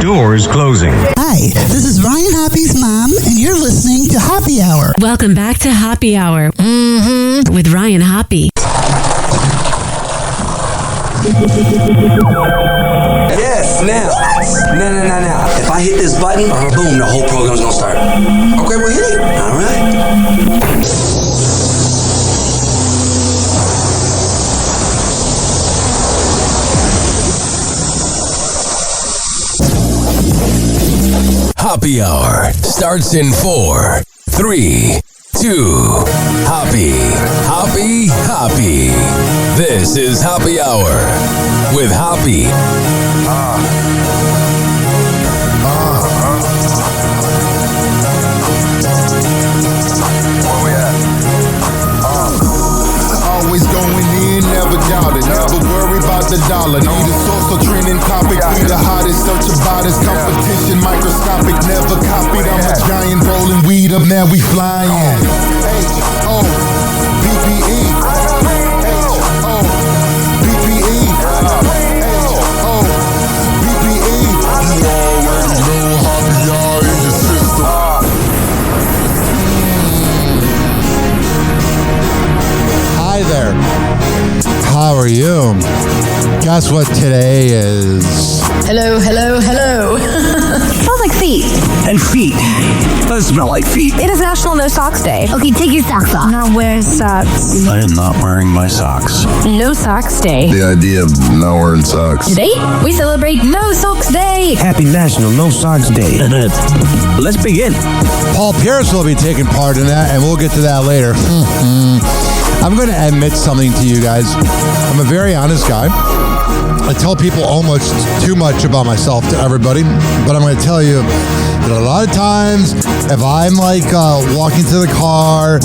Doors closing. Hi, this is Ryan Hoppy's mom, and you're listening to Happy Hour. Welcome back to Happy Hour with Ryan Hoppe. Yes, now. Now. If I hit this button, boom, the whole program's gonna start. Okay, well, hit it. All right. Happy Hour starts in 4, 3, 2. Happy. This is Happy Hour with Hoppe. Where we at? Always going in, never doubted. Never worry about the dollar. Need a source of trending topic. Be the hottest, search about his competition. Microscopic, never copied. I'm a giant rolling weed up, now we flying. H-O-P-P-E. H-O-P-P-E. H-O-P-P-E. You already know how we are in the system. Hi there. How are you? Guess what today is? Hello. Smells like feet. And feet. Does smell like feet. It is National No Socks Day. Okay, take your socks off. I'm not wearing socks. I am not wearing my socks. No Socks Day. The idea of not wearing socks. Today, we celebrate No Socks Day. Happy National No Socks Day. Let's begin. Paul Pierce will be taking part in that, and we'll get to that later. I'm going to admit something to you guys. I'm a very honest guy. I tell people almost too much about myself to everybody, but I'm going to tell you that a lot of times, if I'm like walking to the car,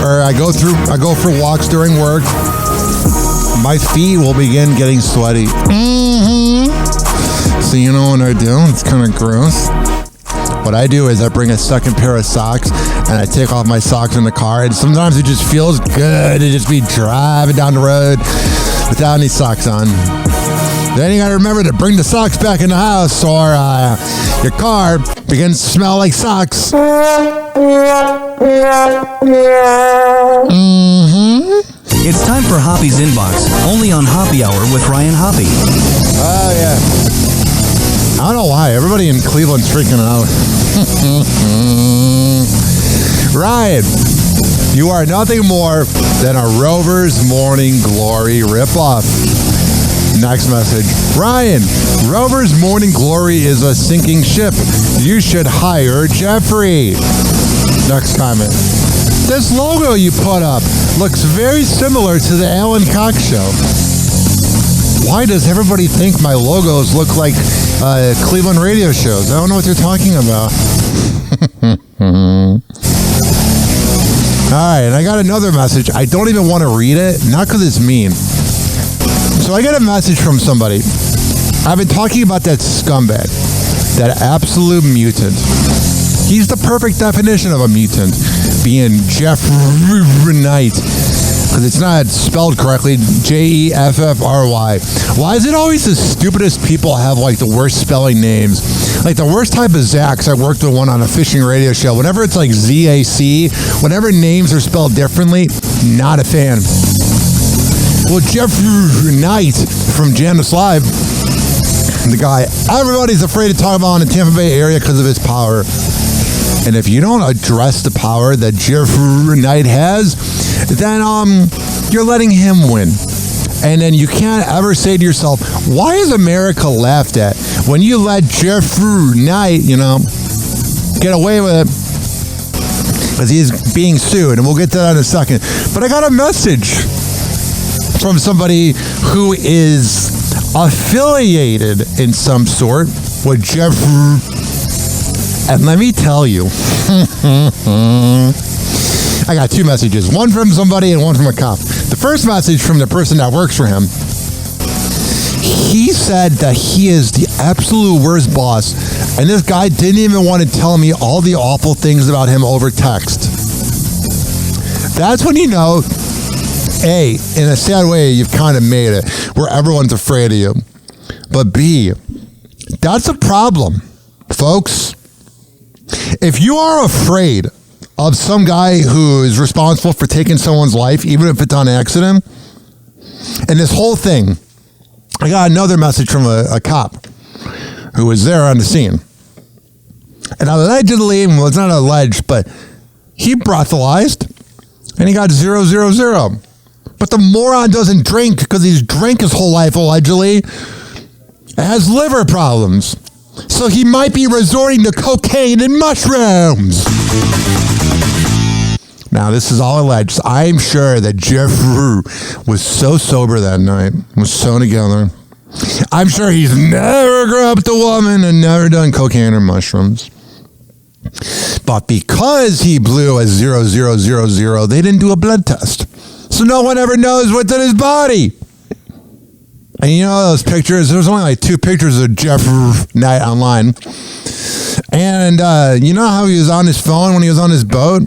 or I go for walks during work, my feet will begin getting sweaty. So you know what I do? It's kind of gross. What I do is I bring a second pair of socks and I take off my socks in the car, and sometimes it just feels good to just be driving down the road without any socks on. Then you gotta remember to bring the socks back in the house, or your car begins to smell like socks. It's time for Hoppe's Inbox, only on Happy Hour with Ryan Hoppe. Oh, yeah. I don't know why. Everybody in Cleveland's freaking out. Ryan, you are nothing more than a Rover's Morning Glory ripoff. Next message. Ryan, Rover's Morning Glory is a sinking ship. You should hire Jeffry. Next comment. This logo you put up looks very similar to the Alan Cox Show. Why does everybody think my logos look like Cleveland radio shows? I don't know what you're talking about. All right, and I got another message. I don't even want to read it, not because it's mean. So I got a message from somebody. I've been talking about that scumbag, that absolute mutant. He's the perfect definition of a mutant, being Jeffry, because it's not spelled correctly, Jeffry. Why is it always the stupidest people have like the worst spelling names? Like the worst type of Zacks. I worked with one on a fishing radio show. Whenever it's like ZAC, whenever names are spelled differently, not a fan. Well, Jeffry from Janssen Live, the guy everybody's afraid to talk about in the Tampa Bay area because of his power. And if you don't address the power that Jeffry has, then you're letting him win. And then you can't ever say to yourself, why is America laughed at when you let Jeffry, get away with it? Because he's being sued, and we'll get to that in a second. But I got a message from somebody who is affiliated in some sort with Jeffry. And let me tell you, I got two messages, one from somebody and one from a cop. The first message from the person that works for him, he said that he is the absolute worst boss, and this guy didn't even want to tell me all the awful things about him over text. That's when you know, A, in a sad way, you've kind of made it, where everyone's afraid of you. But B, That's a problem, folks. If you are afraid of some guy who is responsible for taking someone's life, even if it's on accident, and this whole thing, I got another message from a cop who was there on the scene. And allegedly, well, it's not alleged, but he breathalyzed and he got 000. But the moron doesn't drink because he's drank his whole life, allegedly. Has liver problems. So he might be resorting to cocaine and mushrooms. Now, this is all alleged. I'm sure that Jeffry was so sober that night, was so together. I'm sure he's never grabbed a woman and never done cocaine or mushrooms. But because he blew a 000, they didn't do a blood test. So no one ever knows what's in his body. And you know those pictures? There's only like 2 pictures of Jeffry online. And you know how he was on his phone when he was on his boat?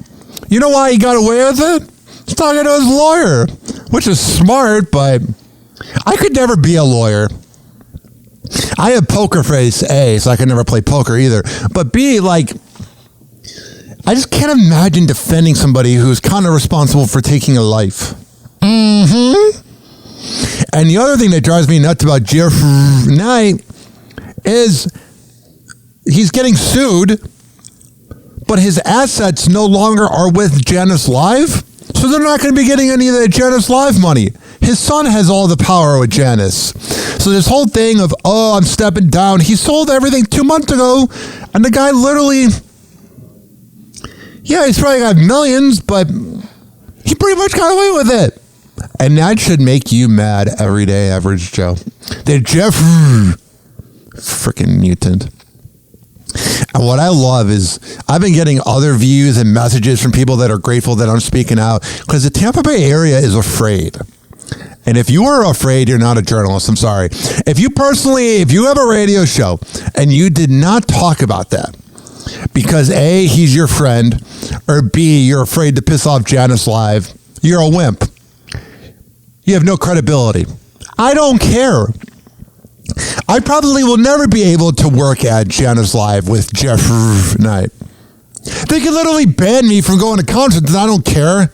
You know why he got away with it? He's talking to his lawyer, which is smart, but I could never be a lawyer. I have poker face, A, so I could never play poker either. But B, like, I just can't imagine defending somebody who's kind of responsible for taking a life. Mm-hmm. And the other thing that drives me nuts about Jeffry is he's getting sued, but his assets no longer are with Janus Live, so they're not going to be getting any of the Janus Live money. His son has all the power with Janus. So this whole thing of, oh, I'm stepping down, he sold everything 2 months ago, and the guy literally, yeah, he's probably got millions, but he pretty much got away with it. And that should make you mad, everyday average Joe. That Jeffry, freaking mutant. And what I love is I've been getting other views and messages from people that are grateful that I'm speaking out because the Tampa Bay area is afraid. And if you are afraid, you're not a journalist. I'm sorry. If you have a radio show and you did not talk about that because A, he's your friend, or B, you're afraid to piss off Janus Live, you're a wimp. You have no credibility. I don't care. I probably will never be able to work at Janus Live with Jeffry. They could literally ban me from going to concerts, and I don't care.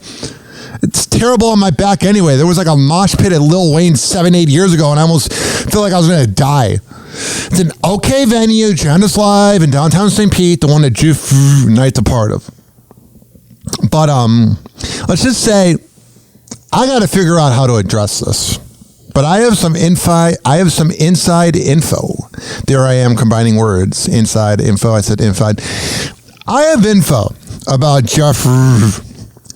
It's terrible on my back anyway. There was like a mosh pit at Lil Wayne 7-8 years ago, and I almost feel like I was going to die. It's an okay venue, Janus Live in downtown St. Pete, the one that Jeffry's a part of. But let's just say I got to figure out how to address this. But I have some inside info. There I am combining words. Inside info. I said inside. I have info about Jeffry.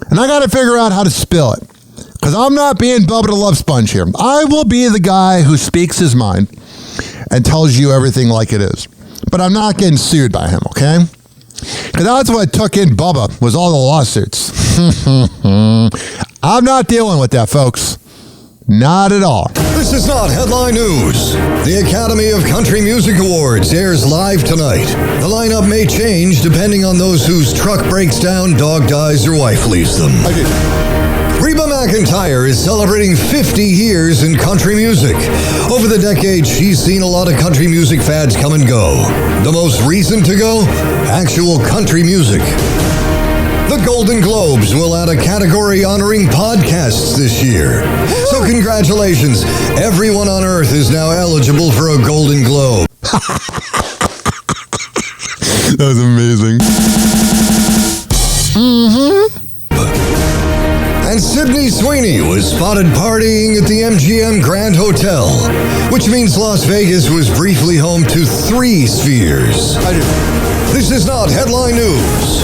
And I got to figure out how to spill it. Because I'm not being Bubba the Love Sponge here. I will be the guy who speaks his mind and tells you everything like it is. But I'm not getting sued by him, okay? Because that's what took in Bubba, was all the lawsuits. I'm not dealing with that, folks. Not at all. This is not headline news. The Academy of Country Music Awards airs live tonight. The lineup may change depending on those whose truck breaks down, dog dies, or wife leaves them. Reba McEntire is celebrating 50 years in country music. Over the decades, she's seen a lot of country music fads come and go. The most recent to go? Actual country music. The Golden Globes will add a category honoring podcasts this year. So congratulations, everyone on Earth is now eligible for a Golden Globe. That was amazing. Mm-hmm. And Sydney Sweeney was spotted partying at the MGM Grand Hotel, which means Las Vegas was briefly home to 3 spheres. This is not headline news.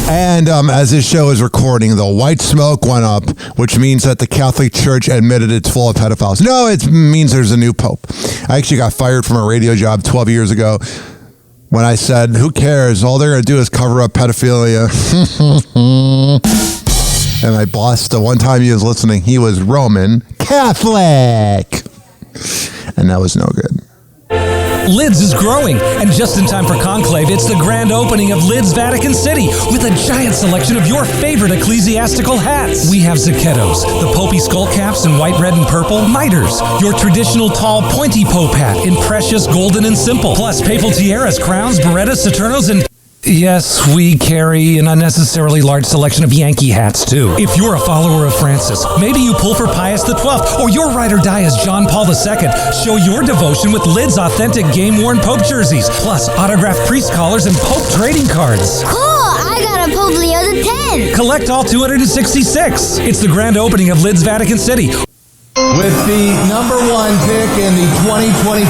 And as this show is recording, the white smoke went up, which means that the Catholic Church admitted it's full of pedophiles. No, it means there's a new pope. I actually got fired from a radio job 12 years ago when I said, who cares? All they're going to do is cover up pedophilia. And my boss, the one time he was listening, he was Roman Catholic. And that was no good. Lids is growing, and just in time for Conclave, it's the grand opening of Lids Vatican City with a giant selection of your favorite ecclesiastical hats. We have Zacchetos, the Popey skull caps in white, red, and purple, miters, your traditional tall, pointy Pope hat in precious, golden, and simple, plus papal tiaras, crowns, berettas, saturnos, and... Yes, we carry an unnecessarily large selection of Yankee hats, too. If you're a follower of Francis, maybe you pull for Pius XII, or your ride or die is John Paul II. Show your devotion with Lids authentic game-worn Pope jerseys, plus autographed priest collars and Pope trading cards. Cool! I got a Pope Leo X. Collect all 266. It's the grand opening of Lids Vatican City. With the number one pick in the 2025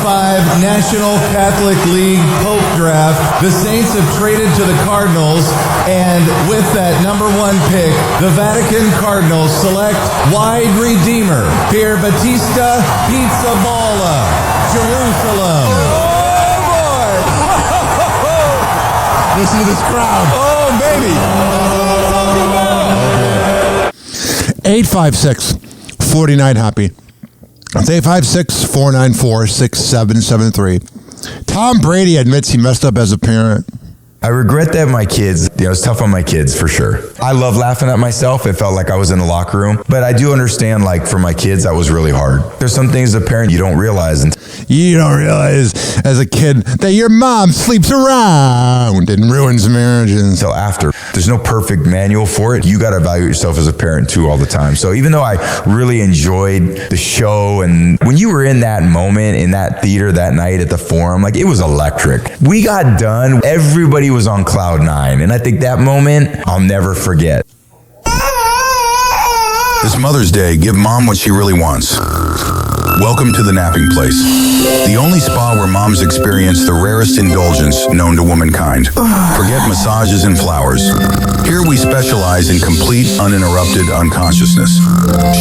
National Catholic League Pope Draft, the Saints have traded to the Cardinals, and with that number one pick, the Vatican Cardinals select wide redeemer, Pier Battista Pizzaballa, Jerusalem. Oh, boy! Listen to this crowd. Oh, baby! 856-49 Happy. It's 856-494-6773. Tom Brady admits he messed up as a parent. I regret that my kids, it's tough on my kids for sure. I love laughing at myself. It felt like I was in the locker room. But I do understand, for my kids, that was really hard. There's some things as a parent you don't realize. You don't realize as a kid that your mom sleeps around and ruins marriages. Until after. There's no perfect manual for it. You got to evaluate yourself as a parent too all the time. So even though I really enjoyed the show, and when you were in that moment, in that theater that night at the Forum, it was electric. We got done. Everybody was on cloud nine. And I think that moment I'll never forget. This Mother's Day, give mom what she really wants. Welcome to the Napping Place, the only spa where moms experience the rarest indulgence known to womankind. Forget massages and flowers. Here we specialize in complete, uninterrupted unconsciousness.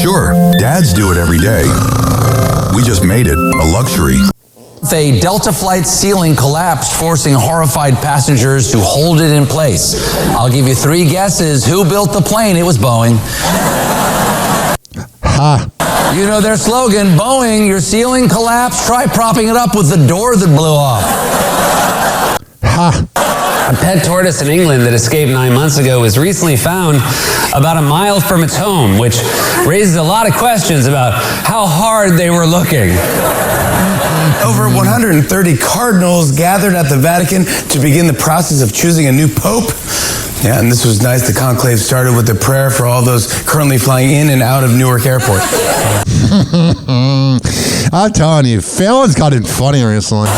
Sure, dads do it every day. We just made it a luxury. A Delta flight ceiling collapsed, forcing horrified passengers to hold it in place. I'll give you 3 guesses. Who built the plane? It was Boeing. Ha. You know their slogan, Boeing, your ceiling collapsed. Try propping it up with the door that blew off. Ha. A pet tortoise in England that escaped 9 months ago was recently found about a mile from its home, which raises a lot of questions about how hard they were looking. Over 130 cardinals gathered at the Vatican to begin the process of choosing a new pope. Yeah, and this was nice. The conclave started with a prayer for all those currently flying in and out of Newark Airport. I'm telling you, Fallon's gotten funny recently.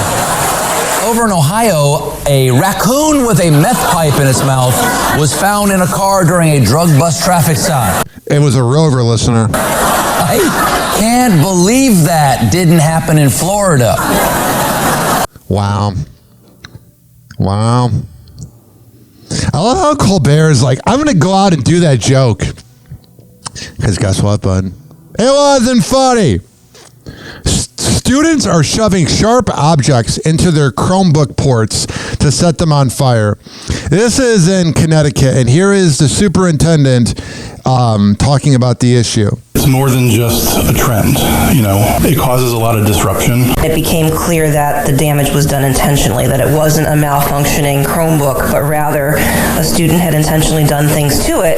Over in Ohio, a raccoon with a meth pipe in its mouth was found in a car during a drug bust traffic stop. It was a Rover listener. I can't believe that didn't happen in Florida. Wow. I love how Colbert is like, I'm going to go out and do that joke. Because guess what, bud? It wasn't funny. Students are shoving sharp objects into their Chromebook ports to set them on fire. This is in Connecticut, and here is the superintendent talking about the issue. It's more than just a trend, it causes a lot of disruption. It became clear that the damage was done intentionally, that it wasn't a malfunctioning Chromebook, but rather a student had intentionally done things to it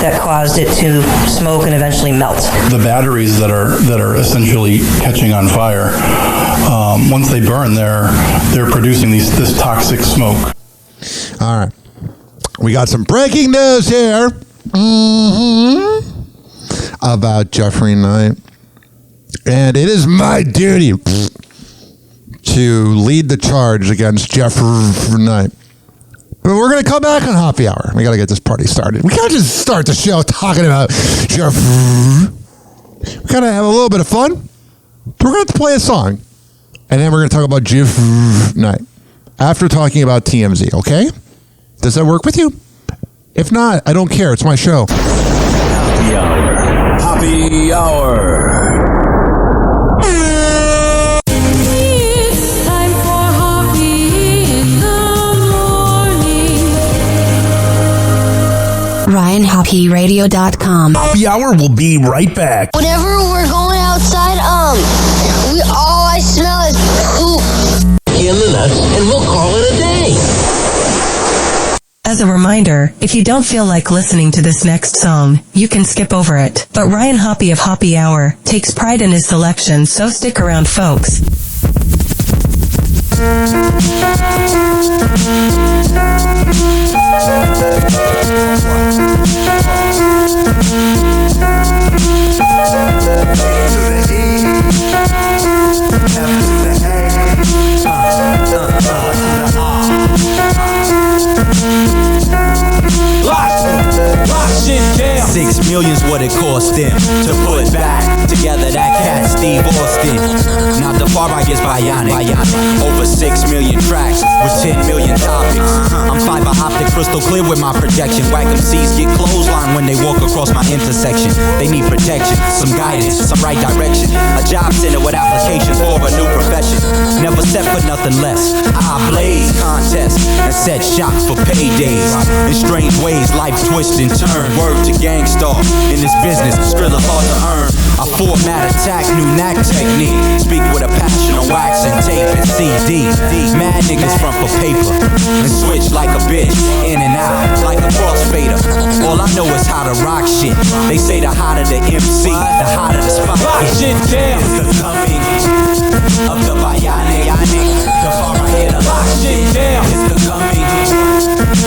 that caused it to smoke and eventually melt. The batteries that are essentially catching on fire, once they burn, they're producing this toxic smoke. All right. We got some breaking news here. About Jeffrey Knight. And it is my duty to lead the charge against Jeffrey Knight. But we're going to come back on Happy Hour. We got to get this party started. We can't just start the show talking about Jeffrey. We got to have a little bit of fun. We're going to play a song. And then we're going to talk about Jeffrey Knight. After talking about TMZ, okay? Does that work with you? If not, I don't care. It's my show. Happy Hour. Happy Hour. It's time for Hoppe in the morning. RyanHoppeRadio.com. Happy Hour will be right back. Whenever we're going outside, all I smell is poop. As a reminder, if you don't feel like listening to this next song, you can skip over it. But Ryan Hoppe of Hoppe Hour takes pride in his selection, so stick around, folks. $6 million's what it cost them to put back together that cat Steve Austin. Not the far right is bionic. Over 6 million tracks with 10 million topics. I'm fiber optic, crystal clear with my projection. Whack MCs get clothesline when they walk across my intersection. They need protection, some guidance, some right direction. A job center with applications for a new profession. Never set for nothing less. I blaze contests and set shots for paydays. In strange ways, life twists and turn. Word to gangstar in this business, Skrilla hard to earn. I format attack, new knack technique. Speak with a passion on wax and tape and CD. Mad niggas front for paper and switch like a bitch, in and out like a crossfader. All I know is how to rock shit. They say the hotter the MC, the hotter the spot. Lock shit down. It's the coming of the bionic. The far right here to lock shit down. It's the coming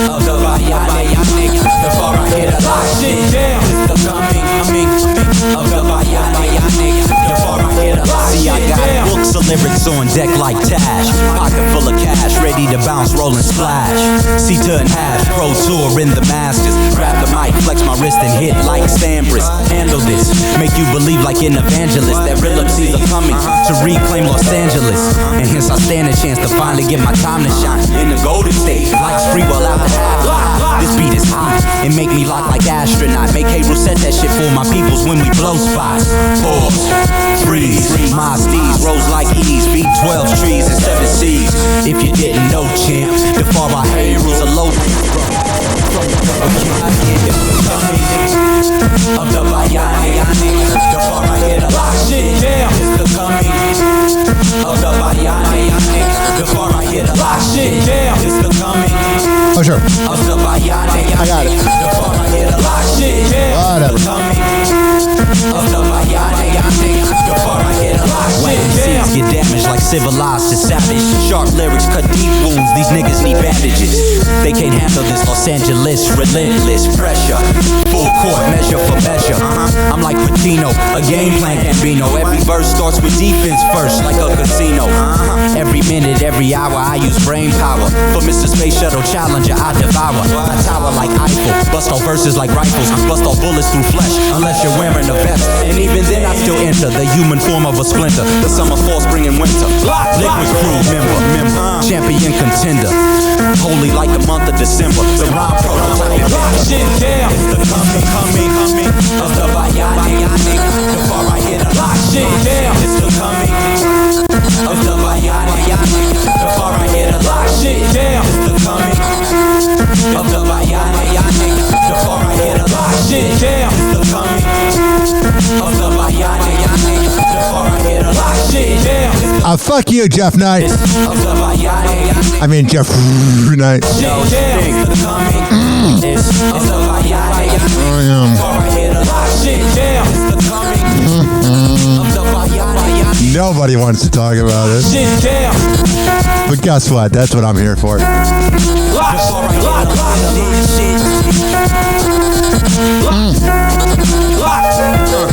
of the bionic. The far right here to lock shit down. It's the coming of the bionic. The far right here to lock shit down. See, I got books of lyrics on deck like Tash. Pocket full of cash, ready to bounce, roll and splash. C2 and hash, pro tour in the Masters. Grab the mic, flex my wrist and hit like Sampras. Handle this, make you believe like an evangelist that real MCs are coming to reclaim Los Angeles. And hence I stand a chance to finally get my time to shine in the Golden State. Life's free while out the half. This beat is hot, it make me lock like astronaut. Make Harold set that shit for my peoples when we blow spots. Pause, freeze, my steeds rose like E's. Beat 12 trees and 7 C's. If you didn't know, champ, the far right Harold's a low of the bionic. The far right here to lock shit down. It's the coming of the bionic. The far right here to lock shit down. It's the coming of the bionic. I got it. The far right here to lock shit down. Whatever. The coming of the bionic. The far right here to lock shit down. Get damaged like civilized to savage. Sharp lyrics cut deep wounds. These niggas need bandages. They can't handle this Los Angeles relentless pressure. Full court, measure for measure. I'm like Patino, a game plan Gambino. Every verse starts with defense first, like a casino. Every minute, every hour, I use brain power. For Mr. Space Shuttle Challenger, I devour. I tower like Eiffel, bust all verses like rifles, bust all bullets through flesh, unless you're wearing a vest. And even then, I still enter the human form of a splinter. The summer, fall, spring, and winter. Liquid crew member, champion contender. Holy like the month of December. The rhyme prototype. Lock shit down. It's the coming of the bionic. The far right here to lock shit down. It's the coming of the bionic. The far right here to lock shit down. It's the coming of the bionic. The far right here to lock shit down. It's the coming of the bionic. The far right here to lock shit down. Fuck you, Jeff Knight. I mean, Jeff Knight. Nobody wants to talk about it. But guess what? That's what I'm here for.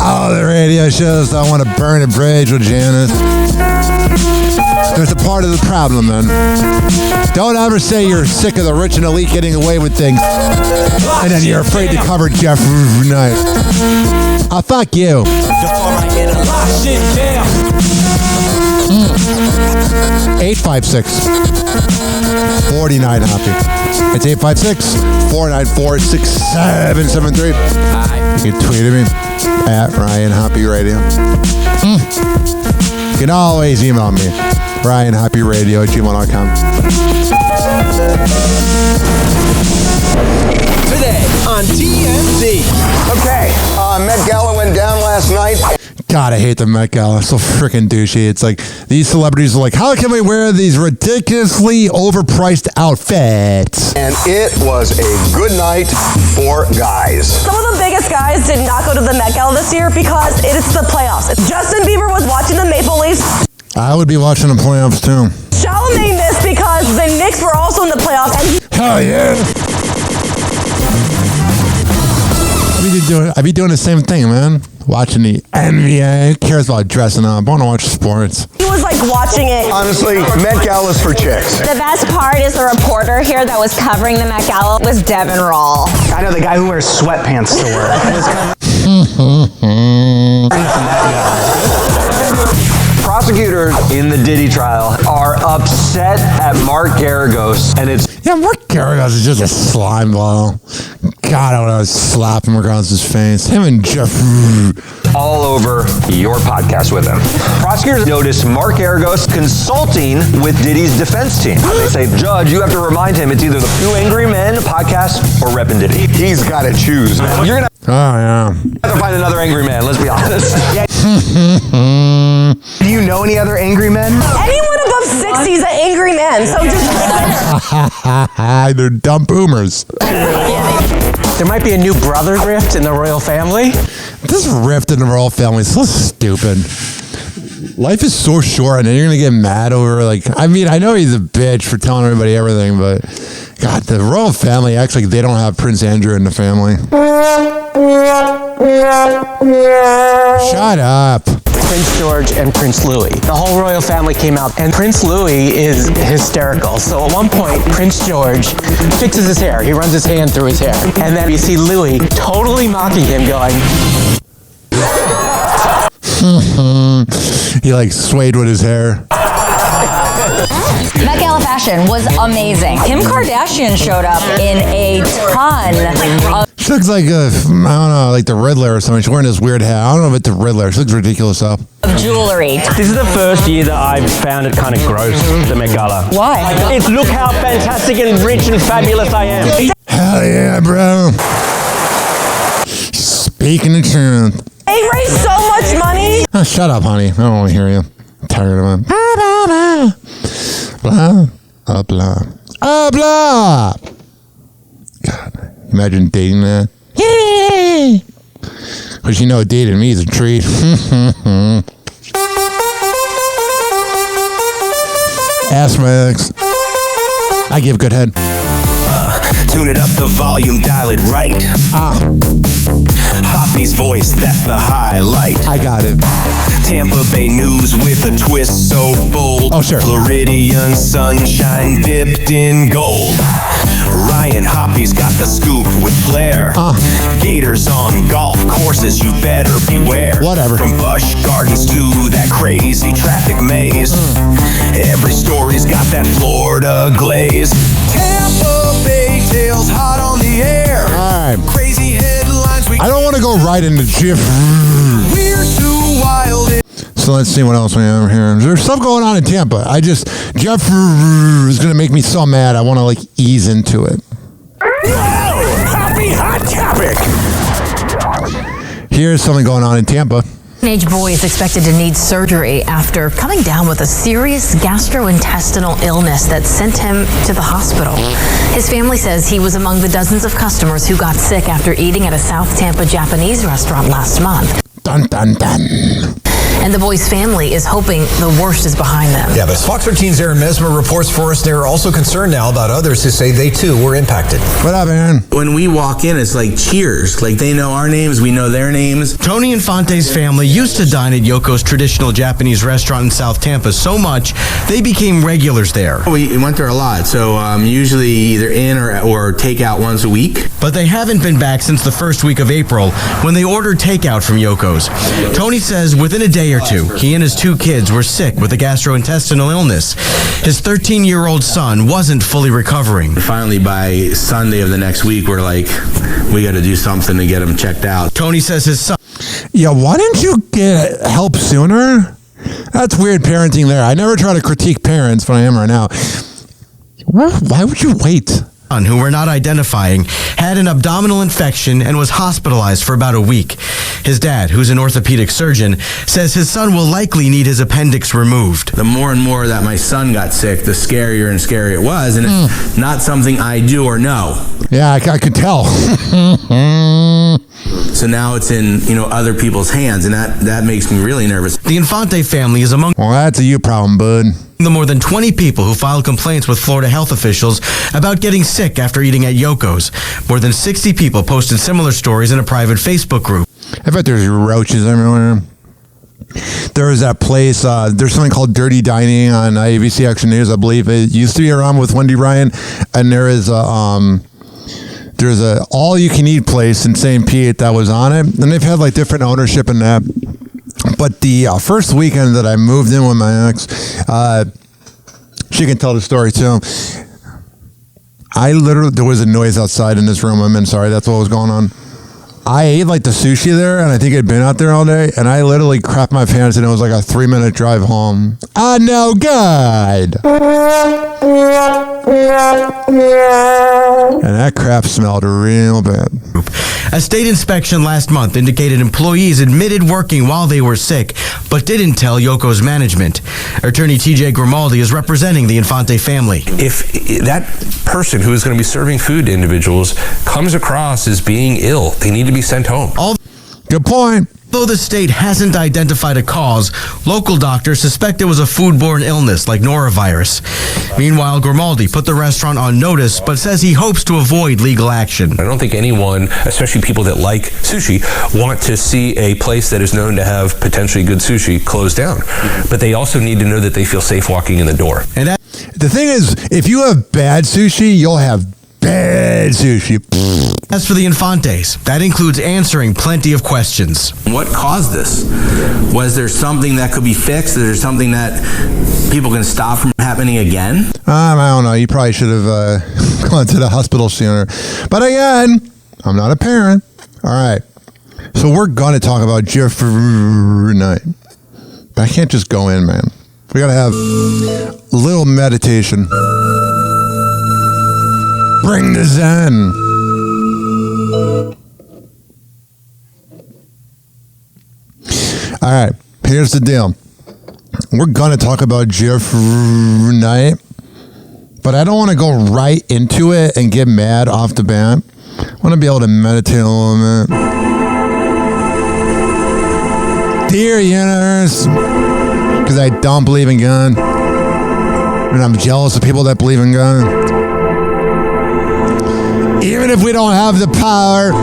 All the radio shows I want to burn a bridge with Janice. There's a part of the problem, man. Don't ever say you're sick of the rich and elite getting away with things, and then you're afraid to cover Jeff Knight. I'll fuck you. 856-49 Hoppe. It's 856-494-6773. You can tweet at me at Ryan Hoppe Radio. You can always email me, RyanHoppeRadio@gmail.com. Today on TMZ. Okay, Met Gala went down last night. God, I hate the Met Gala. It's so freaking douchey. It's like these celebrities are like, how can we wear these ridiculously overpriced outfits? And it was a good night for guys. Some of the biggest guys did not go to the Met Gala this year because it's the playoffs. Justin Bieber was watching the Maple Leafs. I would be watching the playoffs too. Charlamagne missed because the Knicks were also in the playoffs. And hell yeah. I'd be doing the same thing, man. Watching the NBA. Who cares about dressing up? I want to watch sports. He was like watching it. Honestly, Met Gala's for chicks. The best part is the reporter here that was covering the Met Gala was Devin Rawl. I know the guy who wears sweatpants to work. Prosecutors in the Diddy trial are upset at Mark Garagos, and it's... Yeah, Mark Garagos is just a slime ball. God, I want to slap him across his face. Him and Jeffry. all over your podcast with him. Prosecutors noticed Mark Garagos consulting with Diddy's defense team. They say, Judge, you have to remind him it's either the Two Angry Men podcast or repping Diddy. He's got to choose. You're going to have to find another angry man, let's be honest. Do you know any other angry men? Anyone above 60 is an angry man, so just... They're dumb boomers. There might be a new brother rift in the royal family. This rift in the royal family is so stupid. Life is so short, and then you're going to get mad over, like, I mean, I know he's a bitch for telling everybody everything, but, God, the royal family acts like they don't have Prince Andrew in the family. Shut up. Prince George and Prince Louis. The whole royal family came out, and Prince Louis is hysterical. So at one point, Prince George fixes his hair. He runs his hand through his hair. And then you see Louis totally mocking him, going... He, like, swayed with his hair. Met Gala fashion was amazing. Kim Kardashian showed up in a ton of... She looks like I don't know, like the Riddler or something. She's wearing this weird hat. I don't know if it's the Riddler. She looks ridiculous up. Jewelry. This is the first year that I've found it kind of gross, the Met Gala. Why? It's look how fantastic and rich and fabulous I am. Hell yeah, bro. Speaking the truth. They raised so much money. Oh, shut up, honey. I don't want to hear you. I'm tired of it. Blah, blah, blah, blah, blah. God, imagine dating that. Yay! Because you know, dating me is a treat. Ask my ex. I give good head. Tune it up, the volume, dial it right. Hoppy's voice, that's the highlight. I got it. Tampa Bay news with a twist so bold. Oh, sure. Floridian sunshine dipped in gold. Ryan Hoppy's got the scoop with flair. Gators on golf courses, you better beware. Whatever. From Busch Gardens to that crazy traffic maze. Every story's got that Florida glaze. Tampa Bay tales hot on the air. All right. Crazy headlines. I don't want to go right into Jeffry. We're too wild. So let's see what else we have here. There's stuff going on in Tampa. Jeffry is going to make me so mad. I want to, like, ease into it. Happy hot topic. Here's something going on in Tampa. Teenage boy is expected to need surgery after coming down with a serious gastrointestinal illness that sent him to the hospital. His family says he was among the dozens of customers who got sick after eating at a South Tampa Japanese restaurant last month. Dun, dun, dun. And the boy's family is hoping the worst is behind them. Yeah, but Fox 13's Aaron Mesmer reports for us they're also concerned now about others who say they too were impacted. What up, Aaron? When we walk in, it's like cheers. Like they know our names, we know their names. Tony Infante's family used to dine at Yoko's traditional Japanese restaurant in South Tampa so much, they became regulars there. We went there a lot, so usually either in or takeout once a week. But they haven't been back since the first week of April when they ordered takeout from Yoko's. Tony says within a day or two, he and his two kids were sick with a gastrointestinal illness. His 13-year-old son wasn't fully recovering. Finally, by Sunday of the next week, we're like, we got to do something to get him checked out. Tony says his son... Yeah, why didn't you get help sooner? That's weird parenting there. I never try to critique parents, but I am right now. Why would you wait? who we're not identifying, had an abdominal infection and was hospitalized for about a week. His dad, who's an orthopedic surgeon, says his son will likely need his appendix removed. The more and more that my son got sick, the scarier and scarier it was, and it's not something I do or know. Yeah, I could tell. So now it's in, other people's hands, and that makes me really nervous. The Infante family is among that's a you problem, bud. The more than 20 people who filed complaints with Florida health officials about getting sick after eating at Yoko's. More than 60 people posted similar stories in a private Facebook group. I bet there's roaches everywhere. There was that place, there's something called Dirty Dining on ABC Action News, I believe. It used to be around with Wendy Ryan, and there's a all-you-can-eat place in St. Pete that was on it, and they've had like different ownership in that. But the first weekend that I moved in with my ex, she can tell the story too. There was a noise outside in this room I'm in, sorry, that's what was going on. I ate like the sushi there, and I think I'd been out there all day, and I literally crapped my pants, and it was like a 3-minute drive home. I know, God. And that crap smelled real bad. A state inspection last month indicated employees admitted working while they were sick, but didn't tell Yoko's management. Attorney TJ Grimaldi is representing the Infante family. If that person who is going to be serving food to individuals comes across as being ill, they need to be sent home. Good point. Though the state hasn't identified a cause, local doctors suspect it was a foodborne illness like norovirus. Meanwhile, Grimaldi put the restaurant on notice, but says he hopes to avoid legal action. I don't think anyone, especially people that like sushi, want to see a place that is known to have potentially good sushi closed down. But they also need to know that they feel safe walking in the door. And the thing is, if you have bad sushi, you'll have bad sushi. As for the Infantes, that includes answering plenty of questions. What caused this? Was there something that could be fixed? Is there something that people can stop from happening again? I don't know. You probably should have gone to the hospital sooner. But again, I'm not a parent. All right. So we're going to talk about Jeffry. But I can't just go in, man. We got to have a little meditation. Bring the Zen. All right, here's the deal. We're going to talk about Jeffry, but I don't want to go right into it and get mad off the bat. I want to be able to meditate a little bit. Dear universe, because I don't believe in God, and I'm jealous of people that believe in God. Even if we don't have the power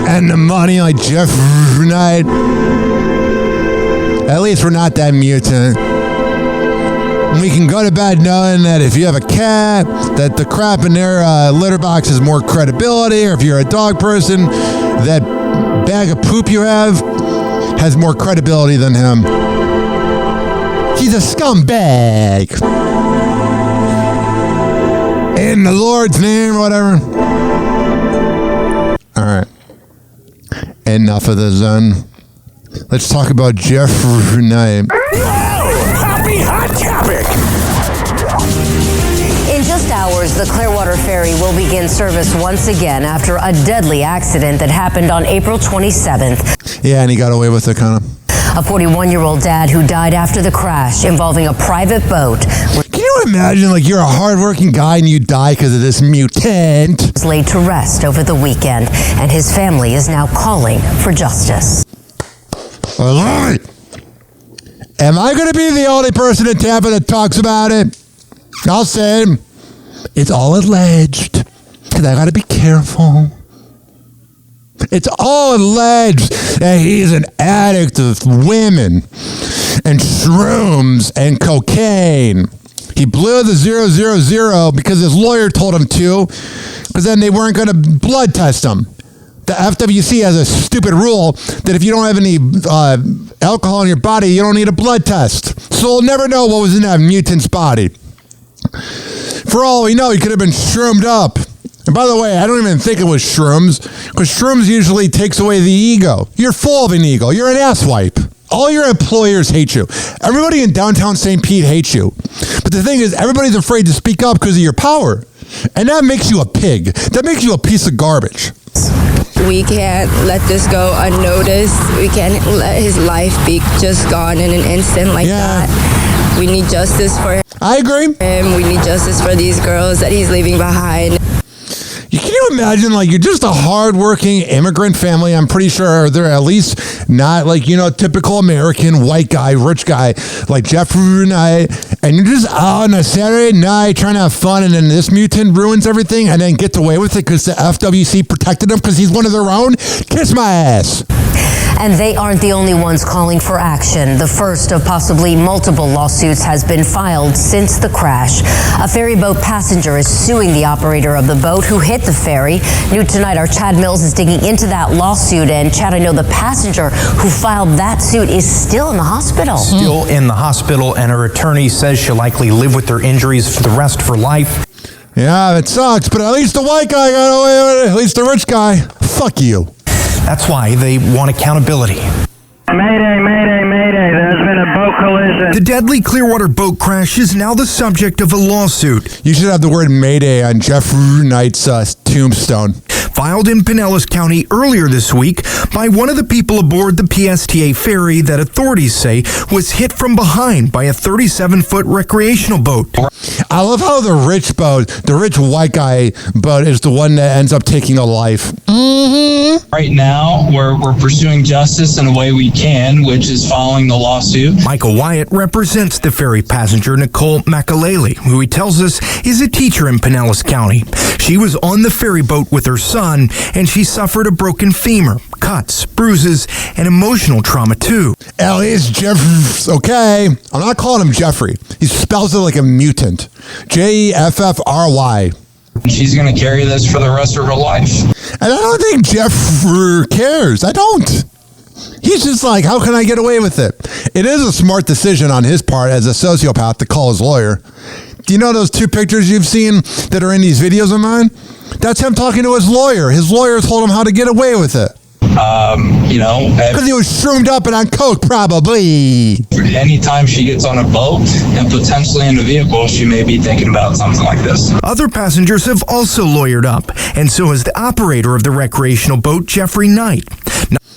and the money like Jeffry, at least we're not that mutant. We can go to bed knowing that if you have a cat, that the crap in their litter box has more credibility, or if you're a dog person, that bag of poop you have has more credibility than him. He's a scumbag. In the Lord's name, or whatever. All right. Enough of the Zen. Let's talk about Jeffry. Happy Hot Topic! In just hours, the Clearwater ferry will begin service once again after a deadly accident that happened on April 27th. Yeah, and he got away with it, kind of. A 41-year-old dad who died after the crash involving a private boat. Can you imagine, like, you're a hardworking guy and you die because of this mutant? Was laid to rest over the weekend, and his family is now calling for justice. All right. Am I going to be the only person in Tampa that talks about it? I'll say it's all alleged, because I got to be careful. It's all alleged that he's an addict of women and shrooms and cocaine. He blew the 000 because his lawyer told him to, because then they weren't going to blood test him. The FWC has a stupid rule that if you don't have any alcohol in your body, you don't need a blood test. So we'll never know what was in that mutant's body. For all we know, he could have been shroomed up. And by the way, I don't even think it was shrooms, because shrooms usually takes away the ego. You're full of an ego. You're an asswipe. All your employers hate you. Everybody in downtown St. Pete hates you. But the thing is, everybody's afraid to speak up because of your power. And that makes you a pig. That makes you a piece of garbage. We can't let this go unnoticed. We can't let his life be just gone in an instant like that. We need justice for him. I agree. We need justice for these girls that he's leaving behind. Can you imagine, like, you're just a hardworking immigrant family. I'm pretty sure they're at least not, like, you know, typical American white guy, rich guy, like Jeffry and I, and you're just out on a Saturday night trying to have fun, and then this mutant ruins everything and then gets away with it because the FWC protected him because he's one of their own? Kiss my ass. And they aren't the only ones calling for action. The first of possibly multiple lawsuits has been filed since the crash. A ferry boat passenger is suing the operator of the boat who hit the ferry. New tonight, our Chad Mills is digging into that lawsuit. And Chad, I know the passenger who filed that suit is still in the hospital. Still in the hospital, and her attorney says she'll likely live with her injuries for the rest of her life. Yeah, it sucks, but at least the white guy got away with it. At least the rich guy. Fuck you. That's why they want accountability. Mayday, mayday, mayday. There's been a boat collision. The deadly Clearwater boat crash is now the subject of a lawsuit. You should have the word Mayday on Jeffrey Knight's tombstone. Filed in Pinellas County earlier this week by one of the people aboard the PSTA ferry that authorities say was hit from behind by a 37-foot recreational boat. I love how the rich boat, the rich white guy boat, is the one that ends up taking a life. Mm-hmm. Right now, we're pursuing justice in a way we can, which is following the lawsuit. Michael Wyatt represents the ferry passenger Nicole Makalele, who he tells us is a teacher in Pinellas County. She was on the ferry boat with her son, and she suffered a broken femur, cuts, bruises, and emotional trauma too. Elliot's Jeffrey. Okay, I'm not calling him Jeffrey. He spells it like a mutant. Jeffry. She's going to carry this for the rest of her life. And I don't think Jeffrey cares. I don't. He's just like, how can I get away with it? It is a smart decision on his part as a sociopath to call his lawyer. Do you know those two pictures you've seen that are in these videos of mine? That's him talking to his lawyer. His lawyer told him how to get away with it. Because he was shroomed up and on coke, probably. Anytime she gets on a boat and potentially in a vehicle, she may be thinking about something like this. Other passengers have also lawyered up, and so has the operator of the recreational boat, Jeffrey Knight.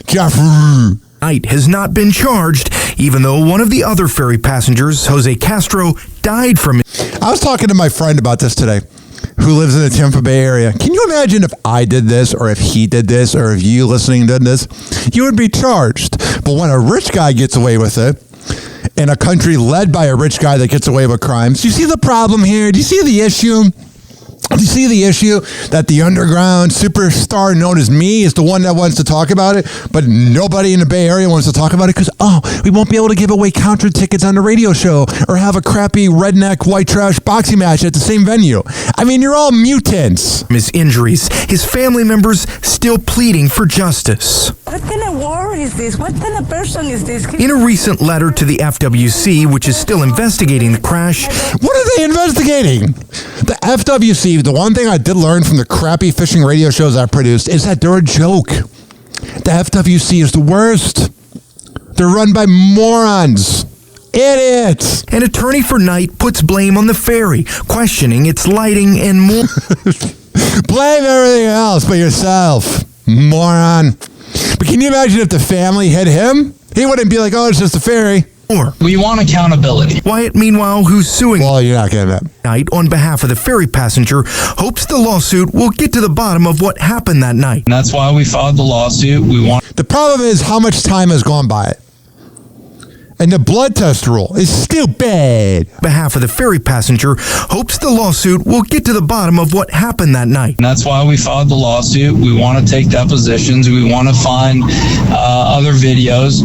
Jeffrey Knight has not been charged, even though one of the other ferry passengers, Jose Castro, died from it. I was talking to my friend about this today, who lives in the Tampa Bay area. Can you imagine if I did this, or if he did this, or if you listening did this? You would be charged. But when a rich guy gets away with it, in a country led by a rich guy that gets away with crimes, do you see the problem here? Do you see the issue? Do you see the issue that the underground superstar known as me is the one that wants to talk about it, but nobody in the Bay Area wants to talk about it because, we won't be able to give away counter tickets on the radio show or have a crappy redneck white trash boxing match at the same venue. I mean, you're all mutants. His injuries, his family members still pleading for justice. What kind of war is this? What kind of person is this? In a recent letter to the FWC, which is still investigating the crash. What are they investigating? The FWC, the one thing I did learn from the crappy fishing radio shows I produced is that they're a joke. The FWC is the worst. They're run by morons. Idiots. An attorney for Knight puts blame on the ferry, questioning its lighting and more. Blame everything else but yourself, moron. But can you imagine if the family hit him? He wouldn't be like, oh, it's just a ferry. We want accountability. Wyatt, meanwhile, who's suing you're not getting that. Knight on behalf of the ferry passenger, hopes the lawsuit will get to the bottom of what happened that night. And that's why we filed the lawsuit. The problem is how much time has gone by. And the blood test rule is stupid. Behalf of the ferry passenger, hopes the lawsuit will get to the bottom of what happened that night. And that's why we filed the lawsuit. We want to take depositions. We want to find other videos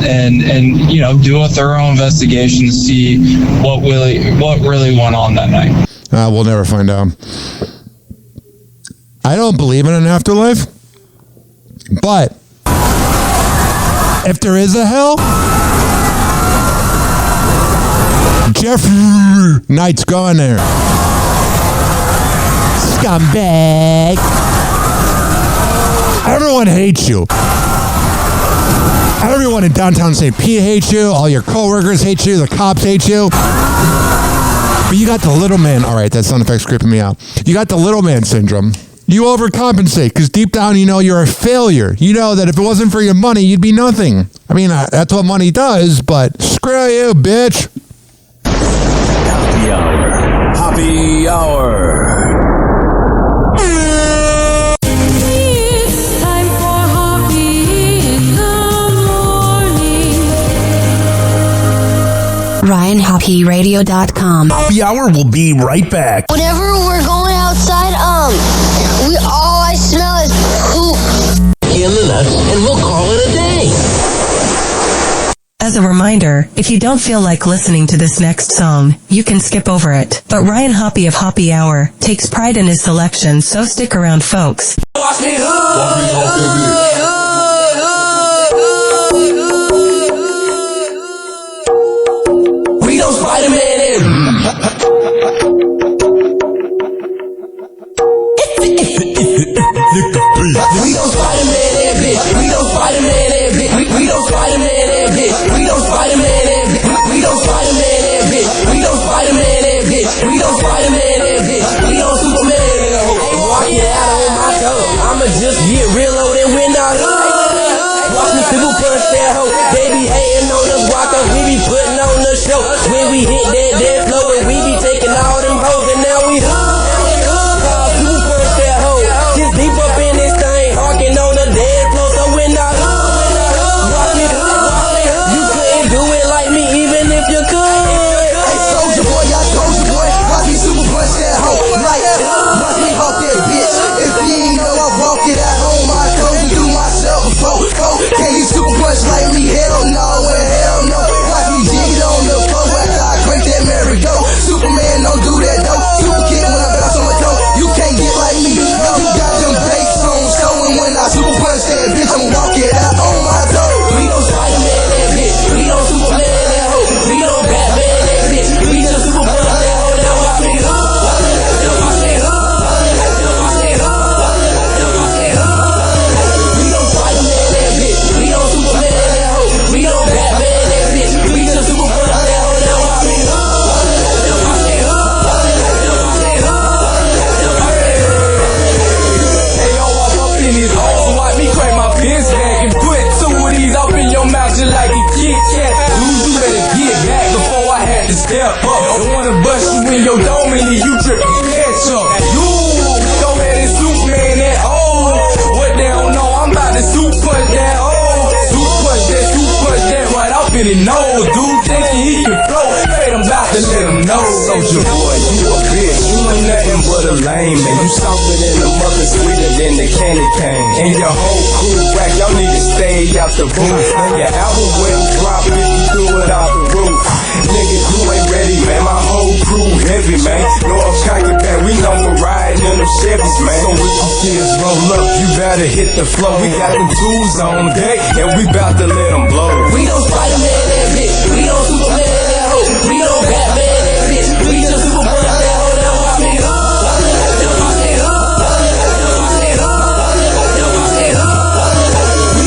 and do a thorough investigation to see what really went on that night. We'll never find out. I don't believe in an afterlife, but if there is a hell, Jeffrey Knight's going there. Scumbag. Everyone hates you. Everyone in downtown St. Pete hates you. All your coworkers hate you. The cops hate you. But you got the little man. All right, that sound effect's creeping me out. You got the little man syndrome. You overcompensate because deep down you know you're a failure. You know that if it wasn't for your money, you'd be nothing. I mean, that's what money does, but screw you, bitch. Happy hour. Happy hour. It's time for Hoppe in the morning. RyanHoppeRadio.com. Happy hour will be right back. Whenever we're going outside, all I smell is poop. In the nuts, and we'll call it a day. As a reminder, if you don't feel like listening to this next song, you can skip over it. But Ryan Hoppe of Hoppe Hour takes pride in his selection, so stick around, folks. Watch me We don't Spider-Man in. We don't Spider-Man in, bitch. We don't Spider-Man in, bitch. We don't Spider-Man in, bitch. We don't Spider-Man in, bitch. We don't Spider-Man in, bitch. We don't Spider-Man in, bitch. We don't Spider-Man in, bitch. We don't Superman in. Ain't walking out on my toe. I'ma just get real low then win out. Watch me super punch that hoe. They be hating on us, walk us. We be putting on the show. When we hit that dance floor and we be taking all them hoes and now we super punch that hoe. Just deep up in this thing, harking on the dance floor. So when I watch me, you couldn't do it like me even if you could. Hey, soldier boy, I told you, boy. Watch me super punch that hoe. Like, watch me hawk that bitch. If you ain't know I walk it at home, I told you do myself before. Can you super punch like me? Hell no, and hell no. Watch me jig it on the floor after I crank that merry-go. Superman don't do that though. Super kid when I bounce on my toe. You can't get like me. No, you got them bakes on showing when I super punch that bitch. I'ma walk it out on my toe. We don't Spider-Man that bitch. We don't Superman that hoe. We don't Batman that bitch. We just super punch that hoe. Now watch me. We don't Spider-Man that bitch. We don't Superman that hoe. We don't Batman that bitch. We just super punch that hoe. Now watch me. Hey yo, I'm up in these hoes. Watch me crank my pins back and put two of these up in your mouth just like a Kit Kat. Dude, you better get back before I had to step up. Don't wanna bust you in your dome and leave you dripping ketchup. You go ahead and Superman that old. What they don't know, I'm about to super punch that old. Super punch that right up in the nose. Dude thinking he can flow. Hey, I'm about to let him know. Soldier boy, you a bitch. You ain't nothing but a lame man. You softer than a mother, sweeter than the candy cane. And your whole crew whack, y'all need to stay out the booth. And your album wouldn't drop if you threw it off the roof. Nigga, you ain't ready, man. My whole crew heavy, man. North Cocky back, we known for riding in them Chevys, man. So when you kids roll up, you better hit the floor. We got them tools on deck, and we bout to let them blow. We don't Spider-Man that bitch. We don't Superman that hoe. We don't Batman that bitch. We just super punch that hoe. Now watch me. We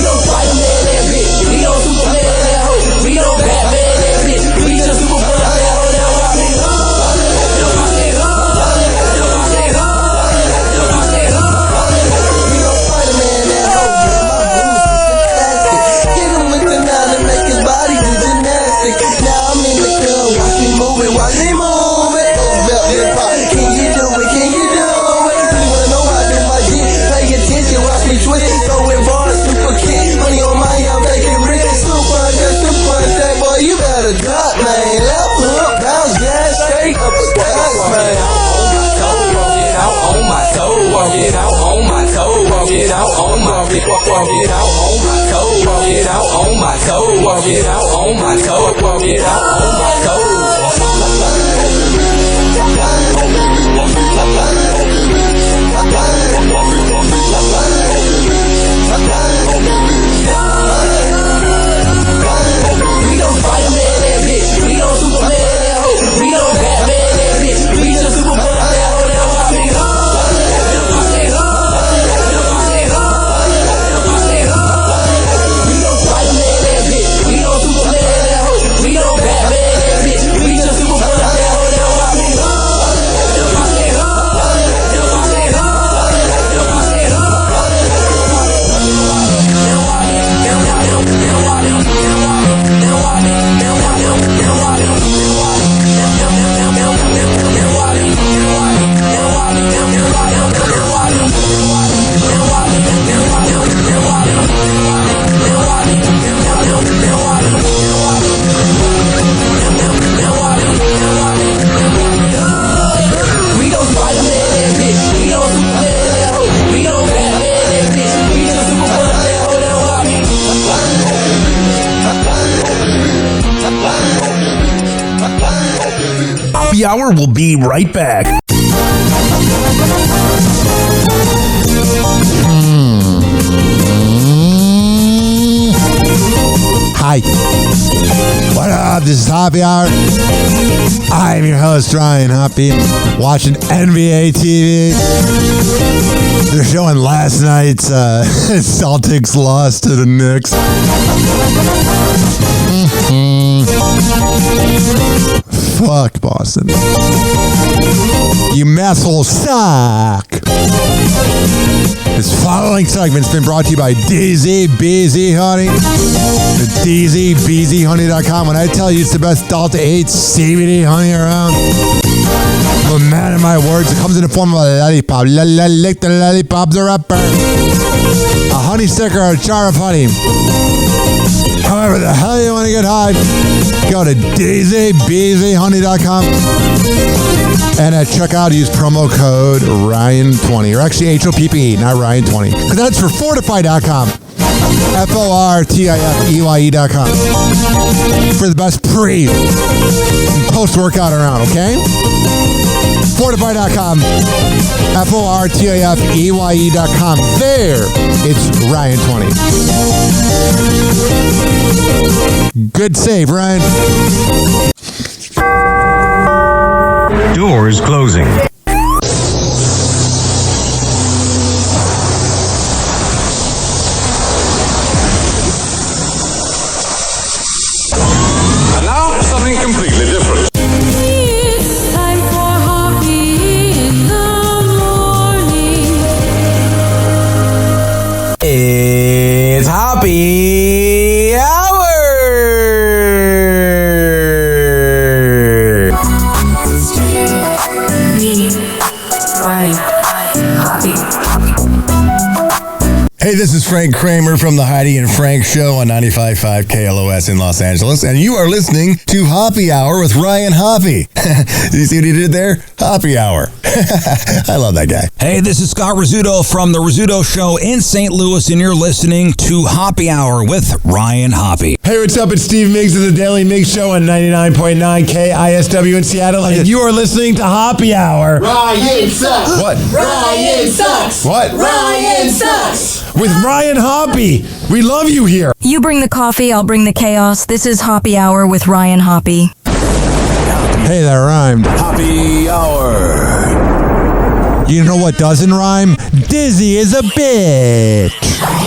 don't Spider-Man that bitch. We don't Superman that hoe. We don't Batman that bitch. We just super punch that hoe. Now watch me. We don't Spider-Man that hoe. Get him with the nine and make his body do gymnastics. Now I'm in the club, watch me move it, watch me move it. Can you do it? Can you do it? You wanna know how I do my shit? Pay attention, watch me twist. Throwing bars, super kick. Money on my I'm making rich. Super, just to punch that boy. You better drop, man. Left hook, bounce, gas, straight up the gas, man. Walk it out on my toe, walk it out on my toe, walk it out on my walk it out on my toe, walk it out on my toe, walk it out on my toe, walk it out on my toe. We don't Spider-Man that bitch. We don't Superman that hoe. We don't Batman that bitch. We just super punch that hoe. Now watch me. We don't Spider-Man that Hour will be right back. Hi. What up? This is Hoppe Hour. I'm your host, Ryan Hoppe, watching NBA TV. They're showing last night's Celtics loss to the Knicks. Fuck Boston. You massholes suck. This following segment's been brought to you by DZBZ Honey. The DZBZHoney.com. When I tell you it's the best Delta 8 CBD honey around, I'm a man of my words. It comes in the form of a lollipop. Lick the lollipops are up. A honey sticker or a jar of honey. However the hell you want to get high, go to DZBZHoney.com. And at checkout, use promo code Ryan20. Or actually HOPPE, not Ryan20. Because that's for Fortify.com. FORTIFEYE.com. For the best pre- and post-workout around, okay? Fortify.com. FORTIFEYE.com. There, it's Ryan20. Good save, Ryan. Doors closing. And now, something completely different. It's time for Hoppe in the morning. It's Hoppe Hour. Hey, this is Frank Kramer from the Heidi and Frank Show on 95.5 KLOS in Los Angeles, and you are listening to Hoppe Hour with Ryan Hoppe. You see what he did there? Hoppe Hour. I love that guy. Hey, this is Scott Rizzuto from The Rizzuto Show in St. Louis, and you're listening to Hoppe Hour with Ryan Hoppe. Hey, what's up? It's Steve Miggs of the Daily Miggs Show on 99.9 KISW in Seattle, and you are listening to Hoppe Hour. Ryan sucks. What? Ryan sucks. What? Ryan sucks. With Ryan Hoppe. We love you here. You bring the coffee, I'll bring the chaos. This is Hoppe Hour with Ryan Hoppe. Hey, that rhymed. Hoppe Hour. You know what doesn't rhyme? Dizzy is a bitch.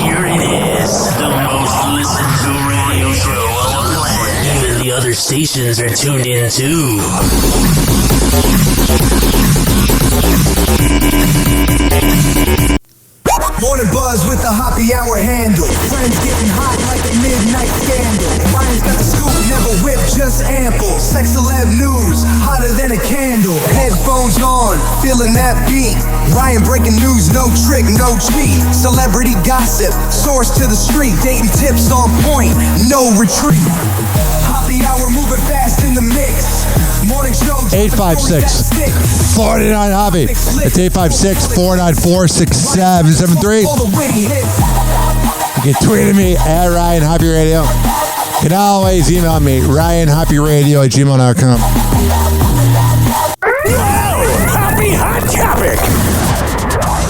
Here it is, the most listened to radio show on the planet. Even the other stations are tuned in too. Morning buzz with the Hoppe Hour handle. Friends getting hot like a midnight scandal. Ryan's got the scoop, never whip, just ample. Sex celeb news, hotter than a candle. Headphones on, feeling that beat. Ryan breaking news, no trick, no cheat. Celebrity gossip, source to the street. Dating tips on point, no retreat. Hoppe Hour moving fast in the mix. Morning show 856-49 Hoppe. It's 856-494-6773. You can tweet at me at Ryan Hoppe Radio. You can always email me, RyanHoppeRadio@gmail.com. Hoppe Hot Topic.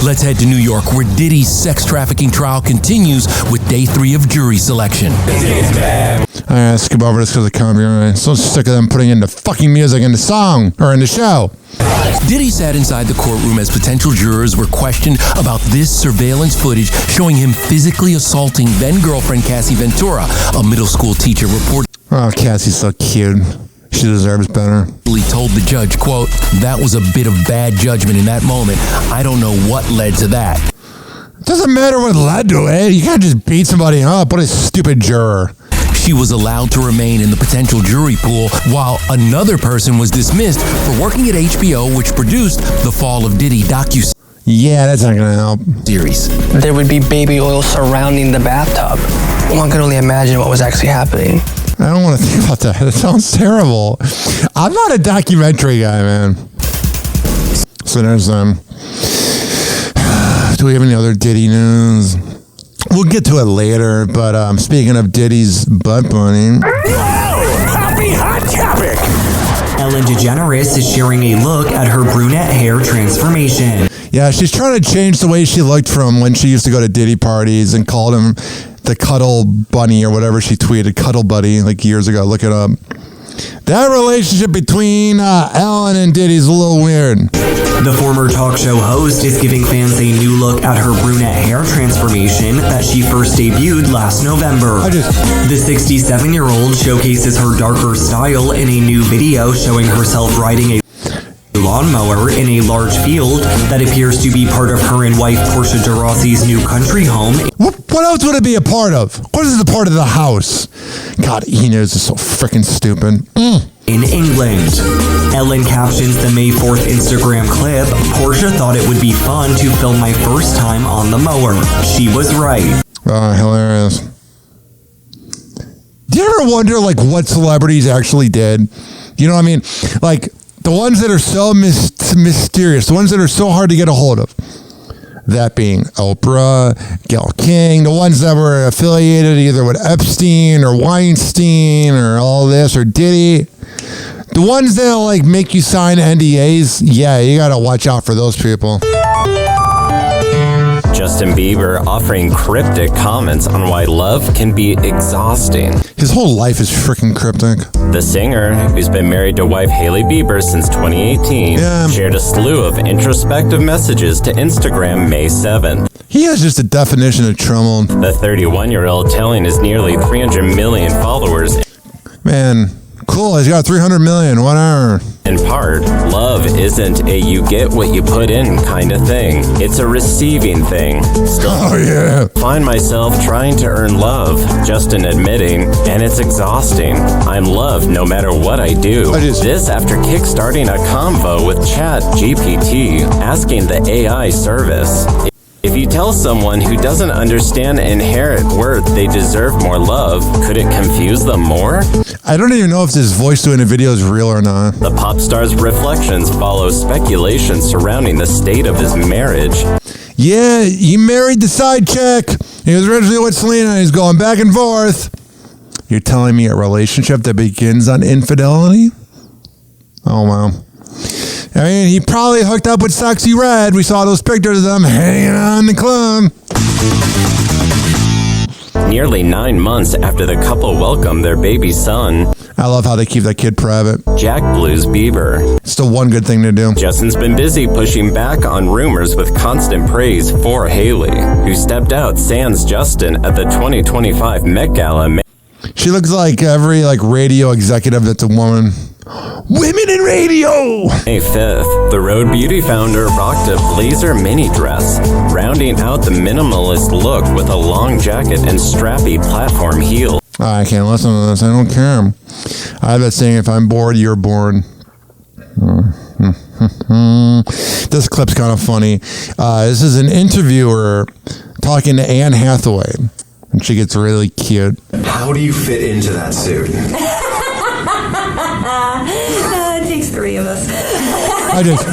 Let's head to New York, where Diddy's sex trafficking trial continues with day 3 of jury selection. I gotta skip over this because of copyright. So sick of them putting in the fucking music in the song or in the show. Diddy sat inside the courtroom as potential jurors were questioned about this surveillance footage showing him physically assaulting then-girlfriend Cassie Ventura, a middle school teacher reported. Oh, Cassie's so cute. She deserves better. He told the judge, quote, "That was a bit of bad judgment in that moment. I don't know what led to that." It doesn't matter what led to it. You can't just beat somebody up. What a stupid juror. She was allowed to remain in the potential jury pool, while another person was dismissed for working at HBO, which produced the Fall of Diddy docu-series. Yeah, that's not gonna help. There would be baby oil surrounding the bathtub. One could only imagine what was actually happening. I don't want to think about that. That sounds terrible. I'm not a documentary guy, man. So there's do we have any other Diddy news? We'll get to it later, but speaking of Diddy's butt bunny. Hoppe Hot Topic. Ellen DeGeneres is sharing a look at her brunette hair transformation. Yeah, she's trying to change the way she looked from when she used to go to Diddy parties and called him the Cuddle Bunny or whatever she tweeted, Cuddle Buddy, like years ago. Look it up. That relationship between Ellen and Diddy's a little weird. The former talk show host is giving fans a new look at her brunette hair transformation that she first debuted last November. The 67-year-old showcases her darker style in a new video showing herself riding a lawnmower in a large field that appears to be part of her and wife Portia de Rossi's new country home. What else would it be a part of? What is the part of the house? God, Enos is so freaking stupid. In England. Ellen captions the May 4th Instagram clip, Portia thought it would be fun to film my first time on the mower. She was right. Oh, hilarious. Do you ever wonder, like, what celebrities actually did? You know what I mean? Like, the ones that are so mysterious, the ones that are so hard to get a hold of. That being Oprah, Gayle King, the ones that were affiliated either with Epstein or Weinstein or all this or Diddy. The ones that like make you sign NDAs, yeah, you gotta watch out for those people. Justin Bieber offering cryptic comments on why love can be exhausting. His whole life is freaking cryptic. The singer, who's been married to wife Hailey Bieber since 2018, shared a slew of introspective messages to Instagram May 7th. He has just a definition of trouble. The 31-year-old telling his nearly 300 million followers, man, cool, he's got 300 million, whatever. In part, love isn't a you get what you put in kind of thing. It's a receiving thing. Still, find myself trying to earn love, Justin admitting, and it's exhausting. I'm loved no matter what I do. This after kickstarting a convo with ChatGPT, asking the AI service, if you tell someone who doesn't understand inherent worth they deserve more love, could it confuse them more? I don't even know if this voice doing a video is real or not. The pop star's reflections follow speculation surrounding the state of his marriage. Yeah, he married the side chick. He was originally with Selena and he's going back and forth. You're telling me a relationship that begins on infidelity? Oh, wow. I mean, he probably hooked up with Sexy Red. We saw those pictures of them hanging out in the club. Nearly 9 months after the couple welcomed their baby son, I love how they keep that kid private. Jack Blues Bieber. It's the one good thing to do. Justin's been busy pushing back on rumors with constant praise for Hailey, who stepped out sans Justin at the 2025 Met Gala. She looks like every radio executive that's a woman. Women in radio! May 5th, the Rhode Beauty founder rocked a blazer mini dress, rounding out the minimalist look with a long jacket and strappy platform heel. I can't listen to this. I don't care. I have that saying, if I'm bored, you're bored. This clip's kind of funny. This is an interviewer talking to Anne Hathaway, and she gets really cute. How do you fit into that suit? It takes 3 of us. I just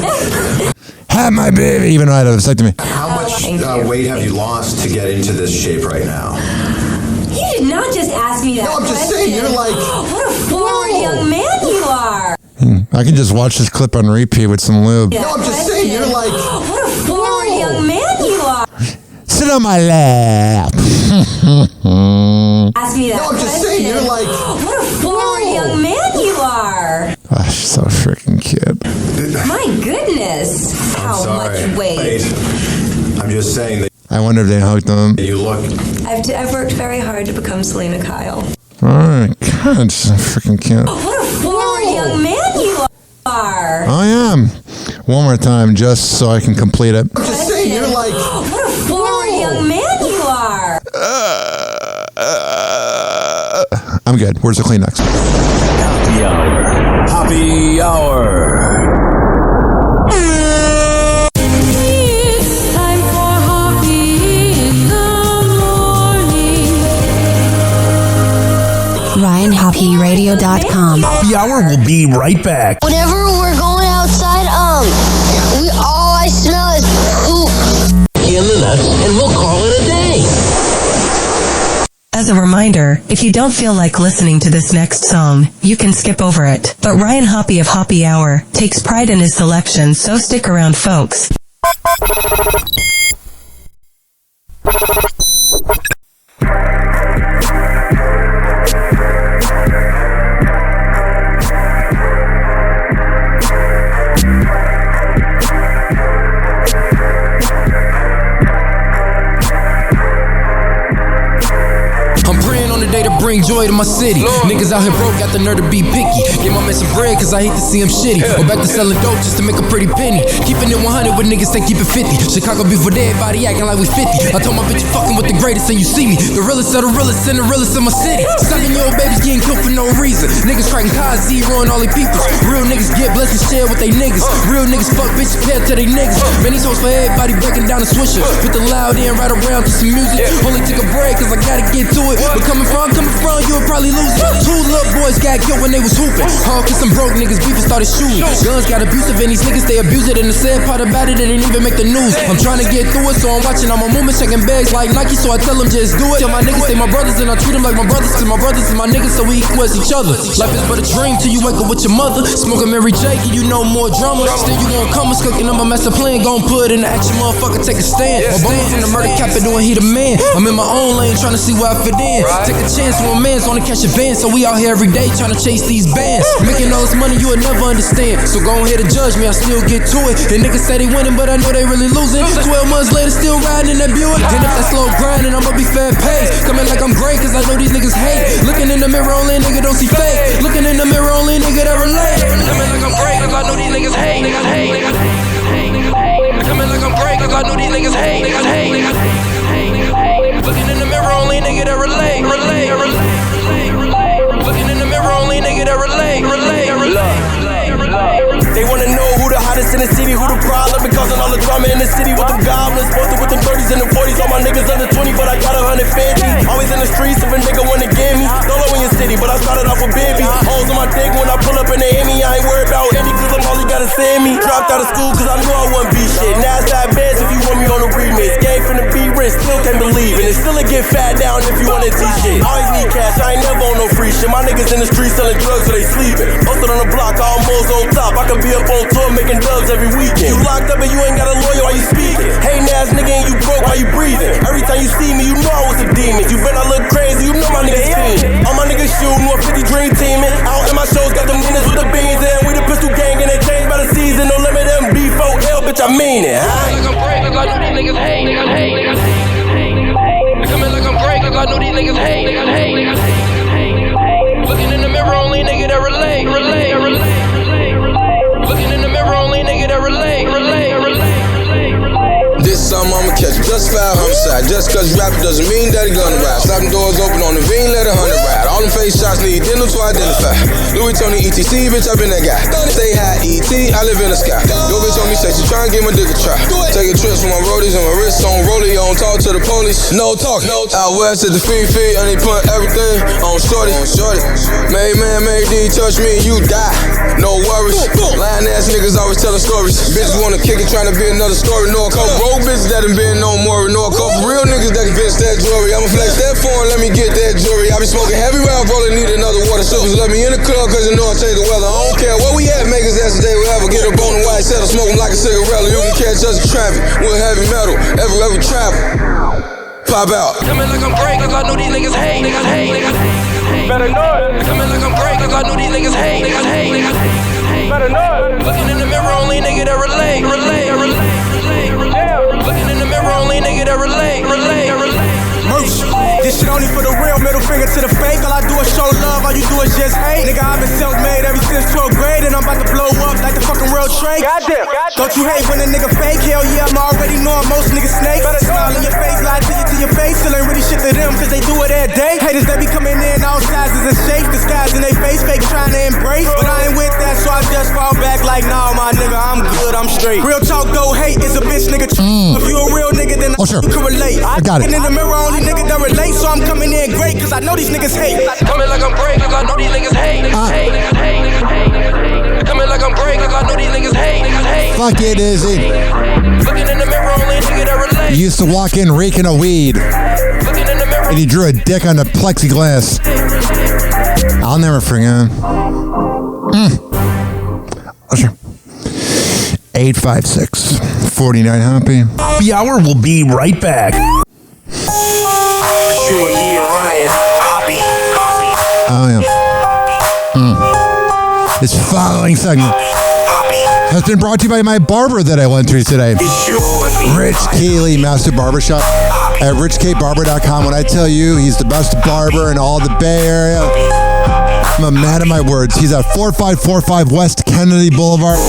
had my baby, even though I had a vasectomy. How much weight have you lost to get into this shape right now? You did not just ask me that. No, I'm just saying, you're like, what a forward young man you are. I can just watch this clip on repeat with some lube. No, I'm just saying, you're like, what a forward young man you are. Sit on my lap. Ask me that. No, I'm just saying, you're like, what a forward young man you are. Oh, she's so freaking cute. My goodness. How much weight? I'm just saying that. I wonder if they hooked them. You look. I've worked very hard to become Selena Kyle. Alright, God, she's so freaking cute. What a forward young man you are. I am. One more time, just so I can complete it. I'm just saying, you're like, what a forward young man you are. I'm good. Where's the Kleenex? Happy Hour. Happy Hour. It's time for Hoppe in the morning. RyanHoppeRadio.com. Happy Hour will be right back. Whenever we're going outside, all I smell is poop. In the nuts, and we'll call it a day. As a reminder, if you don't feel like listening to this next song, you can skip over it. But Ryan Hoppe of Hoppe Hour takes pride in his selection, so stick around, folks. Bring joy to my city. Niggas out here broke, got the nerve to be picky. Give my man some bread, cause I hate to see him shitty. Or back to selling dope just to make a pretty penny. Keeping it 100 with niggas, they keep it 50. Chicago be for everybody acting like we 50. I told my bitch you fucking with the greatest and you see me. The realest of the realest and the realest in my city. 7-year-old babies getting killed for no reason. Niggas cracking cars, zeroing all they peoples. Real niggas get blessed and share with they niggas. Real niggas fuck bitches pair to they niggas. Man, these hoes for everybody breaking down the swisher. Put the loud in right around to some music. Only took a break cause I gotta get to it. But coming from, you would probably lose it. 2 little boys got killed when they was hooping. Hawk and some broke niggas beef and started shooting. Guns got abusive and these niggas they abuse it. And the sad part about it, they didn't even make the news. I'm trying to get through it, so I'm watching all my movements, checking bags like Nike, so I tell them just do it. Tell my niggas they my brothers and I treat them like my brothers, cause my brothers is my niggas, so we equal as each other. Life is but a dream till you wake up with your mother. Smoking Mary J, you know more drama. Still you gon' come, cooking up my master plan, gon' put in the action, motherfucker, take a stand. My bones in the murder cap and doing he the man. I'm in my own lane, trying to see where I fit in. Take a chance when a man's on the catch a van, so we out here every day trying to chase these bands. Making all this money you would never understand. So go ahead and judge me, I still get to it. And niggas say they winning, but I know they really losing. 12 months later, still riding in that Buick. And if that slow grinding, I'ma be fair pace. Coming like I'm great, cause I know these niggas hate. Looking in the mirror, only nigga don't see fake. Looking in the mirror, only nigga that relate. Coming like I'm great, cause I know these niggas hate. Coming like I'm great, cause I know these niggas hate. Looking in the mirror, only nigga that relate. Looking in the mirror, only nigga that relate. They wanna know who the hottest in the city, who the problem, and causing all the drama in the city with them goblins. Posted with them 30s and them 40s, all my niggas under 20, but I got 150. Always in the streets if a nigga wanna get me. Solo in your city, but I started off with baby. Holes on my dick when I pull up and they hit me. I ain't worried about any, cause I'm all you gotta send me. Dropped out of school cause I knew I wouldn't be shit. Now it's that beds if you want me on the remix. Game finna be rich, still can't believe it. It's still a get fat down if you wanna T-shit. Always need cash, I ain't never on no free shit. My niggas in the streets selling drugs so they sleeping. Posted on the block, almost on top. I could be up on tour making dubs every weekend. You locked up and you ain't got a lawyer while you speaking. Hating ass nigga and you broke while you breathing. Every time you see me, you know I was a demon. You bet I look crazy, you know my niggas fiend. All my niggas shooting with 50 dream teaming. Out in my shows, got them niggas with the beans in. We the pistol gang and they changed by the season. No limit MB4L, bitch, I mean it. Like I'm great, cause I know these niggas hate. Coming like I'm great, cause I know these niggas hate. Looking in the mirror, only nigga that relate. Looking in the mirror, only nigga that relate. This summer I'ma catch just 5 homicide. Just cause you rapping doesn't mean that he gonna ride. Slapping doors open on the V, let 100 ride. All them face shots need dental to identify. Louis Tony ETC, bitch, I been that guy. Say hi ET, I live in the sky. Yo bitch on me say she tryna give my dick a try. Taking trips with my roadies and my wrists on rollie. On talk to the police, no talk. Out west at the feet, and they put everything on shorty. Made man, made D, touch me, you die. No worries. Lying ass niggas always telling stories. Bitches wanna kick it, tryna be another story. No a couple broke bitches that done been no more. No a couple real niggas that can fix that jewelry. I'ma flex that phone, let me get that jewelry. I be smoking heavy round, rolling, need another water. Strippers let me in the club, cause you know I change the weather. I don't care where we at, make us ass today, wherever. Get up on the white settle, smoke them like a cigarette. You can catch us in traffic with heavy metal, every travel. Pop out. Coming like I'm great, cause I know these niggas hate. Better know it. Coming like I'm great, cause I know these niggas hate. Better know it. Looking in the mirror, only nigga that relate. Looking in the mirror, only nigga that relate. Merch. This shit only for the real, middle finger to the fake. All I do is show love, all you do is just hate. Nigga, I've been self-made ever since 12th grade, and I'm about to blow up like the fucking World Trade. Don't you hate when a nigga fake? Hell yeah, I'm already knowing most niggas snakes. Better smile in your face, lie to your face. Still ain't really shit to them, cause they do it every day. Haters, they be coming in all sizes and shapes. Disguised in they face, fake trying to embrace. But I ain't with that, so I just fall back like, nah, my nigga, I'm good, I'm straight. Real talk though, hate is a bitch nigga. If you a real nigga, then you can relate. I got it. And in the mirror, only nigga that relate. So I'm coming in great, cause I know these niggas hate. Coming like I'm great, cause I know these niggas hate. Coming like I'm great, cause I know these niggas hate. Fuck it, Izzy. Looking in the mirror, only nigga that relate. You used to walk in reeking of weed. Looking in the mirror, and he drew a dick on the plexiglass. I'll never forget. 856-49 Hoppy. The hour will be right back. Oh, yeah. This following segment has been brought to you by my barber that I went to today. Rich Cayley Master Barbershop at richkbarber.com. When I tell you he's the best barber in all the Bay Area, I'm a man of my words. He's at 4545 West Kennedy Boulevard.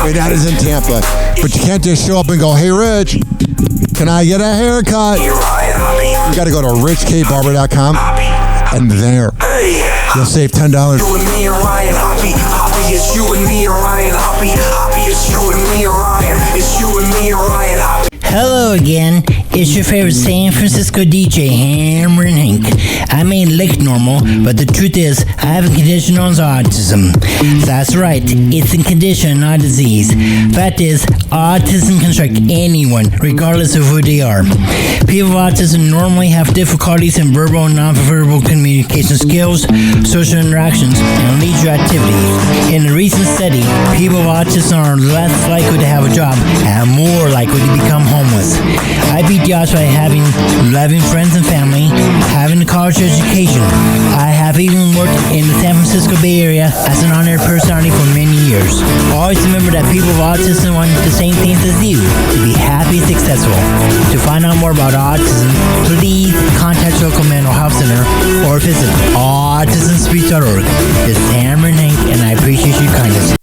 Wait, that is in Tampa. But you can't just show up and go, hey, Rich, can I get a haircut? You got to go to richkbarber.com, and there you'll save $10. You and me and Ryan, Hoppy. Hoppy, it's you and me and Ryan, Hoppy. Hoppy, it's you and me and Ryan. It's you and me and Ryan, Hoppy. Hello again, it's your favorite San Francisco DJ, Hammer and Hank. I may look normal, but the truth is, I have a condition known as autism. That's right, it's a condition, not a disease. Fact is, autism can strike anyone, regardless of who they are. People with autism normally have difficulties in verbal and non-verbal communication skills, social interactions, and leisure activities. In a recent study, people with autism are less likely to have a job and more likely to become homeless. I beat the odds by having loving friends and family, having a college education. I have even worked in the San Francisco Bay Area as an honored personality for many years. Always remember that people with autism want the same things as you, to be happy and successful. To find out more about autism, please contact your local mental health center or visit autismspeech.org. This is Hammer and Hank, and I appreciate your kindness.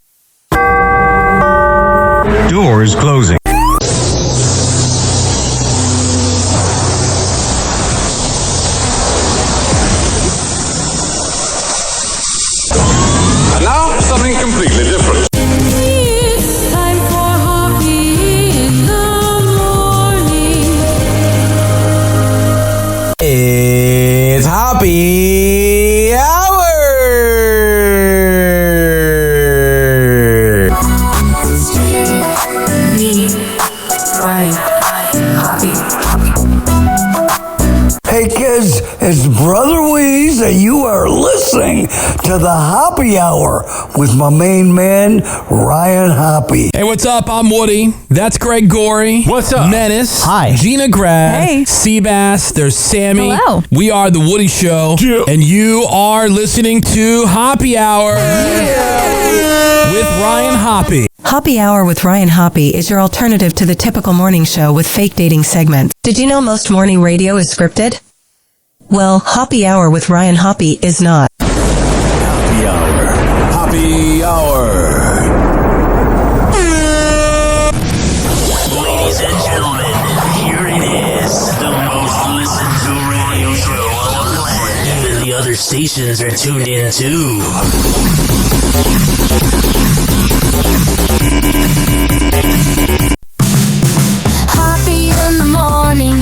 Doors closing. And now, something completely different. It's time for Hoppy in the morning. It's Hoppy Hour! Hey kids, it's Brother Weeze, and you are listening to the Hoppy Hour with my main man, Ryan Hoppy. Hey, what's up? I'm Woody. That's Greg Gorey. What's up? Menace. Hi. Gina Grad. Hey. Seabass. There's Sammy. Hello. We are The Woody Show. Yeah. And you are listening to Hoppy Hour with Ryan Hoppy. Hoppy Hour with Ryan Hoppy is your alternative to the typical morning show with fake dating segments. Did you know most morning radio is scripted? Well, Hoppy Hour with Ryan Hoppy is not. Hoppy Hour. Hoppy Hour. Ladies and gentlemen, here it is, the most listened to radio show on the planet. Even the other stations are tuned in too. Hoppy in the morning.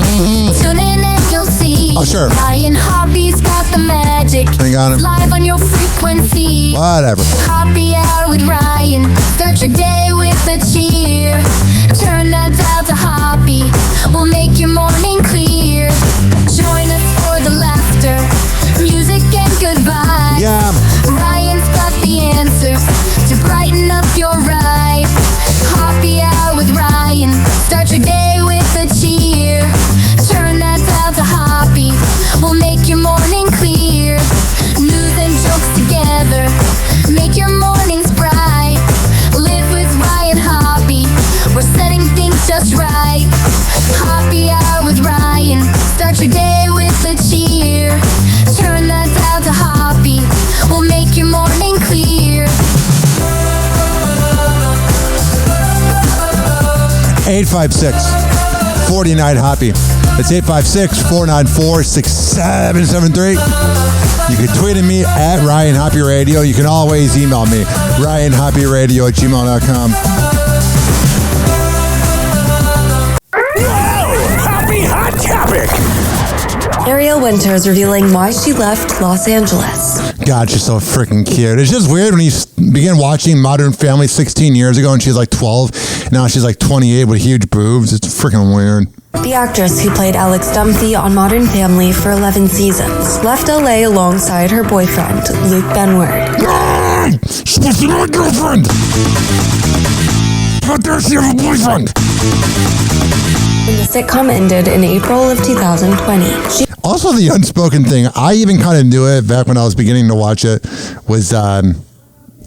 Tune in and you'll see. Oh, sure. Ryan Hoppy's got the magic. Hang on. It's live on your frequency. Whatever. Hoppy Hour with Ryan. Start your day with a cheer. Turn that dial to Hoppy. We'll make your morning clear. Join us for the laughter, music and good vibes. Yeah. Ryan's got the answers to brighten up your ride. Hoppy Hour with Ryan. Start your day with a cheer. Turn that dial to Hoppy. We'll make your morning clear. News and jokes together. Make your mornings bright. Live with Ryan Hoppy. We're setting things just right. Hoppy Hour with Ryan. Start your day with a cheer. Turn that dial to Hoppy. We'll make your morning clear. 856-49 Hoppy. It's 856-494-6773. You can tweet at me at Ryan Hoppy Radio. You can always email me, ryanhoppyradio@gmail.com. Hoppy Hot Topic. Ariel Winters revealing why she left Los Angeles. God, she's so freaking cute. It's just weird when you begin watching Modern Family 16 years ago and she's like 12. Now she's like 28 with huge boobs. It's freaking weird. The actress who played Alex Dunphy on Modern Family for 11 seasons left LA alongside her boyfriend, Luke Benward. She's supposed to be my girlfriend! How dare she have a boyfriend? When the sitcom ended in April of 2020, also, the unspoken thing, I even kind of knew it back when I was beginning to watch it, was that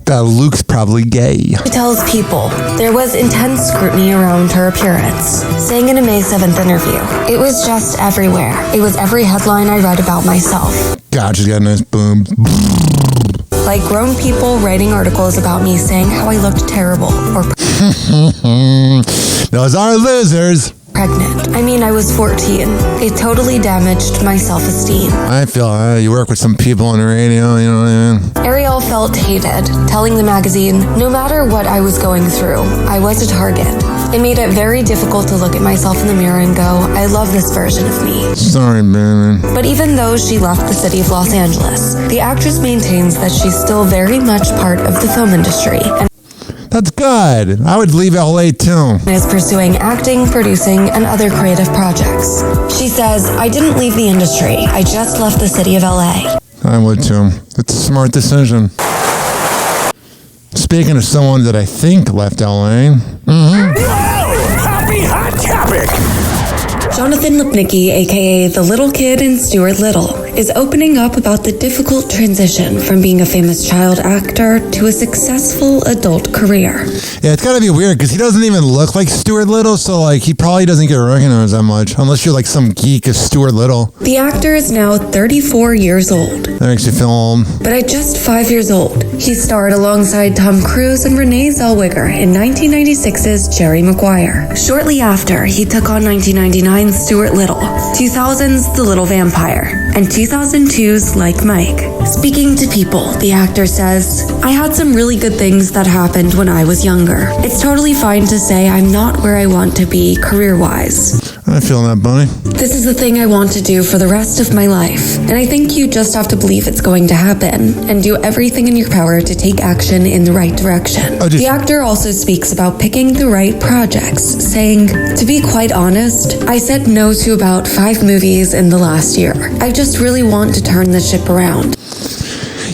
Luke's probably gay. She tells People there was intense scrutiny around her appearance, saying in a May 7th interview, "It was just everywhere. It was every headline I read about myself. God, she's got a nice boom. Like grown people writing articles about me saying how I looked terrible or Those are losers. Pregnant. I mean, I was 14. It totally damaged my self-esteem. I feel you work with some people on the radio, you know what I mean? Ariel felt hated, telling the magazine, no matter what I was going through, I was a target. It made it very difficult to look at myself in the mirror and go, I love this version of me. Sorry, baby. But even though she left the city of Los Angeles, the actress maintains that she's still very much part of the film industry. And that's good. I would leave LA too. Is pursuing acting, producing, and other creative projects. She says, I didn't leave the industry. I just left the city of LA. I would too. It's a smart decision. Speaking of someone that I think left LA. Happy Hot Topic! Jonathan Lipnicki, aka The Little Kid in Stuart Little, is opening up about the difficult transition from being a famous child actor to a successful adult career. Yeah, it's gotta be weird because he doesn't even look like Stuart Little, so like he probably doesn't get recognized that much unless you're like some geek of Stuart Little. The actor is now 34 years old. That makes you feel old. But at just 5 years old, he starred alongside Tom Cruise and Renee Zellweger in 1996's Jerry Maguire. Shortly after, he took on 1999's Stuart Little, 2000's The Little Vampire, and 2002's Like Mike. Speaking to People, the actor says, I had some really good things that happened when I was younger. It's totally fine to say I'm not where I want to be career-wise. I feel that, buddy. This is the thing I want to do for the rest of my life, and I think you just have to believe it's going to happen and do everything in your power to take action in the right direction. The actor also speaks about picking the right projects, saying, to be quite honest, I said no to about 5 movies in the last year. I just really want to turn the ship around.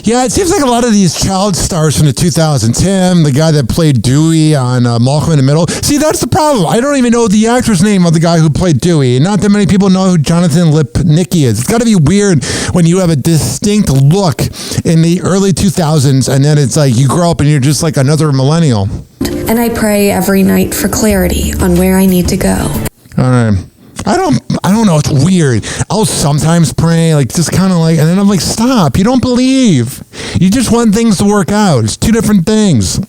Yeah, it seems like a lot of these child stars from the 2000s. Tim, the guy that played Dewey on Malcolm in the Middle. See, that's the problem. I don't even know the actor's name of the guy who played Dewey. Not that many people know who Jonathan Lipnicki is. It's got to be weird when you have a distinct look in the early 2000s and then it's like you grow up and you're just like another millennial. And I pray every night for clarity on where I need to go. All right. I don't know. It's weird. I'll sometimes pray, like just kind of like, and then I'm like, stop. You don't believe. You just want things to work out. It's 2 different things.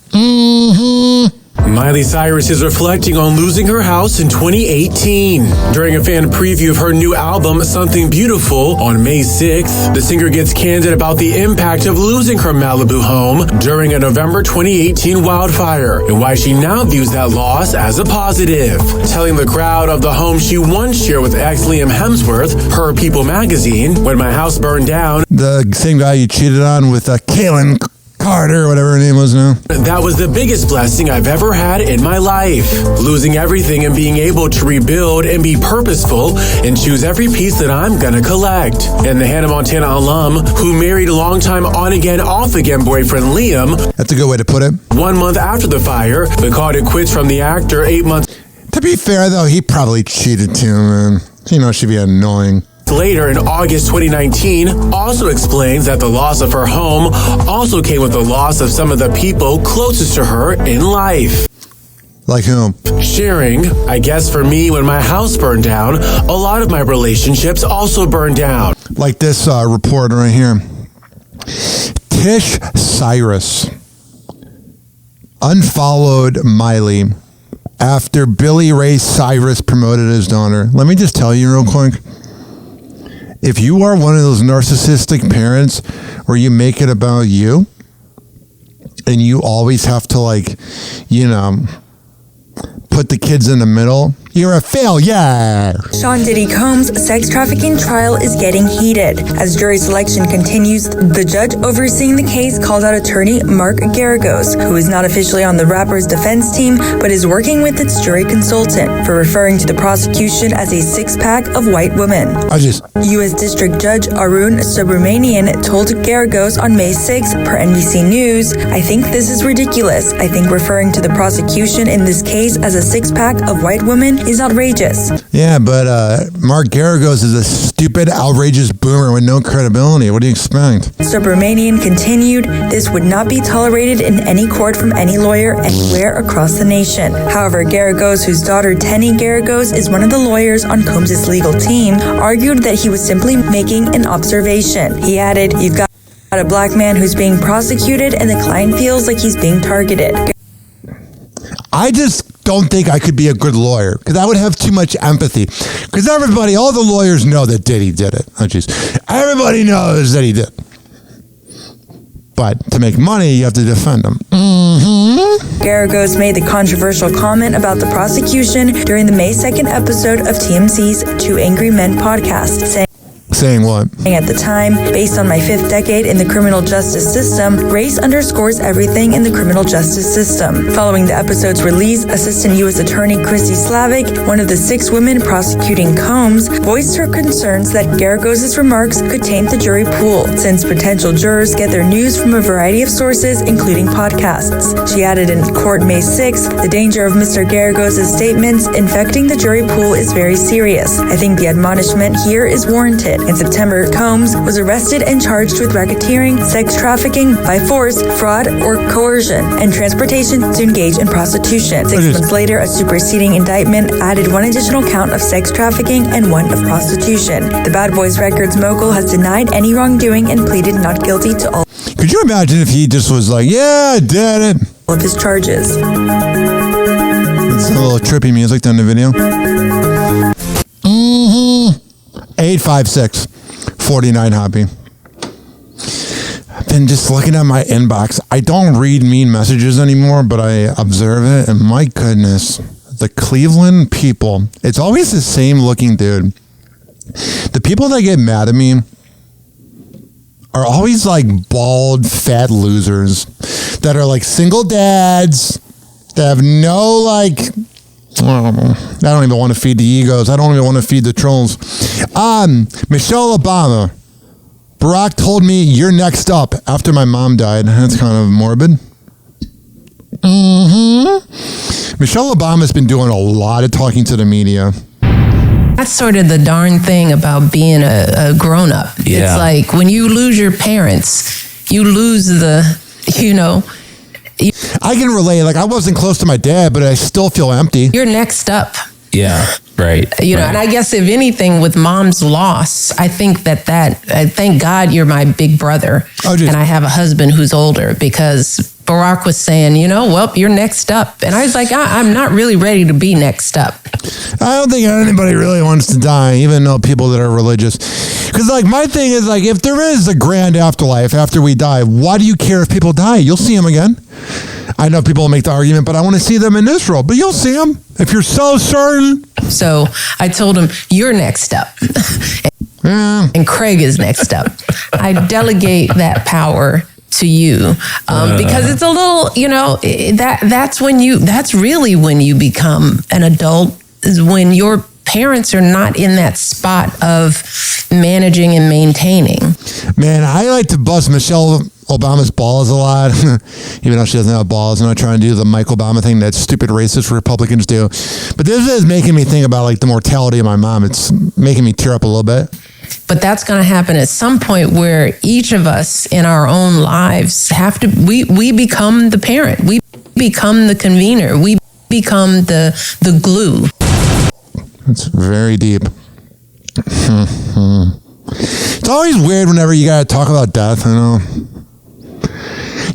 Miley Cyrus is reflecting on losing her house in 2018. During a fan preview of her new album, Something Beautiful, on May 6th, the singer gets candid about the impact of losing her Malibu home during a November 2018 wildfire and why she now views that loss as a positive. Telling the crowd of the home she once shared with ex Liam Hemsworth, her People magazine, when my house burned down. The same guy you cheated on with Kaylin Carter, whatever her name was now. That was the biggest blessing I've ever had in my life. Losing everything and being able to rebuild and be purposeful and choose every piece that I'm gonna collect. And the Hannah Montana alum who married longtime on-again, off-again boyfriend Liam. That's a good way to put it. 1 month after the fire, but called it quits from the actor 8 months. To be fair, though, he probably cheated too, man. You know, she'd be annoying. Later in August 2019, also explains that the loss of her home also came with the loss of some of the people closest to her in life. Like whom? Sharing, I guess for me, when my house burned down, a lot of my relationships also burned down. Like this report right here. Tish Cyrus unfollowed Miley after Billy Ray Cyrus promoted his daughter. Let me just tell you real quick. If you are one of those narcissistic parents where you make it about you and you always have to, like, you know, put the kids in the middle, you're a failure. Sean Diddy Combs' sex trafficking trial is getting heated. As jury selection continues, the judge overseeing the case called out attorney Mark Garagos, who is not officially on the rapper's defense team, but is working with its jury consultant, for referring to the prosecution as a six-pack of white women. U.S. District Judge Arun Subramanian told Garagos on May 6th, per NBC News, "I think this is ridiculous. I think referring to the prosecution in this case as a six-pack of white women is outrageous." Yeah, but Mark Garagos is a stupid, outrageous boomer with no credibility. What do you expect? Subramanian continued, "This would not be tolerated in any court from any lawyer anywhere across the nation." However, Garagos, whose daughter Tenny Garagos is one of the lawyers on Combs' legal team, argued that he was simply making an observation. He added, "You've got a black man who's being prosecuted and the client feels like he's being targeted." I just don't think I could be a good lawyer because I would have too much empathy. Because everybody, all the lawyers know that Diddy did it. Oh, jeez. Everybody knows that he did. But to make money, you have to defend him. Garagos made the controversial comment about the prosecution during the May 2nd episode of TMZ's Two Angry Men podcast, saying what? At the time, based on my 5th decade in the criminal justice system, race underscores everything in the criminal justice system. Following the episode's release, Assistant U.S. Attorney Christy Slavic, one of the 6 women prosecuting Combs, voiced her concerns that Garagos' remarks could taint the jury pool, since potential jurors get their news from a variety of sources, including podcasts. She added in court May 6th, "The danger of Mr. Garagos' statements infecting the jury pool is very serious. I think the admonishment here is warranted." In September, Combs was arrested and charged with racketeering, sex trafficking by force, fraud, or coercion, and transportation to engage in prostitution. 6 months later, a superseding indictment added 1 additional count of sex trafficking and 1 of prostitution. The Bad Boys Records mogul has denied any wrongdoing and pleaded not guilty to all. Could you imagine if he just was like, "Yeah, I did it"? Of his charges. It's a little trippy music down the video. 856-49 Hoppy. I've been just looking at my inbox. I don't read mean messages anymore, but I observe it, and my goodness, the Cleveland people, it's always the same looking dude. The people that get mad at me are always like bald, fat losers that are like single dads that have no like... I don't even want to feed the egos. I don't even want to feed the trolls. Michelle Obama. Barack told me you're next up after my mom died. That's kind of morbid. Michelle Obama's been doing a lot of talking to the media. That's sort of the darn thing about being a grown-up. Yeah. It's like when you lose your parents, you lose the, I can relate. Like, I wasn't close to my dad, but I still feel empty. You're next up. Yeah, right. And I guess if anything, with mom's loss, I think thank God you're my big brother. And I have a husband who's older, because Barack was saying, well, you're next up. And I was like, I'm not really ready to be next up. I don't think anybody really wants to die, even though people that are religious. Because, like, my thing is, like, if there is a grand afterlife after we die, why do you care if people die? You'll see them again. I know people make the argument, but I want to see them in this role. But you'll see them if you're so certain. So I told him, you're next up. And Craig is next up. I delegate that power to you because it's a little, that's really when you become an adult, is when your parents are not in that spot of managing and maintaining. Man, I like to bust Michelle Obama's balls a lot, even though she doesn't have balls. I'm not trying to do the Mike Obama thing that stupid racist Republicans do. But this is making me think about like the mortality of my mom. It's making me tear up a little bit. But that's going to happen at some point where each of us in our own lives we become the parent. We become the convener. We become the glue. It's very deep. It's always weird whenever you got to talk about death,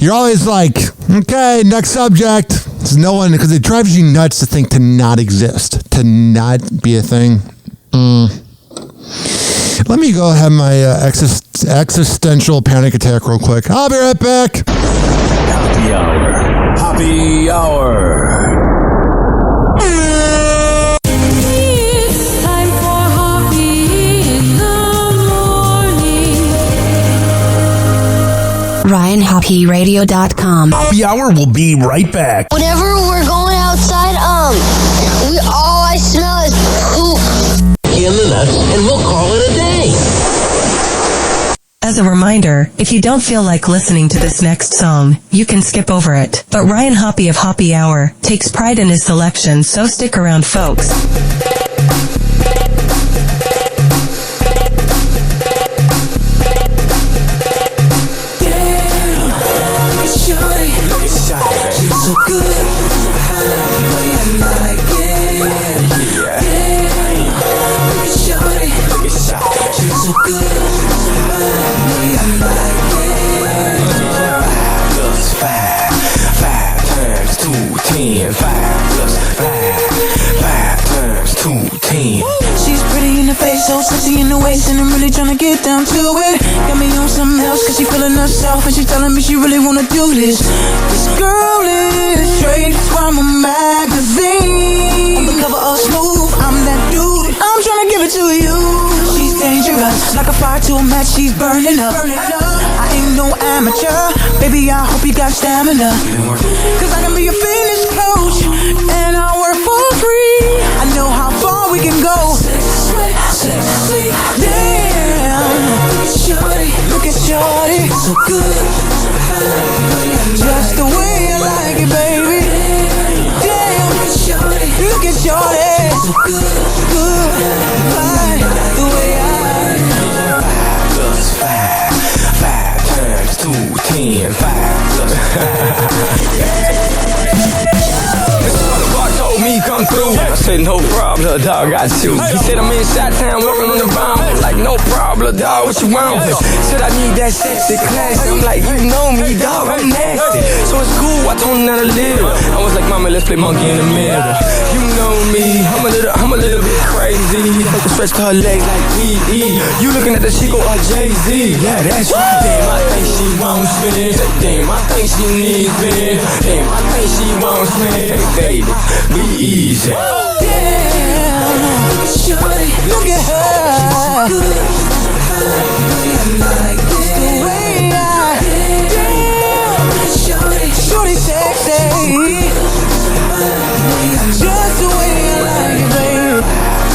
You're always like, okay, next subject. There's no one, because it drives you nuts to think to not exist, to not be a thing. Let me go have my existential panic attack real quick. I'll be right back. Happy Hour. Happy Hour. HappyRadio.com. Happy Hour will be right back. Whenever we're going outside, all I smell is poop. In the nuts, and we'll call it a day. As a reminder, if you don't feel like listening to this next song, you can skip over it. But Ryan Hoppe of Happy Hour takes pride in his selection, so stick around, folks. She's so good, I like it. Shorty, she's so good, I like it. Plus 5 times 2, 10. 5 plus 5 times 2, 10. She's pretty in the face, so sexy in the waist, and I'm really tryna get down to it. Got me on something else, cause she feeling herself, and she telling me she really wanna do this. This girl is straight from a magazine. On the cover of Smooth, I'm that dude. I'm tryna give it to you. She's dangerous, like a fire to a match, she's burning up. I ain't no amateur, baby, I hope you got stamina. Cause I can be a fitness coach, and I work for free. I know how far we can go. Sexy, damn. Shorty, look at Shorty, so good. Just the way I like it, baby. Damn, Shorty, look at Shorty, so good, right, the way I. 5 times 2, 10. 5 plus 5. Told me come through. I said no problem, dog, got you. He said I'm in Shot-Town working on the bomb. Like no problem, dog, what you want? Said I need that sexy class. I'm like, you know me, dog, I'm nasty. So it's cool, I told him not to live. I was like, mama, let's play monkey in the middle. You know me, I'm a little bit crazy. I can stretch to her legs like P.E. You looking at the Chico or Jay-Z. Yeah, that's right. Damn, I think she wants me. Damn, I think she needs me. Damn, I think she wants me. Baby, be easy. Damn, Shorty, look at her. Like the way I. Damn, Shorty sexy. Just the way I like it, baby.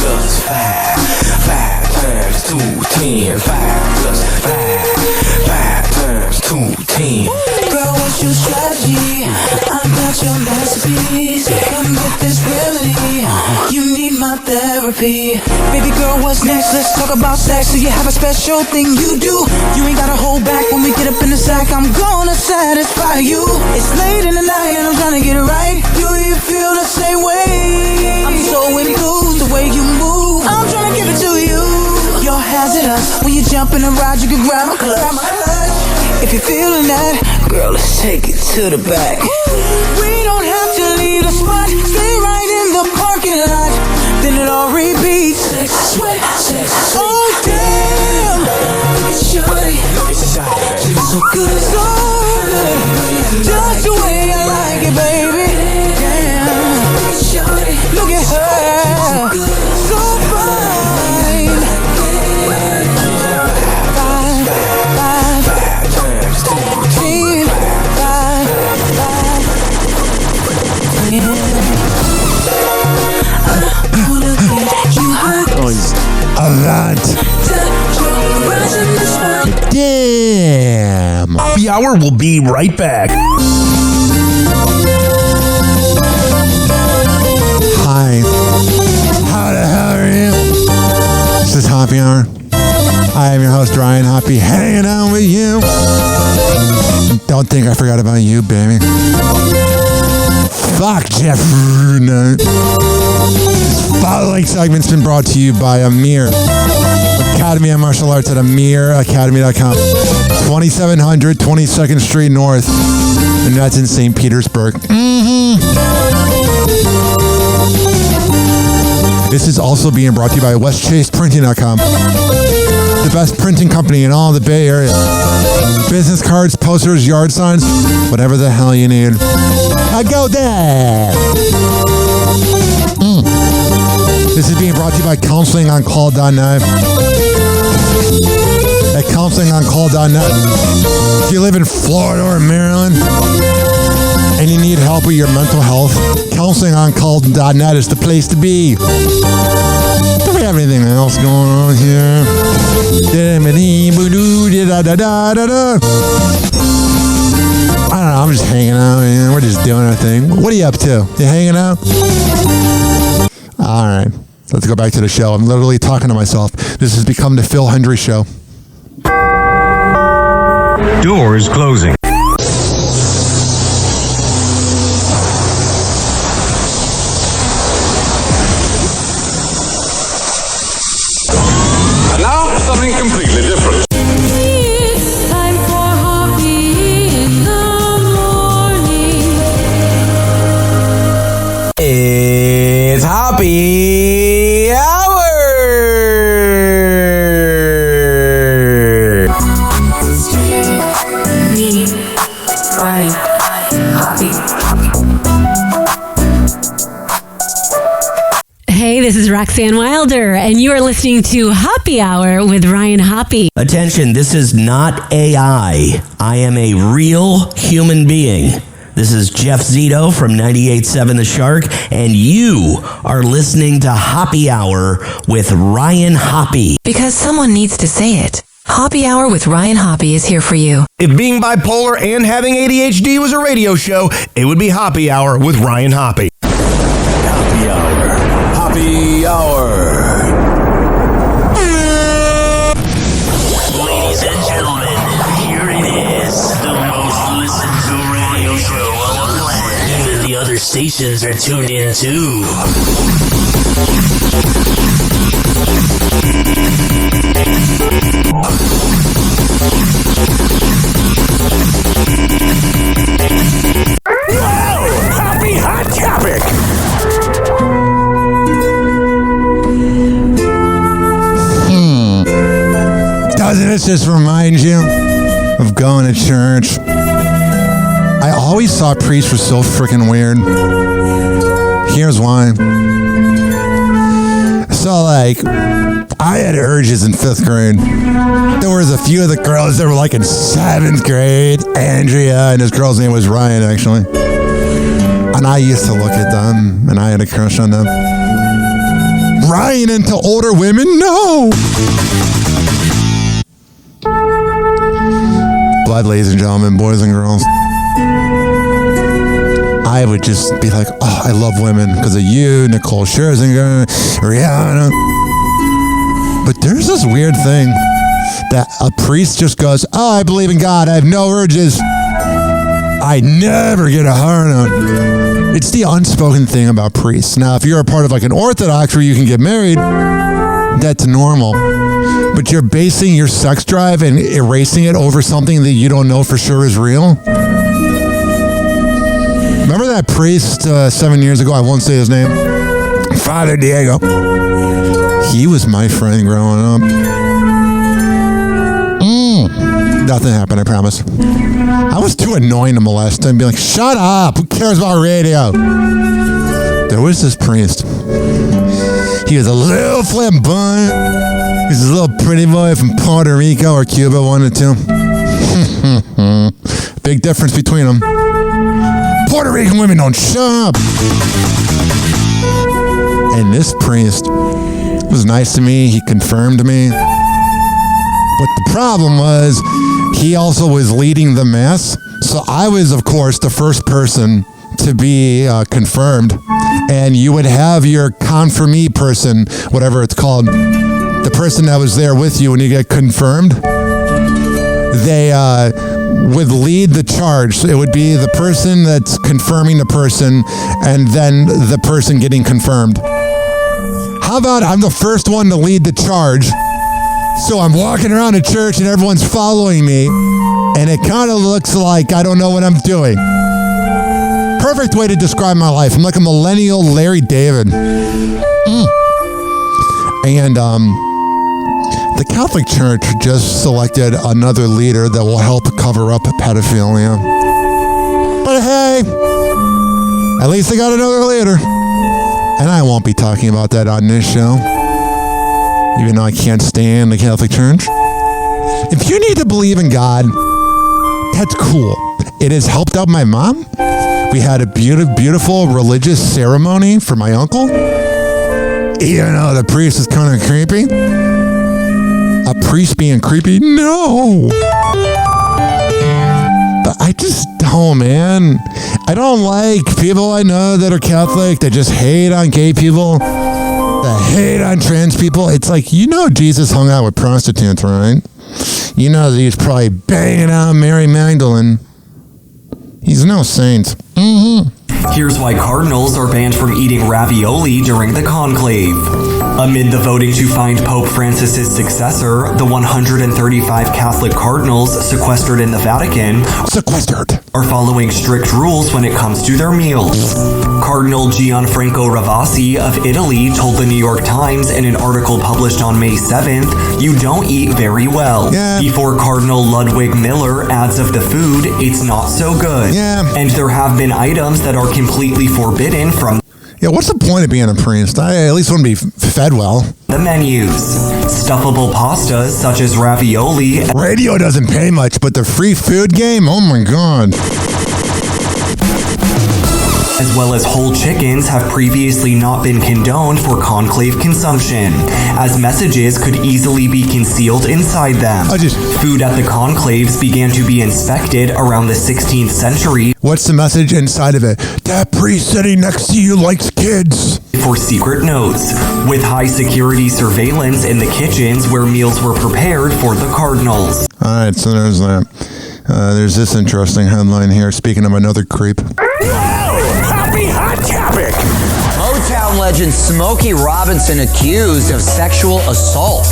Plus 5 times 2, 10. 5 plus 5 times 2, 10. Girl, what's your strategy? I'm not your masterpiece. Come get this remedy. You need my therapy. Baby girl, what's next? Let's talk about sex. Do you have a special thing you do? You ain't gotta hold back when we get up in the sack. I'm gonna satisfy you. It's late in the night and I'm trying to get it right. Do you feel the same way? I'm so enthused the way you move. I'm trying to give it to you. Your hazardous. When you jump in the ride, you can grab my clutch. If you're feeling that, girl, let's take it to the back. We don't have to leave the spot. Stay right in the parking lot. Then it all repeats. Sweat, oh damn. Shorty, she's so good, so good. Just the way I like it, baby. Damn, Shorty, look at her, so fine. 5 A lot. Damn. Happy Hour will be right back. Hi. How the hell are you? This is Happy Hour. I am your host, Ryan Hoppe, hanging out with you. Don't think I forgot about you, baby. Fuck Jeffry. This following segment's been brought to you by Amir. Academy of Martial Arts at amiracademy.com. 2700 22nd Street North. And that's in St. Petersburg. This is also being brought to you by westchaseprinting.com. The best printing company in all the Bay Area. Business cards, posters, yard signs, whatever the hell you need. I go there. This is being brought to you by counselingoncall.net. At counselingoncall.net, OnCall.net. If you live in Florida or Maryland and you need help with your mental health, counseling OnCall.net is the place to be. Do we have anything else going on here? I don't know, I'm just hanging out, man. We're just doing our thing. What are you up to? You hanging out? All right, let's go back to the show. I'm literally talking to myself. This has become the Phil Hendry Show. Doors closing. And now, something completely different. It's time for Hoppe in the morning. It's Hoppe Hour. Me, Ryan, Hoppe. Hey, this is Roxanne Wilder, and you are listening to Hoppe Hour with Ryan Hoppe. Attention, this is not AI. I am a real human being. This is Jeff Zito from 98.7 The Shark, and you are listening to Hoppe Hour with Ryan Hoppe. Because someone needs to say it. Hoppe Hour with Ryan Hoppe is here for you. If being bipolar and having ADHD was a radio show, it would be Hoppe Hour with Ryan Hoppe. Hoppe Hour. Hoppe Hour. Ladies and gentlemen, here it is, the most listened to radio show on the planet. Even the other stations are tuned in too. Whoa! Hoppe Hot Topic! Doesn't this just remind you of going to church? I always thought priests were so freaking weird. Here's why. So, like, I had urges in 5th grade. There was a few of the girls that were like in 7th grade. Andrea, and this girl's name was Ryan, actually. And I used to look at them, and I had a crush on them. Ryan into older women? No! But, ladies and gentlemen, boys and girls, I would just be like, oh, I love women because of you, Nicole Scherzinger, Rihanna. But there's this weird thing that a priest just goes, oh, I believe in God. I have no urges. I never get a hard on. It's the unspoken thing about priests. Now, if you're a part of like an Orthodox where you can get married, that's normal. But you're basing your sex drive and erasing it over something that you don't know for sure is real. Remember that priest 7 years ago? I won't say his name. Father Diego. He was my friend growing up. Nothing happened, I promise. I was too annoying to molest him. Be like, shut up. Who cares about radio? There was this priest. He was a little flamboyant. He's a little pretty boy from Puerto Rico or Cuba, one or two. Big difference between them. Puerto Rican women don't shop. And this priest was nice to me. He confirmed me. But the problem was, he also was leading the mass. So I was, of course, the first person to be confirmed. And you would have your confirmee person, whatever it's called, the person that was there with you when you get confirmed, they would lead the charge. So it would be the person that's confirming the person and then the person getting confirmed. How about I'm the first one to lead the charge? So I'm walking around a church and everyone's following me, and it kind of looks like I don't know what I'm doing. Perfect way to describe my life. I'm like a millennial Larry David. And the Catholic Church just selected another leader that will help cover up pedophilia. But hey, at least they got another leader. And I won't be talking about that on this show, even though I can't stand the Catholic Church. If you need to believe in God, that's cool. It has helped out my mom. We had a beautiful religious ceremony for my uncle. Even though the priest is kind of creepy. A priest being creepy? No. But I just don't, man. I don't like people I know that are Catholic that just hate on gay people, that hate on trans people. It's like, you know Jesus hung out with prostitutes, right? You know that he's probably banging out Mary Magdalene. He's no saint. Here's why cardinals are banned from eating ravioli during the conclave. Amid the voting to find Pope Francis's successor, the 135 Catholic cardinals sequestered in the Vatican are following strict rules when it comes to their meals. Cardinal Gianfranco Ravasi of Italy told the New York Times in an article published on May 7th, "You don't eat very well." Before Cardinal Ludwig Miller adds of the food, "It's not so good." And there have been items that are completely forbidden from what's the point of being a priest? I at least want to be fed well. The menus. Stuffable pastas such as ravioli. Radio doesn't pay much, but the free food game? Oh my God. As well as whole chickens have previously not been condoned for conclave consumption, as messages could easily be concealed inside them. Food at the conclaves began to be inspected around the 16th century. What's the message inside of it? That priest sitting next to you likes kids. For secret notes, with high security surveillance in the kitchens where meals were prepared for the cardinals. All right, so there's that. There's this interesting headline here. Speaking of another creep. Happy Hot Topic! Motown legend Smokey Robinson accused of sexual assault.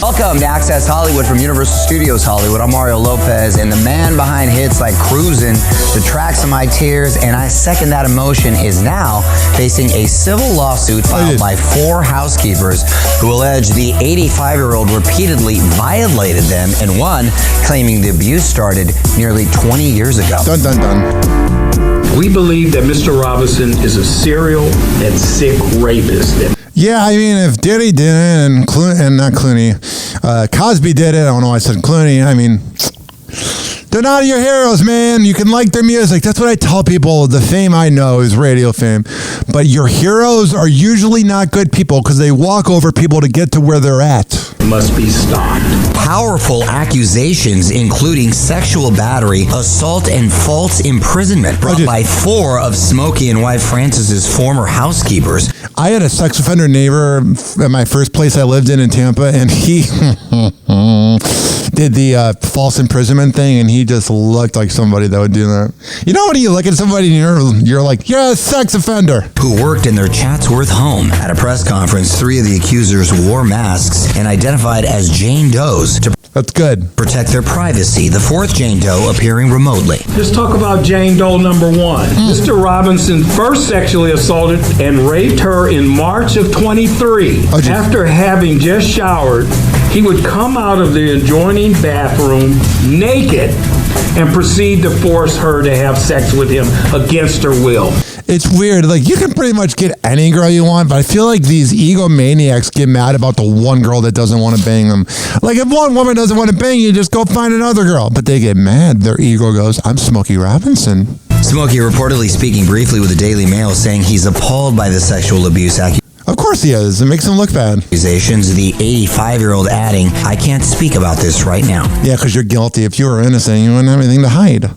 Welcome to Access Hollywood from Universal Studios Hollywood. I'm Mario Lopez, and the man behind hits like Cruisin', The Tracks of My Tears, and I Second That Emotion is now facing a civil lawsuit filed by 4 housekeepers who allege the 85-year-old repeatedly violated them, and one claiming the abuse started nearly 20 years ago. Dun, dun, dun. We believe that Mr. Robinson is a serial and sick rapist. Yeah, I mean, if Diddy did it and not Clooney, Cosby did it, I don't know why I said Clooney, I mean, they're not your heroes, man. You can like their music. That's what I tell people. The fame I know is radio fame. But your heroes are usually not good people because they walk over people to get to where they're at. Must be stopped. Powerful accusations, including sexual battery, assault, and false imprisonment, brought by 4 of Smokey and wife Francis's former housekeepers. I had a sex offender neighbor at my first place I lived in Tampa, and he did the false imprisonment thing, and he just looked like somebody that would do that. You know when you look at somebody and you're like, you're a sex offender. Who worked in their Chatsworth home. At a press conference, 3 of the accusers wore masks and identified as Jane Does to That's good. protect their privacy. The 4th Jane Doe appearing remotely. Let's talk about Jane Doe number 1. Mr. Robinson first sexually assaulted and raped her in March of 23. After having just showered, he would come out of the adjoining bathroom naked and proceed to force her to have sex with him against her will. It's weird. Like, you can pretty much get any girl you want, but I feel like these egomaniacs get mad about the one girl that doesn't want to bang them. Like, if one woman doesn't want to bang you, just go find another girl. But they get mad. Their ego goes, I'm Smokey Robinson. Smokey reportedly speaking briefly with the Daily Mail, saying he's appalled by the sexual abuse accusations. Of course he is. It makes him look bad. The 85-year-old adding, I can't speak about this right now. Yeah, because you're guilty. If you were innocent, you wouldn't have anything to hide.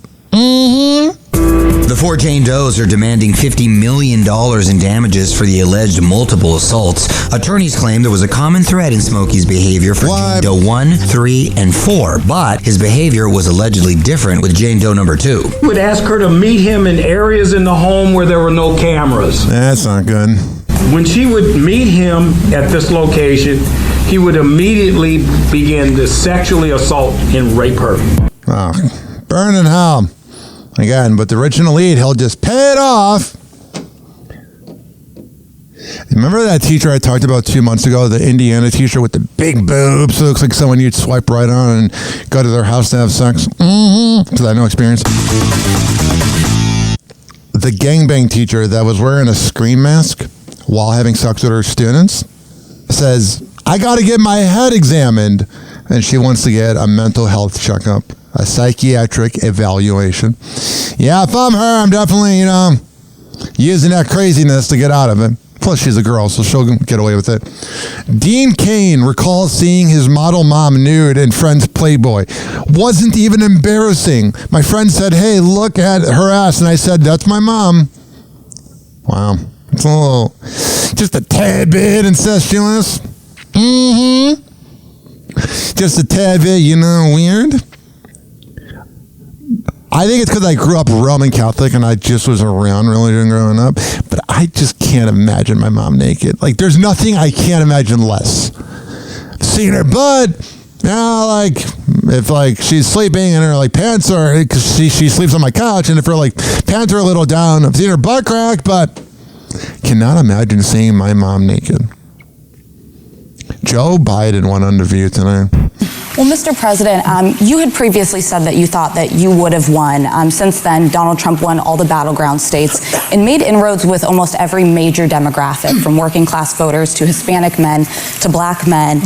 The 4 Jane Does are demanding $50 million in damages for the alleged multiple assaults. Attorneys claim there was a common thread in Smokey's behavior for Jane Doe 1, 3, and 4, but his behavior was allegedly different with Jane Doe number 2. He would ask her to meet him in areas in the home where there were no cameras. That's not good. When she would meet him at this location, he would immediately begin to sexually assault and rape her. Oh, burn in hell. Again, but the original lead, he'll just pay it off. Remember that teacher I talked about 2 months ago, the Indiana teacher with the big boobs? It looks like someone you'd swipe right on and go to their house to have sex. Because I have no experience. The gangbang teacher that was wearing a scream mask while having sex with her students says, I got to get my head examined. and she wants to get a mental health checkup, a psychiatric evaluation. Yeah, if I'm her, I'm definitely, using that craziness to get out of it. Plus, she's a girl, so she'll get away with it. Dean Cain recalls seeing his model mom nude in Friends Playboy. Wasn't even embarrassing. My friend said, hey, look at her ass. And I said, that's my mom. Wow. It's a little, just a tad bit incestuous. Mm-hmm. Just a tad bit, weird. I think it's because I grew up Roman Catholic and I just was around religion growing up. But I just can't imagine my mom naked. Like, there's nothing I can't imagine less. Seeing her butt, if she's sleeping and her pants are, because she sleeps on my couch, and if her pants are a little down, I've seen her butt crack, but cannot imagine seeing my mom naked. Joe Biden went on The View tonight. Well, Mr. President, you had previously said that you thought that you would have won. Since then, Donald Trump won all the battleground states and made inroads with almost every major demographic, from working class voters to Hispanic men to black men.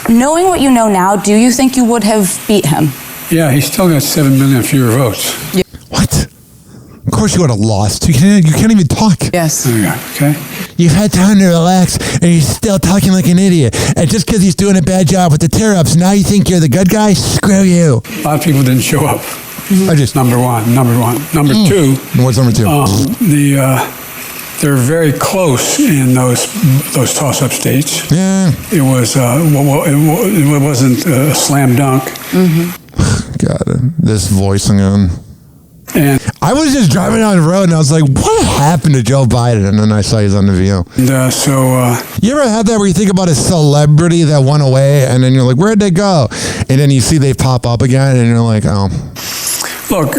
Knowing what you know now, do you think you would have beat him? Yeah, he still got 7 million fewer votes. Yeah. What? Of course you would have lost. You can't even talk. Yes. Okay. You've had time to relax, and you're still talking like an idiot. And just because he's doing a bad job with the tear-ups, now you think you're the good guy? Screw you. A lot of people didn't show up. I just Number one. Number two. What's number two? They're very close in those toss-up states. Yeah. It was it wasn't a slam dunk. God, this voice again. And I was just driving down the road and I was like, what happened to Joe Biden? And then I saw he's on The View. And you ever had that where you think about a celebrity that went away and then you're like, where'd they go? And then you see they pop up again and you're like, oh. Look,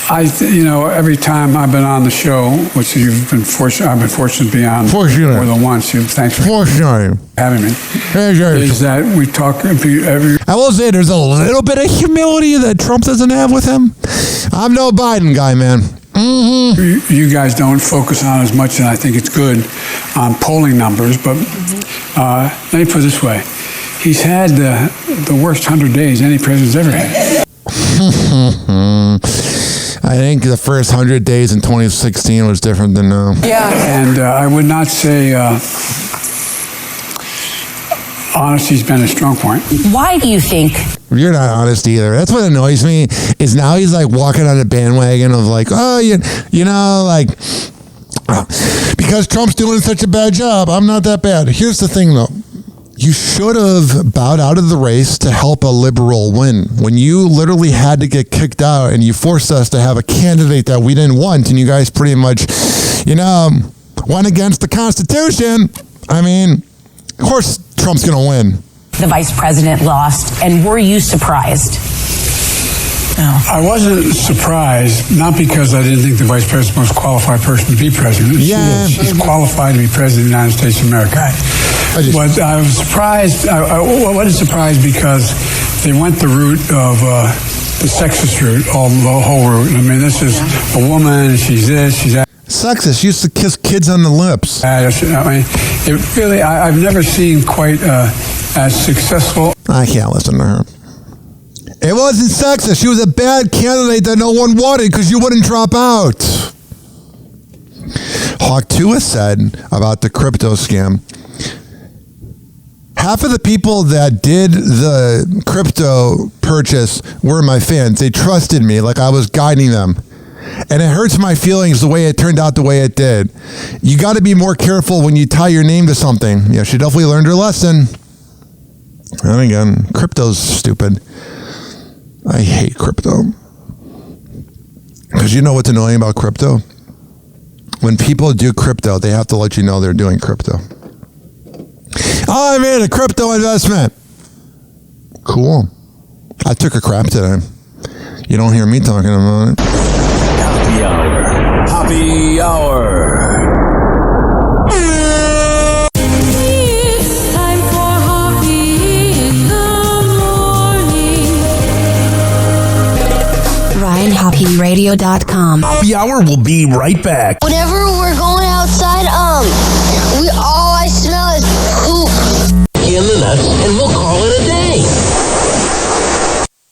every time I've been on the show, which I've been fortunate to be on more than once. Thanks for having me. Is that we talk every. I will say there's a little bit of humility that Trump doesn't have with him. I'm no Biden guy, man. Mm-hmm. You guys don't focus on as much, and I think it's good on polling numbers. But let me put it this way: he's had the worst 100 days any president's ever had. I think the first 100 days in 2016 was different than now. Yeah. And I would not say honesty's been a strong point. Why do you think? You're not honest either. That's what annoys me, is now he's walking on the bandwagon of because Trump's doing such a bad job, I'm not that bad. Here's the thing, though. You should have bowed out of the race to help a liberal win. When you literally had to get kicked out and you forced us to have a candidate that we didn't want, and you guys pretty much, went against the Constitution. I mean, of course Trump's going to win. The vice president lost, and were you surprised? No. I wasn't surprised, not because I didn't think the vice president was the most qualified person to be president. Yeah. She's qualified to be president of the United States of America. But I was surprised. I wasn't surprised because they went the route of the sexist route, the whole route. I mean, this is a woman, she's this, she's that. Sexist, used to kiss kids on the lips. I mean, it really, I've never seen quite as successful. I can't listen to her. It wasn't sexist. She was a bad candidate that no one wanted because you wouldn't drop out. Hawk Tua said about the crypto scam, half of the people that did the crypto purchase were my fans. They trusted me like I was guiding them. And it hurts my feelings the way it turned out the way it did. You got to be more careful when you tie your name to something. Yeah, she definitely learned her lesson. And again, crypto's stupid. I hate crypto. Because you know what's annoying about crypto? When people do crypto, they have to let you know they're doing crypto. Oh, I made a crypto investment. Cool. I took a crap today. You don't hear me talking about it. Happy Hour. Happy Hour. RyanHoppyRadio.com. Happy Hour will be right back. Whenever we're going outside, all I smell is poop. In the nuts, and we'll call it a day.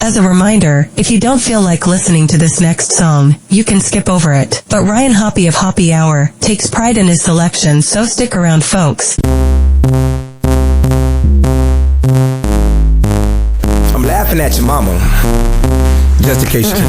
As a reminder, if you don't feel like listening to this next song, you can skip over it. But Ryan Hoppe of Hoppe Hour takes pride in his selection, so stick around, folks. I'm laughing at your mama, just in case you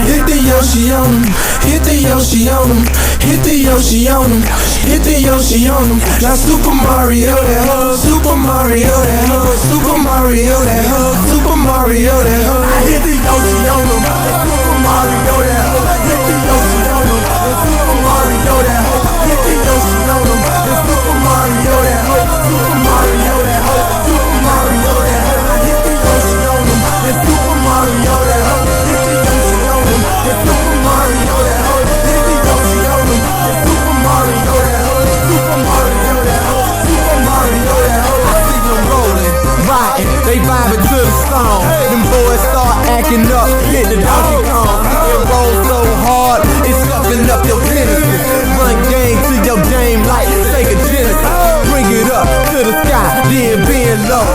Hit the Yoshi on him, hit the Yoshi on him, hit the Yoshi on him, hit the Yoshi on him. Now Super Mario that hoe, Super Mario that hoe, Super Mario that hoe, Super Mario that hoe. Hit the Yoshi on him, Super Mario that hoe, hit the Yoshi on him, Super Mario that hoe, hit the Yoshi on him, Super Mario that hoe, Super Mario that hoe, Super Mario that hoe. Hit the Yoshi on him, Super Mario that hoe, hit the Yoshi on him, Super Mario that hoe, hit the Yoshi on him, Super Mario that hoe, Super Mario that hoe, Super Mario that hoe. I see them rolling, riding, they vibing to the song. Them boys start acting up, hit the Donkey Kong. It rolls so hard, it's sucking up your genesis. Run game to your game like Sega Genesis. Bring it up to the sky, then bend low.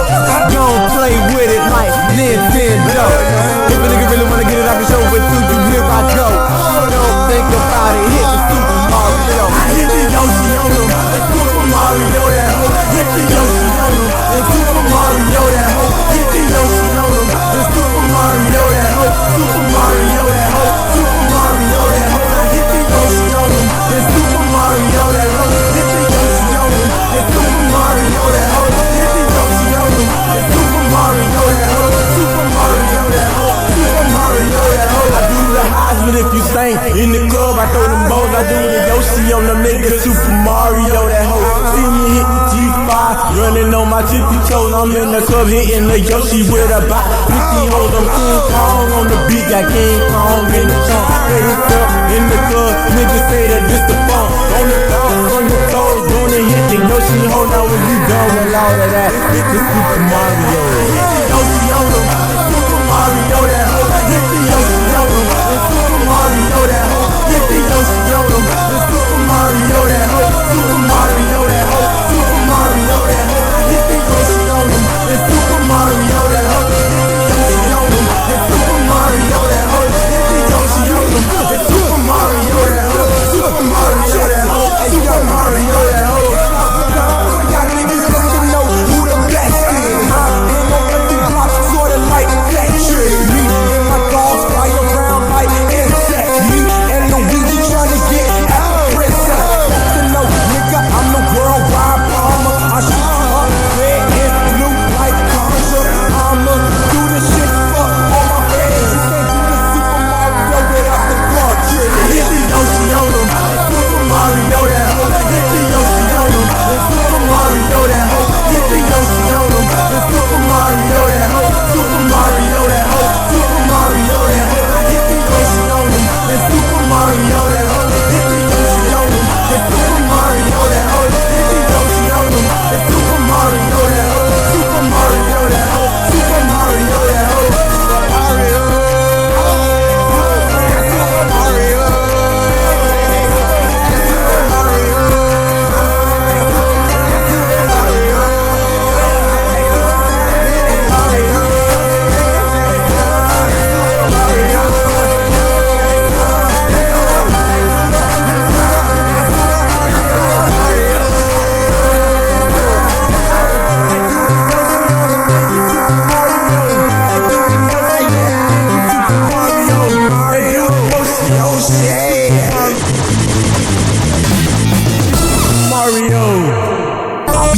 Don't play with it like Nintendo. If a nigga really wanna get it, I can show it to you. Here I go. Don't think about it, hit the Super Mario. I hit the Yoshi on him, Super Mario that hoe. Hit the Yoshi on him, Super Mario that hoe. Hit the Yoshi on him, Super Mario that hoe. Super Mario that hoe, Super Mario that hoe. Hit the Yoshi on him, Super Mario that hoe. Hit the Yoshi on him, Super Mario that hoe. Hit the Yoshi on him, Super Mario that hoe. Super Mario that hoe, Super Mario that hoe. I do the Heisman if you stay in the club. I throw them balls. I do the Yoshi on them niggas. Super Mario that hoe. See me hit the G5, running on my tippy toes. I'm in the club hitting the Yoshi with about 50 hoes. I'm King Kong on the beat, got King Kong in the trunk. Say this up in the club, niggas say that this the fun. On the bounce, on your toes, gonna hit the Yoshi hoe. Now when you done with all of that, hit the Super Mario. Hit the Yoshi on him, Super Mario that hoe. Hit the Yoshi on him, Super Mario that hoe. Hit the Yoshi on him, Super Mario that hoe. Super Mario that hoe, Super Mario that hoe. Hit the Yoshi on him, Super Mario that hoe. Hit the Yoshi on him, Super Mario that hoe. Hit the Yoshi on him, Super Mario that hoe. Super Mario that hoe, Super Mario that hoe. Y'all niggas don't know who the best is. Ain't no empty blocks, sorta like Tetris. Me and my dogs fly around like insects. Me and Luigi tryna get at the princess. To know, nigga, I'm the worldwide bomber. I shoot up red and blue like Contra. I'ma do this shit for all my fans. You can't do the Super Mario without the club trigger. Hit the Yoshi on him, Super Mario that hoe. Hit the Yoshi on him, Super Mario that hoe. Hit the Yoshi on him, Super Mario that hoe. Super Mario that hoe, Super Mario that hoe. Hit the Yoshi on him, Super Mario that hoe. Hit the Yoshi on him, Super Mario that hoe. Hit the Yoshi on him, Super Mario that hoe. Super Mario that hoe, Super Mario that hoe.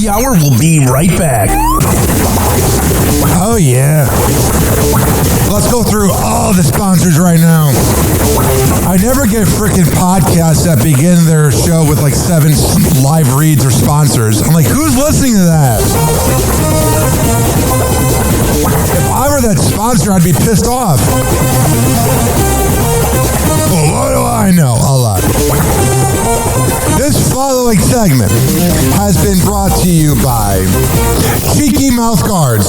Happy Hour will be right back. Oh, yeah. Let's go through all the sponsors right now. I never get freaking podcasts that begin their show with like 7 live reads or sponsors. I'm like, who's listening to that? If I were that sponsor, I'd be pissed off. Well, what do I know? A lot. This following following segment has been brought to you by Cheeky Mouth Guards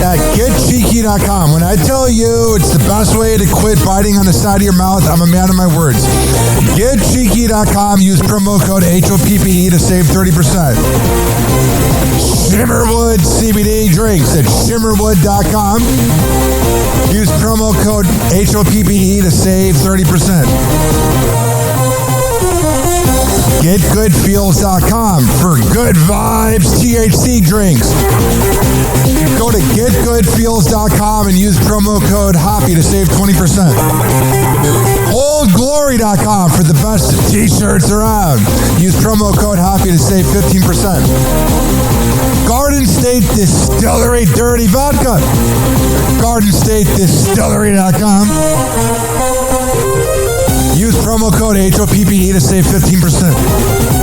at getcheeky.com. When I tell you it's the best way to quit biting on the side of your mouth, I'm a man of my words. Getcheeky.com. Use promo code HOPPE to save 30%. Shimmerwood CBD drinks at shimmerwood.com. Use promo code HOPPE to save 30%. GetGoodFeels.com for good vibes THC drinks. Go to GetGoodFeels.com and use promo code HOPPY to save 20%. OldGlory.com for the best t-shirts around. Use promo code HOPPY to save 15%. Garden State Distillery Dirty Vodka. GardenStateDistillery.com. Use promo code HOPPE to save 15%.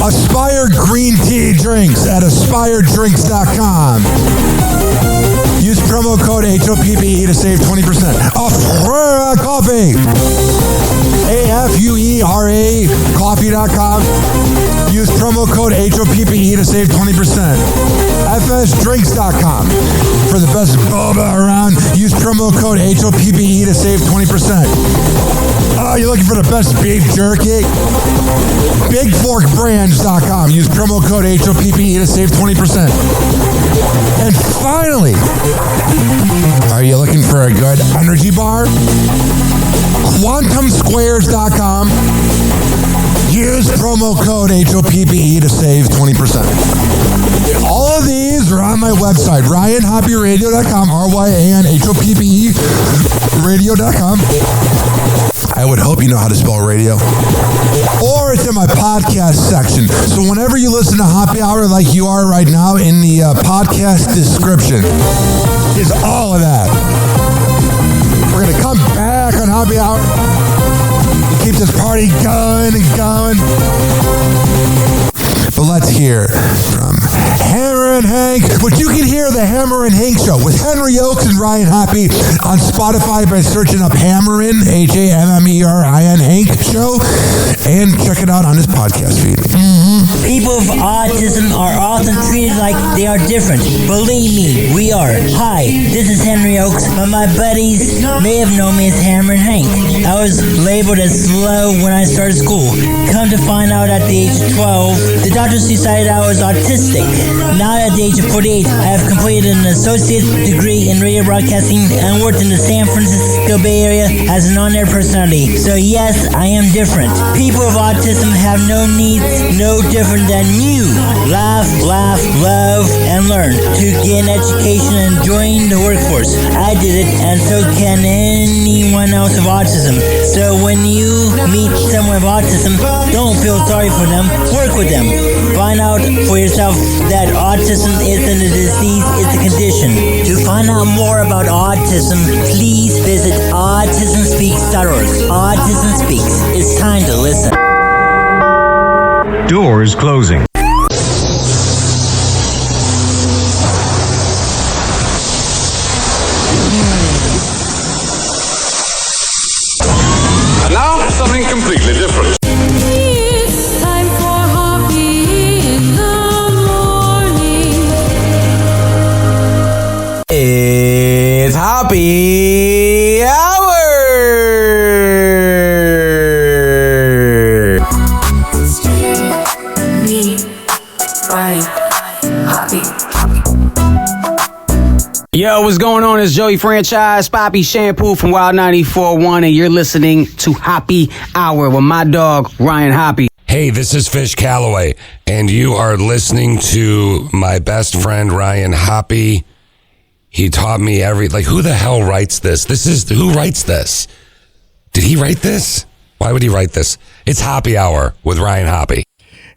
Aspire Green Tea Drinks at AspireDrinks.com. Use promo code HOPPE to save 20%. Afura Coffee. AFUERA Coffee.com. Use promo code HOPPE to save 20%. FSDrinks.com. For the best boba around, use promo code HOPPE to save 20%. Oh, you're looking for the best beef jerky? BigForkBrands.com. Use promo code HOPPE to save 20%. And finally, are you looking for a good energy bar? QuantumSquares.com. Use promo code HOPPE to save 20%. All of these are on my website, RyanHoppyRadio.com, RyanHoppe Radio.com. I would hope you know how to spell radio. Or it's in my podcast section. So whenever you listen to Happy Hour like you are right now, in the podcast description is all of that. We're going to come back on Happy Hour. Keep this party going and going. But let's hear from Hammer and Hank, which you can hear the Hammer and Hank Show with Henry Oakes and Ryan Hoppe on Spotify by searching up Hammerin, HAMMERIN Hank Show, and check it out on his podcast feed. People with autism are often treated like they are different. Believe me, we are. Hi, this is Henry Oakes, but my buddies may have known me as Hammer and Hank. I was labeled as slow when I started school. Come to find out at the age of 12, the doctors decided I was autistic. Now at the age of 48, I have completed an associate's degree in radio broadcasting and worked in the San Francisco Bay Area as an on-air personality. So yes, I am different. People with autism have no needs, no different than you. Laugh, love, and learn to get an education and join the workforce. I did it, and so can anyone else with autism. So when you meet someone with autism, don't feel sorry for them. Work with them. Find out for yourself that autism isn't a disease, it's a condition. To find out more about autism, please visit autismspeaks.org. Autism Speaks. It's time to listen. Doors closing. And now, something completely different. It's time for Hoppy in the morning. It's Happy Hour! Me, Ryan, Hoppy. Yo, what's going on? It's Joey Franchise, Poppy Shampoo from Wild 94.1, and you're listening to Happy Hour with my dog, Ryan Hoppe. Hey, this is Fish Calloway, and you are listening to my best friend, Ryan Hoppe. He taught me who the hell writes this? Who writes this? Did he write this? Why would he write this? It's Happy Hour with Ryan Hoppe.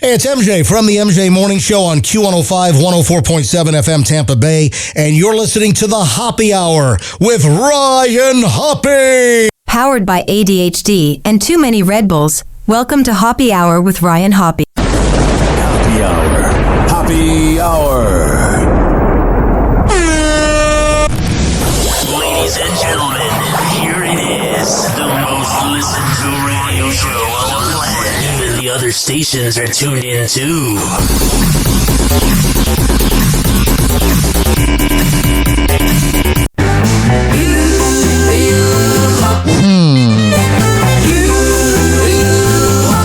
Hey, it's MJ from the MJ Morning Show on Q105, 104.7 FM Tampa Bay, and you're listening to the Happy Hour with Ryan Hoppe. Powered by ADHD and too many Red Bulls, welcome to Happy Hour with Ryan Hoppe. Happy Hour. Happy Hour. Ladies and gentlemen, here it is, the most listened to radio radio show on the land. Even the other stations are tuned in too.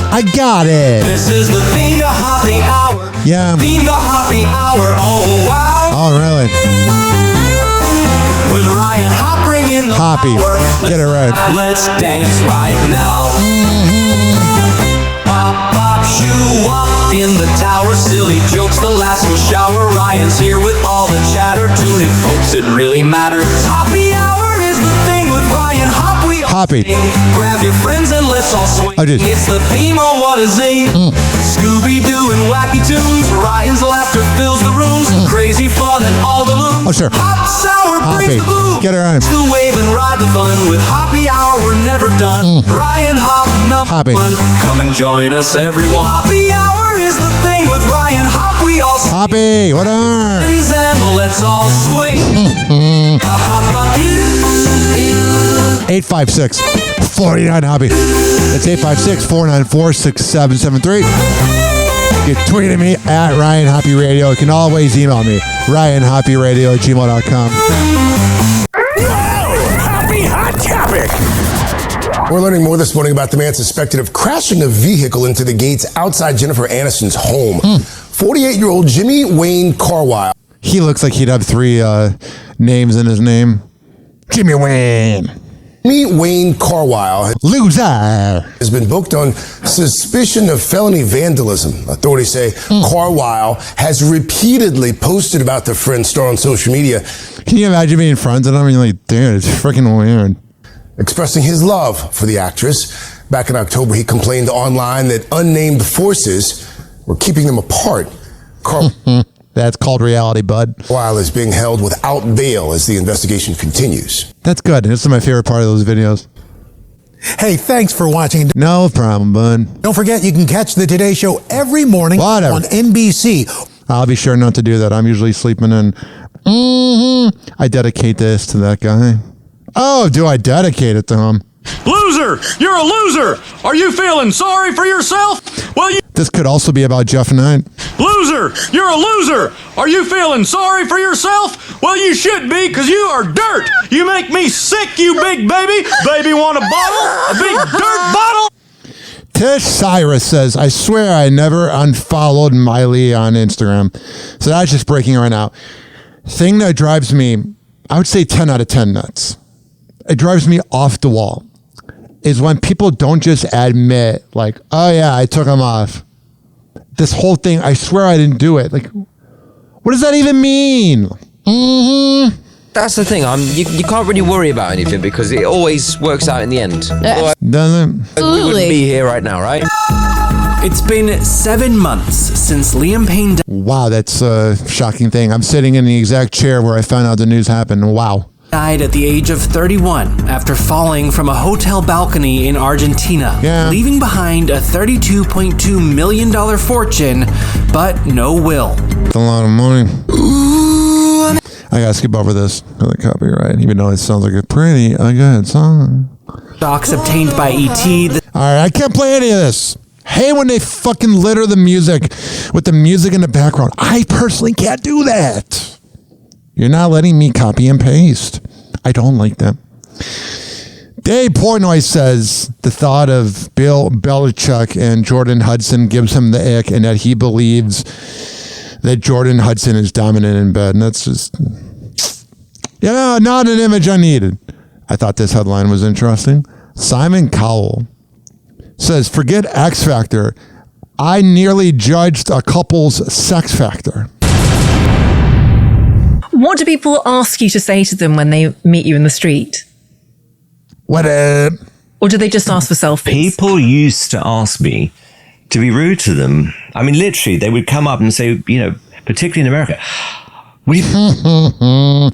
I got it. This is the theme of Hoppy Hour. Yeah. Theme of Hoppy Hour. Oh, wow. Oh, really? With Ryan Hopping in the Hoppy. Get it right. Let's dance right now. Pop, pop, shoo, wop in the tower. Silly jokes, the last will shower. Ryan's here with all the chatter. Tune in, folks, it really matters. Hoppy Hour is the thing with Ryan Hop. We all Hoppy. sing. Grab your friends and let's all swing. It's the theme of What a Zing. Scooby-Doo and wacky tunes. Ryan's laughter fills the rooms. Crazy fun and all the loons. Oh, sure. Hop sour brings the boom. Get it right. To wave and ride the fun. With Hoppy Hour, we're never done. Ryan Hop, number one. Come and join us, everyone. Hoppy Hour is the thing with Ryan Hop. We all sing. Hoppy, what are? And let's all swing. 856-49 Hoppy. It's 856-494-6773. You can tweet at me at Ryan Hoppy Radio. You can always email me, RyanHoppyRadio@gmail.com. Happy Hot Topic. We're learning more this morning about the man suspected of crashing a vehicle into the gates outside Jennifer Aniston's home. 48-year-old Jimmy Wayne Carwile. He looks like he'd have three names in his name. Jimmy Wayne. Jimmy Wayne Carwile. Loser. Has been booked on suspicion of felony vandalism. Authorities say Carwile has repeatedly posted about the friend star on social media. Can you imagine being friends with him? You're like, dude, it's freaking weird. Expressing his love for the actress. Back in October, he complained online that unnamed forces were keeping them apart. That's called reality, bud. Carwile is being held without bail as the investigation continues. That's good. This is my favorite part of those videos. Hey, thanks for watching. No problem, bud. Don't forget, you can catch the Today Show every morning on NBC. I'll be sure not to do that. I'm usually sleeping in. I dedicate this to that guy. Oh, do I dedicate it to him? Loser! You're a loser! Are you feeling sorry for yourself? Well, This could also be about Jeff Knight. Loser! You're a loser! Are you feeling sorry for yourself? Well, you should be, because you are dirt! You make me sick, you big baby! Baby want a bottle? A big dirt bottle? Tish Cyrus says, I swear I never unfollowed Miley on Instagram. So that's just breaking right now. Thing that drives me, I would say 10 out of 10 nuts. It drives me off the wall. Is when people don't just admit, like, oh yeah, I took him off. This whole thing, I swear I didn't do it. Like, what does that even mean? That's the thing. You can't really worry about anything because it always works out in the end. Doesn't? We wouldn't be here right now, right? It's been 7 months since Liam Payne Wow, that's a shocking thing. I'm sitting in the exact chair where I found out the news happened. Wow. died at the age of 31 after falling from a hotel balcony in Argentina, leaving behind a $32.2 million fortune, but no will. That's a lot of money. I gotta skip over this for the copyright, even though it sounds like a pretty good song. Docs obtained by E.T. Alright, I can't play any of this. Hey, when they fucking litter the music with the music in the background. I personally can't do that. You're not letting me copy and paste. I don't like that. Dave Portnoy says the thought of Bill Belichick and Jordan Hudson gives him the ick, and that he believes that Jordan Hudson is dominant in bed. And that's just, not an image I needed. I thought this headline was interesting. Simon Cowell says, forget X Factor. I nearly judged a couple's sex factor. What do people ask you to say to them when they meet you in the street? What up? Or do they just ask for selfies? People used to ask me to be rude to them. I mean, literally, they would come up and say, particularly in America,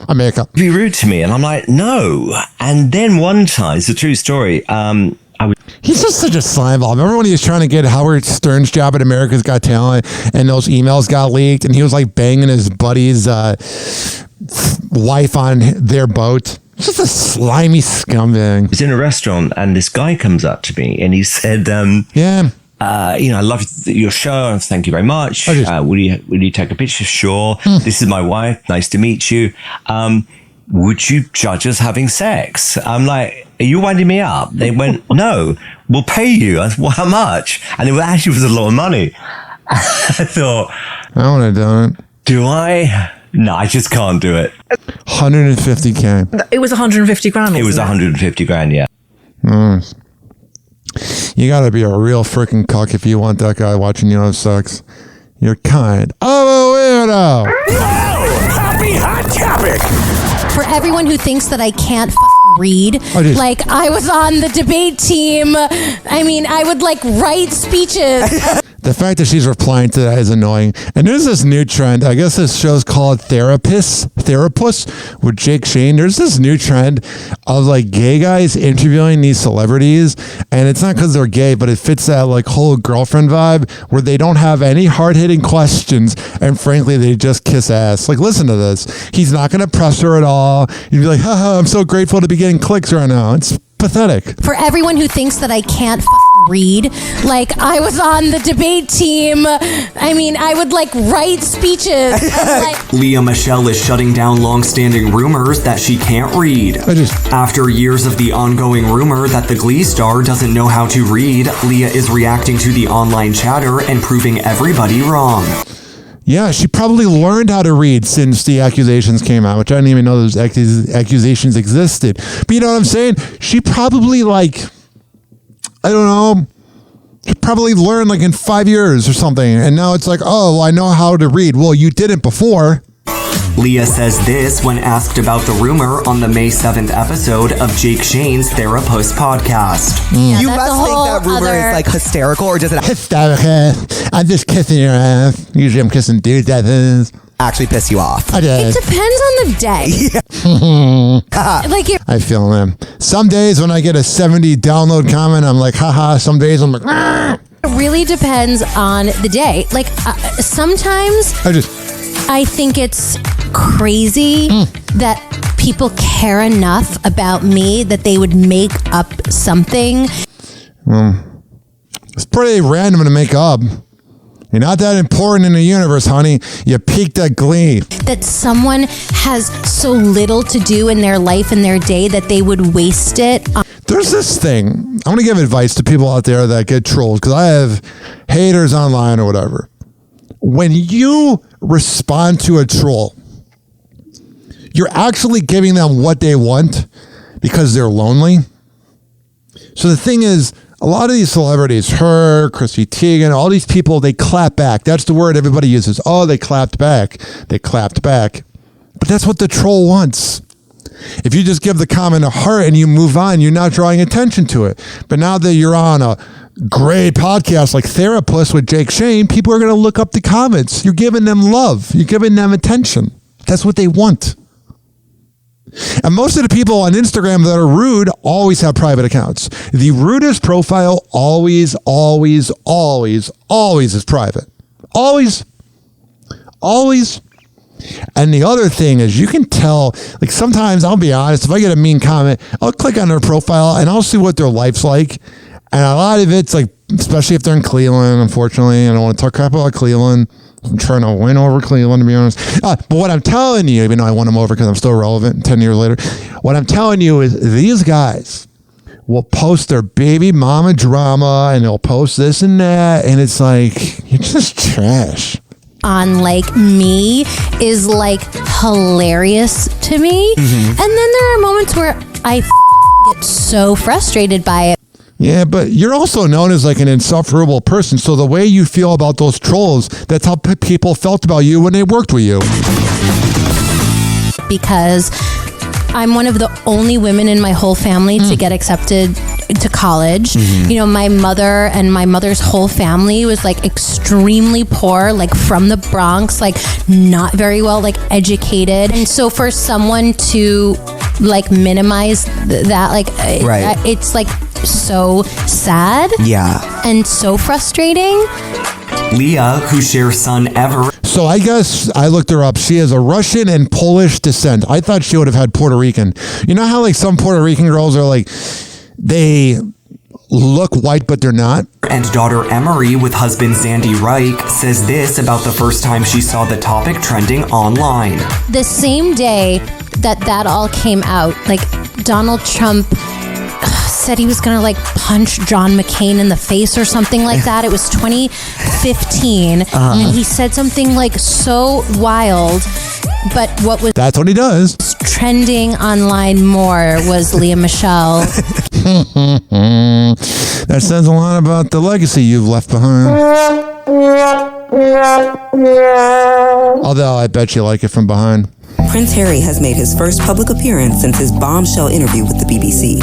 America, be rude to me. And I'm like, no. And then one time, it's a true story. He's just such a slime ball. Remember when he was trying to get Howard Stern's job at America's Got Talent and those emails got leaked and he was like banging his buddy's wife on their boat? Just a slimy scumbag. I was in a restaurant and this guy comes up to me and he said, I love your show. Thank you very much. Will you take a picture? Sure. This is my wife. Nice to meet you. Would you judge us having sex? I'm like, are you winding me up? They went, no, we'll pay you. I said, well, how much? And it actually was a lot of money. I thought, I want to do it. Do I? No, I just can't do it. 150K. It was 150 grand. It was 150 grand, yeah. You gotta be a real freaking cuck if you want that guy watching you have sex. You're kind of a weirdo. Happy hot topic. For everyone who thinks that I can't read, like I was on the debate team. I mean, I would like write speeches. The fact that she's replying to that is annoying. And there's this new trend. I guess this show's called Therapist with Jake Shane. There's this new trend of like gay guys interviewing these celebrities. And it's not because they're gay, but it fits that like whole girlfriend vibe where they don't have any hard-hitting questions. And frankly, they just kiss ass. Like, listen to this. He's not going to press her at all. You'd be like, haha, I'm so grateful to be getting clicks right now. It's pathetic. For everyone who thinks that I can't read, like I was on the debate team. I mean, I would like write speeches. Leah Michelle is shutting down long-standing rumors that she can't read. After years of the ongoing rumor that the Glee star doesn't know how to read, Leah is reacting to the online chatter and proving everybody wrong. Yeah, she probably learned how to read since the accusations came out, which I didn't even know those accusations existed. But you know what I'm saying? She probably she probably learned like in 5 years or something. And now it's like, oh, I know how to read. Well, you didn't before. Leah says this when asked about the rumor on the May 7th episode of Jake Shane's Therapist podcast. Yeah, you must think that rumor is like hysterical, or does it hysterical? I'm just kissing your ass. Usually I'm kissing dudes' asses. Actually piss you off? I did. It depends on the day. Like I feel them. Some days when I get a 70 download comment, I'm like, haha. Some days I'm like, ah. It really depends on the day. Like sometimes I think it's crazy that people care enough about me that they would make up something. It's pretty random to make up. You're not that important in the universe, honey. You peaked at Glee. That someone has so little to do in their life and their day that they would waste it. There's this thing. I'm going to give advice to people out there that get trolled because I have haters online or whatever. When you respond to a troll, you're actually giving them what they want because they're lonely. So the thing is, a lot of these celebrities, her, Chrissy Teigen, all these people, they clap back. That's the word everybody uses. Oh, they clapped back. They clapped back. But that's what the troll wants. If you just give the comment a heart and you move on, you're not drawing attention to it. But now that you're on a great podcast like Therapist with Jake Shane, people are going to look up the comments. You're giving them love. You're giving them attention. That's what they want. And most of the people on Instagram that are rude always have private accounts. The rudest profile always is private. Always. And the other thing is you can tell, like sometimes I'll be honest, if I get a mean comment, I'll click on their profile and I'll see what their life's like. And a lot of it's like, especially if they're in Cleveland, unfortunately, I don't want to talk crap about Cleveland. I'm trying to win over Cleveland, to be honest. But what I'm telling you, even though I won them over because I'm still relevant 10 years later, what I'm telling you is these guys will post their baby mama drama and they'll post this and that. And it's like, you're just trash. On like me is like hilarious to me. And then there are moments where I get so frustrated by it. Yeah, but you're also known as like an insufferable person. So the way you feel about those trolls, that's how people felt about you when they worked with you. Because I'm one of the only women in my whole family to get accepted to college. You know, my mother and my mother's whole family was like extremely poor, like from the Bronx, like not very well like educated. And so for someone to like minimize that, like it's like so sad. Yeah. And so frustrating. Leah, who shares son Ever. So I guess I looked her up. She has a Russian and Polish descent. I thought she would have had Puerto Rican. You know how like some Puerto Rican girls are like, they look white, but they're not? And daughter Emery with husband Sandy Reich says this about the first time she saw the topic trending online. The same day that all came out, like Donald Trump said he was going to like punch John McCain in the face or something like that. It was 2015. And he said something like so wild. But what was that's what he does. Trending online more was Leah Michelle. That says a lot about the legacy you've left behind. Although I bet you like it from behind. Prince Harry has made his first public appearance since his bombshell interview with the BBC.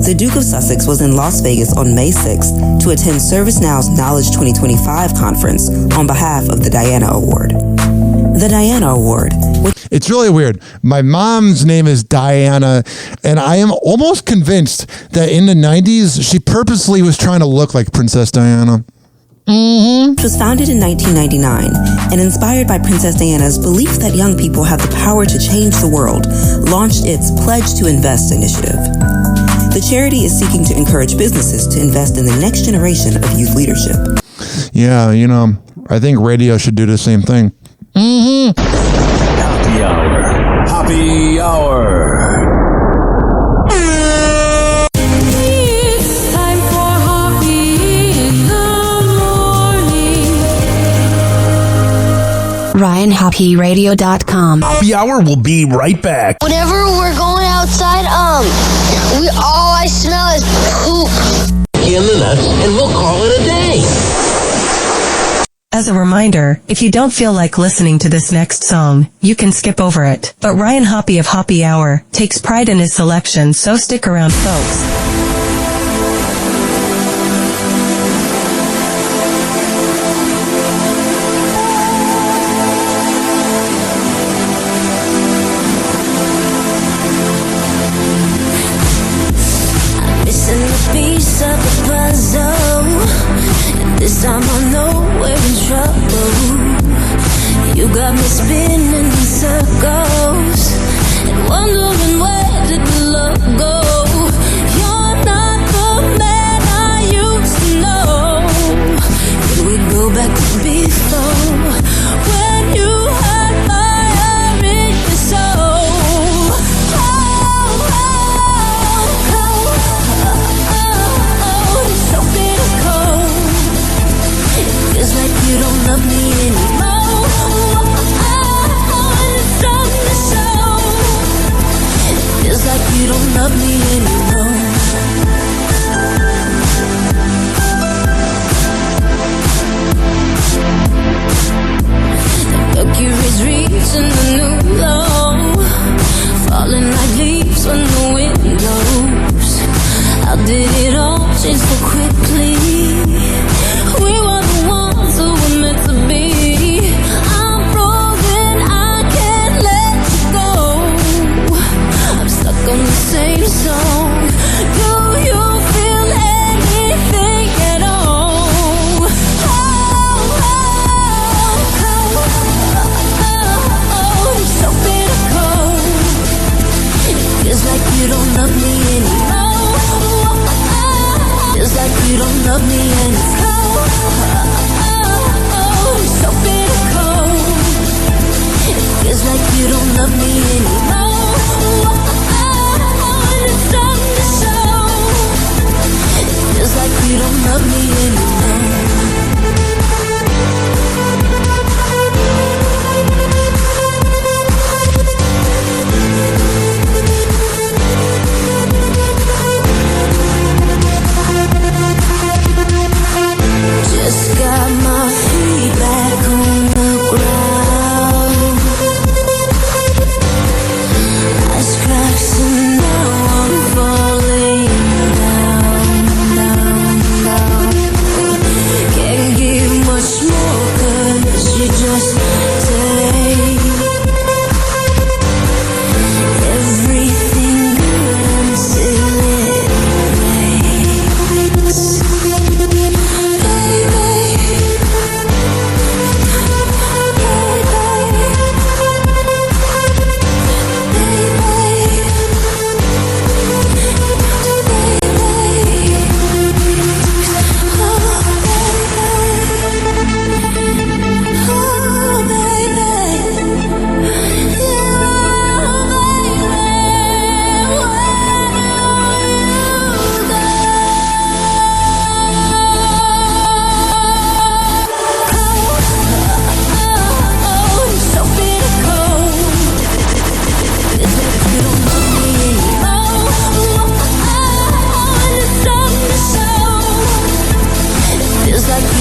The Duke of Sussex was in Las Vegas on May 6th to attend ServiceNow's Knowledge 2025 conference on behalf of the Diana Award. The Diana Award. It's really weird. My mom's name is Diana, and I am almost convinced that in the 90s, she purposely was trying to look like Princess Diana. It was founded in 1999 and inspired by Princess Diana's belief that young people have the power to change the world, launched its Pledge to Invest initiative. The charity is seeking to encourage businesses to invest in the next generation of youth leadership. Yeah, you know, I think radio should do the same thing. Happy Hour. Happy Hour. RyanHoppyRadio.com. Happy Hour will be right back. Whenever we're going outside, all I smell is poop. In the nuts, and we'll call it a day. As a reminder, if you don't feel like listening to this next song, you can skip over it. But Ryan Hoppy of Hoppy Hour takes pride in his selection, so stick around, folks. This time I know we're in trouble. You got me spinning in circles and wondering where did the love go. You're not the man I used to know. Can we go back to before when you had my every soul? It's so bitter. Feels like you don't love me anymore. It's starting to show. Feels like you don't love me anymore. The Mercury's reaching the new low, falling like leaves on the windows. How did it all change so quickly? We were the ones who were meant to be. I'm frozen, I can't let you go. I'm stuck on the same song. Do you feel anything at all? It's so bitter cold. It feels like you don't love me anymore. Feels like you don't love me anymore. It's so bitter cold. It feels like you don't love me anymore. It's starting to show. It feels like you don't love me anymore. Just got my feet back on the ground. Ice cracks and now I'm falling down, down, down.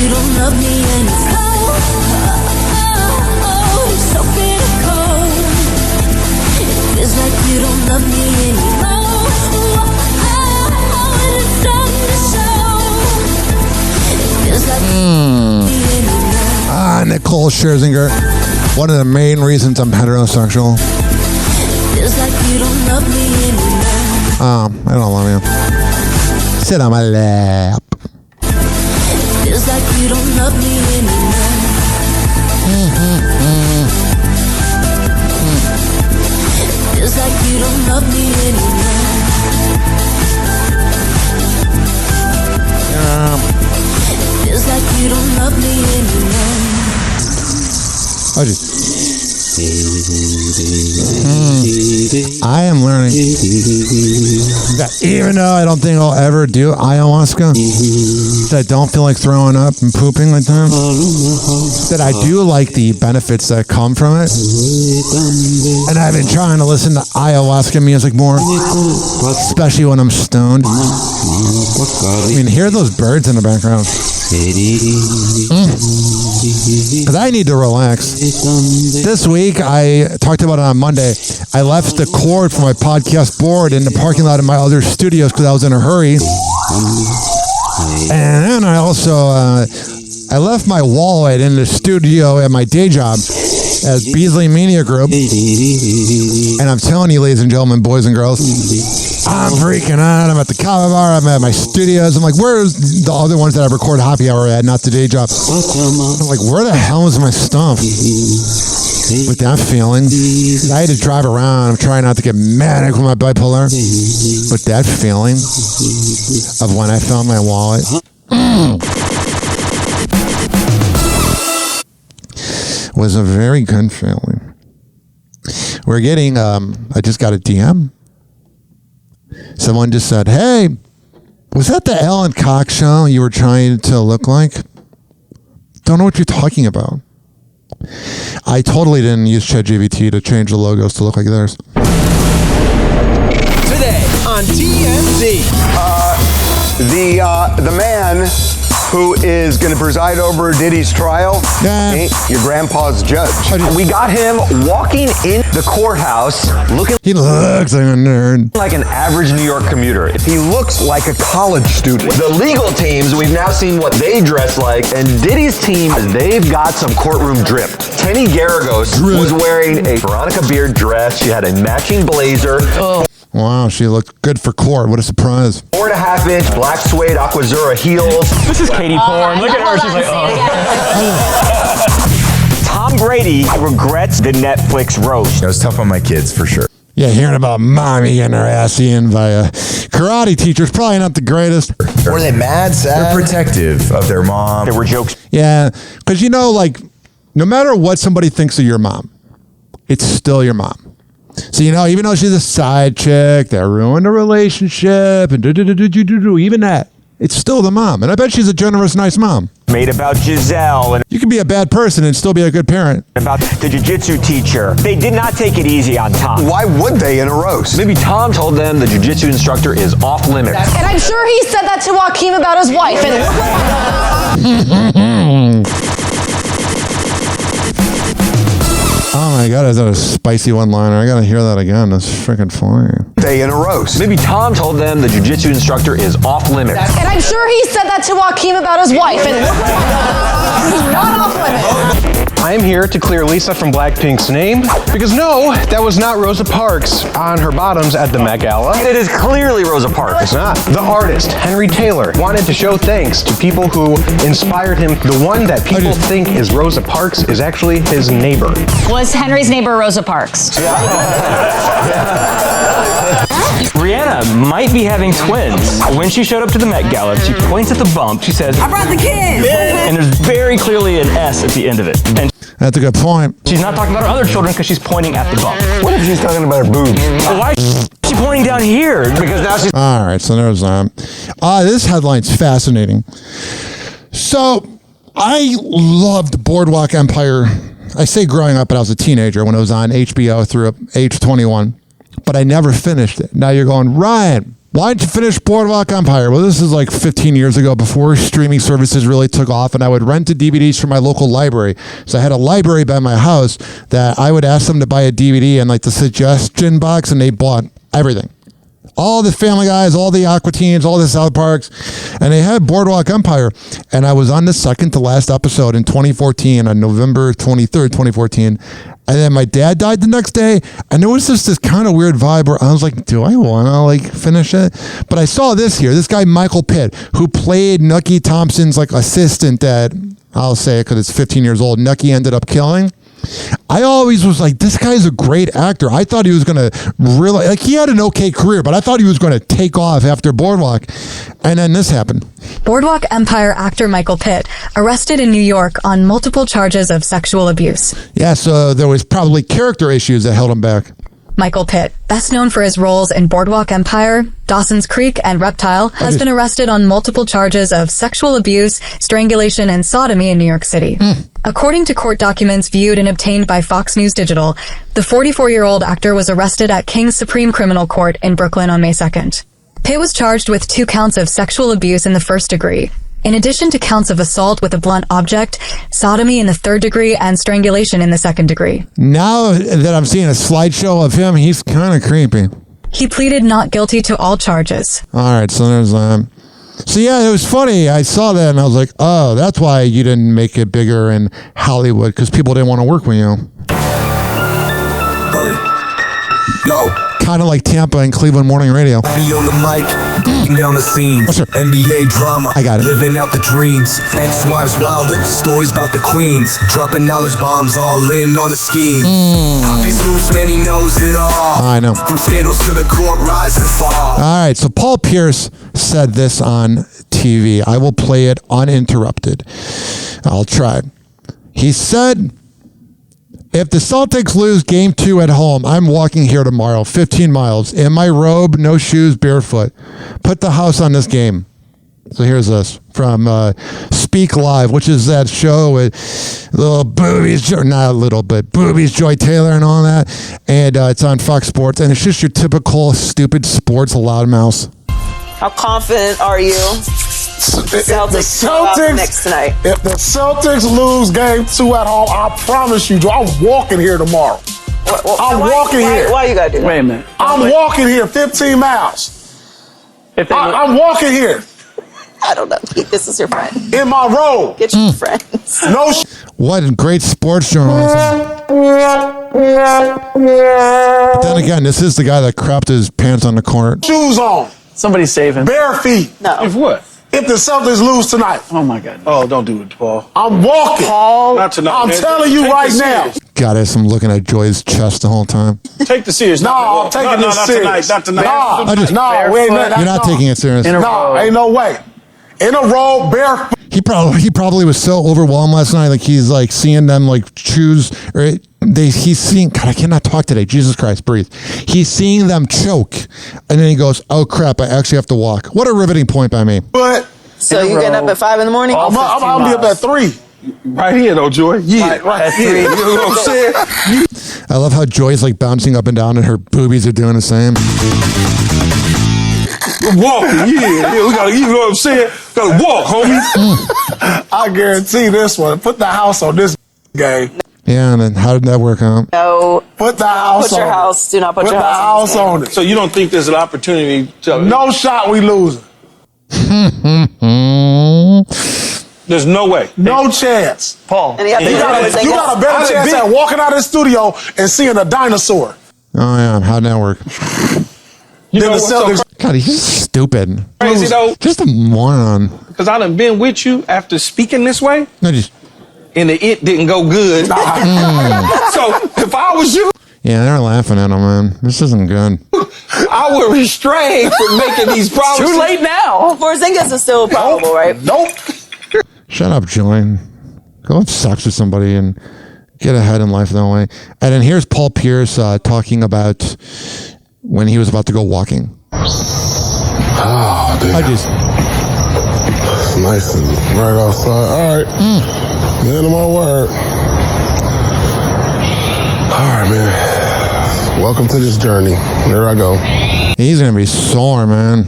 you don't love me anymore. Oh, it's so critical. It feels like you don't love me anymore. Oh, and it's starting to show. It feels like you don't love me anymore. Nicole Scherzinger. One of the main reasons I'm heterosexual. Feels like you don't love me anymore. I don't love you. Sit on my lap. Feels like you don't love me anymore. Feels like you don't love me anymore. Feels like you don't love me anymore. I am learning that even though I don't think I'll ever do ayahuasca, that I don't feel like throwing up and pooping like that, that I do like the benefits that come from it. And I've been trying to listen to ayahuasca music more, especially when I'm stoned. I mean, hear those birds in the background. Because I need to relax. This week, I talked about it on Monday. I left the cord for my podcast board in the parking lot of my other studios because I was in a hurry. And then I also I left my wallet in the studio at my day job as Beasley Media Group. And I'm telling you, ladies and gentlemen, boys and girls, I'm freaking out. I'm at the Kava Bar. I'm at my studios. I'm like, where's the other ones that I record Happy Hour at, not the day job? I'm like, where the hell is my stuff? With that feeling, I had to drive around. I'm trying not to get manic with my bipolar. But that feeling of when I found my wallet. Was a very good feeling. We're getting, I just got a DM. Someone just said, hey, was that the Ellen Cox show you were trying to look like? Don't know what you're talking about. I totally didn't use ChatGPT to change the logos to look like theirs. Today on TMZ. The man who is going to preside over Diddy's trial ain't your grandpa's judge. We got him walking in the courthouse looking He looks like a nerd. like an average New York commuter. He looks like a college student. The legal teams, we've now seen what they dress like, and Diddy's team, they've got some courtroom drip. Tenny Garagos was wearing a Veronica Beard dress. She had a matching blazer. Wow, she looked good for court. What a surprise. 4.5-inch black suede Aquazzura heels. This is Katie Porn. Look at her. She's like, oh. Tom Brady regrets the Netflix roast. It was tough on my kids, for sure. Yeah, hearing about mommy getting her ass in by a karate teacher is probably not the greatest. Were they mad, sad? They're protective of their mom. There were jokes. Yeah, because you know, like, no matter what somebody thinks of your mom, it's still your mom. So, you know, even though she's a side chick that ruined a relationship and even that, it's still the mom. And I bet she's a generous, nice mom. Made about Giselle and you can be a bad person and still be a good parent. about the jiu-jitsu teacher. They did not take it easy on Tom. Why would they in a roast? Maybe Tom told them the jiu-jitsu instructor is off limits. And I'm sure he said that to Joaquin about his wife. And oh my God, is that a spicy one-liner? I gotta hear that again. That's freaking funny. They in a roast. Maybe Tom told them the jiu-jitsu instructor is off limits. And I'm sure he said that to Joaquin about his wife. And he's not off limits. I am here to clear Lisa from Blackpink's name because no, that was not Rosa Parks on her bottoms at the Met Gala. It is clearly Rosa Parks. It's not. The artist, Henry Taylor, wanted to show thanks to people who inspired him. The one that people think is Rosa Parks is actually his neighbor. Was Henry's neighbor Rosa Parks? Rihanna might be having twins. When she showed up to the Met Gala, she points at the bump. She says, I brought the kids. And there's very clearly an S at the end of it. And that's a good point. She's not talking about her other children because she's pointing at the bump. What if she's talking about her boobs? Why is she pointing down here? Because now she's... All right, so there's this headline's fascinating. So I loved Boardwalk Empire. I say growing up, but I was a teenager when it was on HBO through age 21. but I never finished it. Now you're going, Ryan, why didn't you finish Boardwalk Empire? Well, this is like 15 years ago before streaming services really took off, and I would rent the DVDs from my local library. So I had a library by my house that I would ask them to buy a DVD and like the suggestion box, and they bought everything. All the Family Guys, all the Aqua Teens, all the South Parks, and they had Boardwalk Empire. And I was on the second to last episode in 2014, on November 23rd, 2014. And then my dad died the next day, and there was just this kind of weird vibe where I was like, do I want to like finish it? But I saw this here, this guy Michael Pitt, who played Nucky Thompson's like assistant that, I'll say it because it's 15 years old, Nucky ended up killing. I always was like, this guy's a great actor. I thought he was going to really, like, he had an okay career, but I thought he was going to take off after Boardwalk. And then this happened. Boardwalk Empire actor Michael Pitt, arrested in New York on multiple charges of sexual abuse. Yeah, so there was probably character issues that held him back. Michael Pitt, best known for his roles in Boardwalk Empire, Dawson's Creek, and Reptile, has been arrested on multiple charges of sexual abuse, strangulation, and sodomy in New York City. According to court documents viewed and obtained by Fox News Digital, the 44-year-old actor was arrested at King's Supreme Criminal Court in Brooklyn on May 2nd. Pitt was charged with 2 counts of sexual abuse in the first degree, in addition to counts of assault with a blunt object, sodomy in the 3rd degree, and strangulation in the 2nd degree. Now that I'm seeing a slideshow of him, he's kind of creepy. He pleaded not guilty to all charges. All right, so there's So yeah, it was funny. I saw that and I was like, oh, that's why you didn't make it bigger in Hollywood, because people didn't want to work with you. Go. Kind of like Tampa and Cleveland morning radio. Be on the mic, down the scenes. NBA drama. I got it. Living out the dreams. Ex-wives wildin'. Stories about the queens. Dropping knowledge bombs all in on the scheme. Poppy's loose, man, he knows it all. I know. From scandals to the court, rise and fall. All right, so Paul Pierce said this on TV. I will play it uninterrupted. I'll try. He said, if the Celtics lose game 2 at home, I'm walking here tomorrow, 15 miles, in my robe, no shoes, barefoot. Put the house on this game. So here's this from Speak Live, which is that show with little boobies, not a little bit, boobies, Joy Taylor and all that. And it's on Fox Sports. And it's just your typical stupid sports loudmouth. How confident are you? Celtics next tonight. If the Celtics lose game 2 at home, I promise you, I'm walking here tomorrow. I'm walking here. Why you gotta do that? Wait a minute. I'm walking here 15 miles. I'm walking here. I don't know. This is your friend. In my robe. Get your friends. No. What great sports journalism. But then again, this is the guy that crapped his pants on the court. Shoes on. Somebody's saving. Bare feet. No. If what? If the Celtics lose tonight. Oh my God. Oh, don't do it, Paul. I'm walking. Paul. Not tonight. I'm telling you right now. God, I'm looking at Joy's chest the whole time. Take the serious. No, I'm taking this serious. Not tonight. No, wait a minute. You're not taking it serious. No, ain't no way. In a row, barefoot. He probably was so overwhelmed last night. Like he's like seeing them like choose. Or he's seeing. God, I cannot talk today. Jesus Christ, breathe. He's seeing them choke, and then he goes, "Oh crap! I actually have to walk." What a riveting point by me. But so you getting up at 5 in the morning? I'm gonna be up at 3. Right here, though, Joy. Yeah, right here. You know what I'm saying? I love how Joy's like bouncing up and down, and her boobies are doing the same. Walking, yeah. We gotta, you know what I'm saying? Gotta walk, homie. I guarantee this one. Put the house on this game. Yeah, and then how did that work out? No. Put the house Put your on house. Do not put your the house on it. So you don't think there's an opportunity to... No shot we losing. There's no way. No chance. Paul. You got a better chance at walking out of the studio and seeing a dinosaur. Oh, yeah. How'd that work? God, he's stupid. Crazy though. Just a moron. Because I done been with you after speaking this way. And it didn't go good. So if I was you. Yeah, they're laughing at him, man. This isn't good. I would restrain from making these promises. Too late now. Porzingis is still probable, right? Nope. Shut up, Joy. Go have sex with somebody and get ahead in life that way. And then here's Paul Pierce talking about when he was about to go walking. Oh, damn. Nice and right outside. All right. Man of my word. All right, man. Welcome to this journey. There I go. He's going to be sore, man.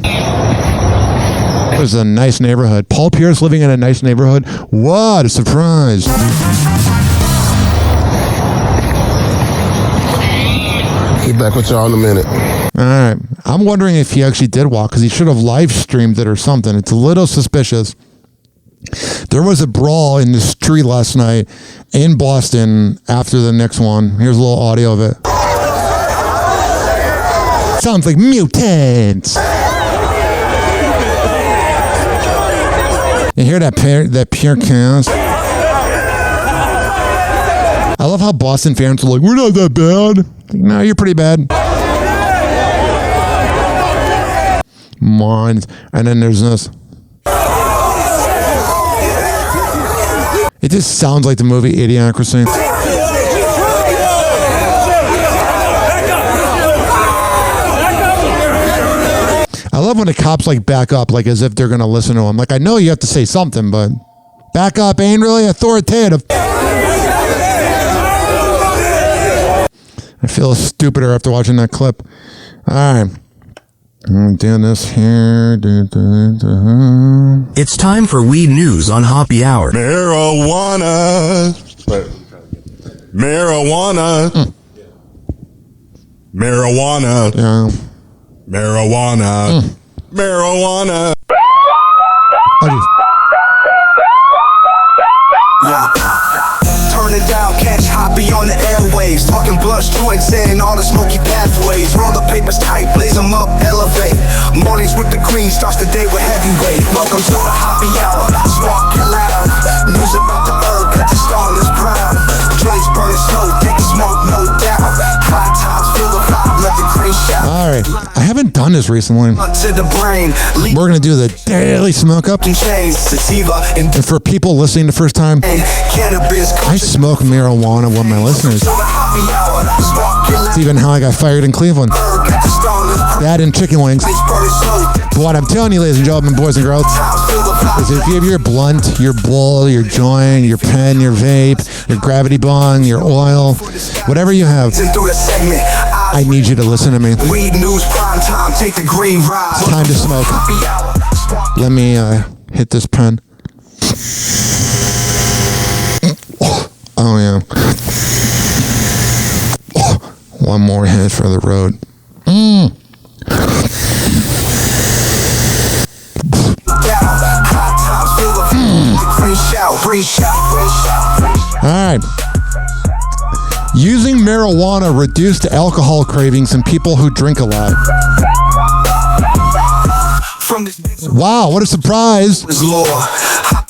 It was a nice neighborhood. Paul Pierce living in a nice neighborhood. What a surprise. Get back with y'all in a minute. All right. I'm wondering if he actually did walk because he should have live streamed it or something. It's a little suspicious. There was a brawl in the street last night in Boston after the Knicks won. Here's a little audio of it. Sounds like mutants. You hear that pure chaos? I love how Boston fans are like, we're not that bad. Like, no, you're pretty bad. Mines. And then there's this. It just sounds like the movie Idiocracy. I love when the cops like back up, like as if they're going to listen to him. Like, I know you have to say something, but back up ain't really authoritative. I feel stupider after watching that clip. All right. I'm doing this here. It's time for weed news on Hoppy Hour. Marijuana. Marijuana. Marijuana. Yeah. Marijuana. Marijuana. Turn it down, catch Hoppy on the airwaves. Talking blunt joints and all the smoky pathways. Roll the papers tight, blaze them up, elevate. Mornings with the queen, starts the day with heavyweight. Welcome to the Hoppy Hour, spark your loud. News about the herb, cut the starless crown. Joints burning slow, take a smoke, no doubt. High times, feel the vibe, let the green shout. All right. I haven't done this recently. We're going to do the daily smoke up. And for people listening the first time, I smoke marijuana with my listeners. It's even how I got fired in Cleveland. That and chicken wings. But what I'm telling you, ladies and gentlemen, boys and girls, is if you have your blunt, your bowl, your joint, your pen, your vape, your gravity bong, your oil, whatever you have, I need you to listen to me. It's time to smoke. Let me hit this pen. Oh, yeah. One more hit for the road. All right. Using marijuana reduced alcohol cravings in people who drink a lot. Wow, what a surprise.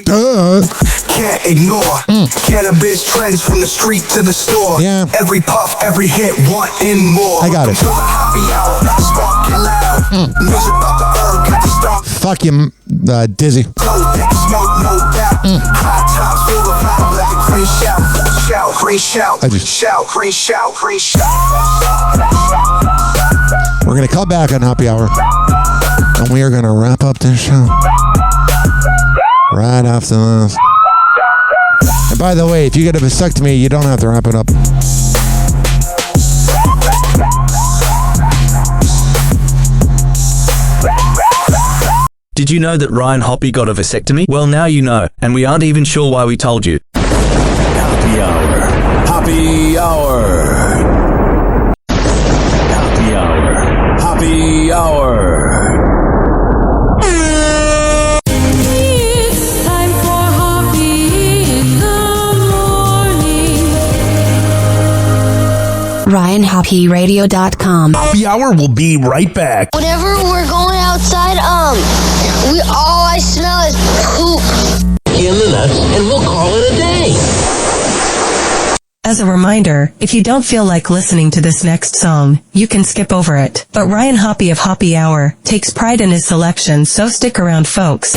Duh. Can't ignore cannabis trends from the street to the store. Yeah. Every puff, every hit, wanting more. I got it. Fuck you, Dizzy. We're going to come back on Happy Hour, and we are going to wrap up this show right after this. And by the way, if you get a vasectomy, you don't have to wrap it up. Did you know that Ryan Hoppe got a vasectomy? Well, now you know, and we aren't even sure why we told you. Happy Hour. Happy Hour. Happy Hour. Happy Hour. It's time for Hoppy in the morning. RyanHoppyRadio.com. Happy Hour will be right back. Whenever we're going outside, all I smell is poop. In the nuts, and we'll call it a day. As a reminder, if you don't feel like listening to this next song, you can skip over it. But Ryan Hoppe of Hoppy Hour takes pride in his selection, so stick around, folks.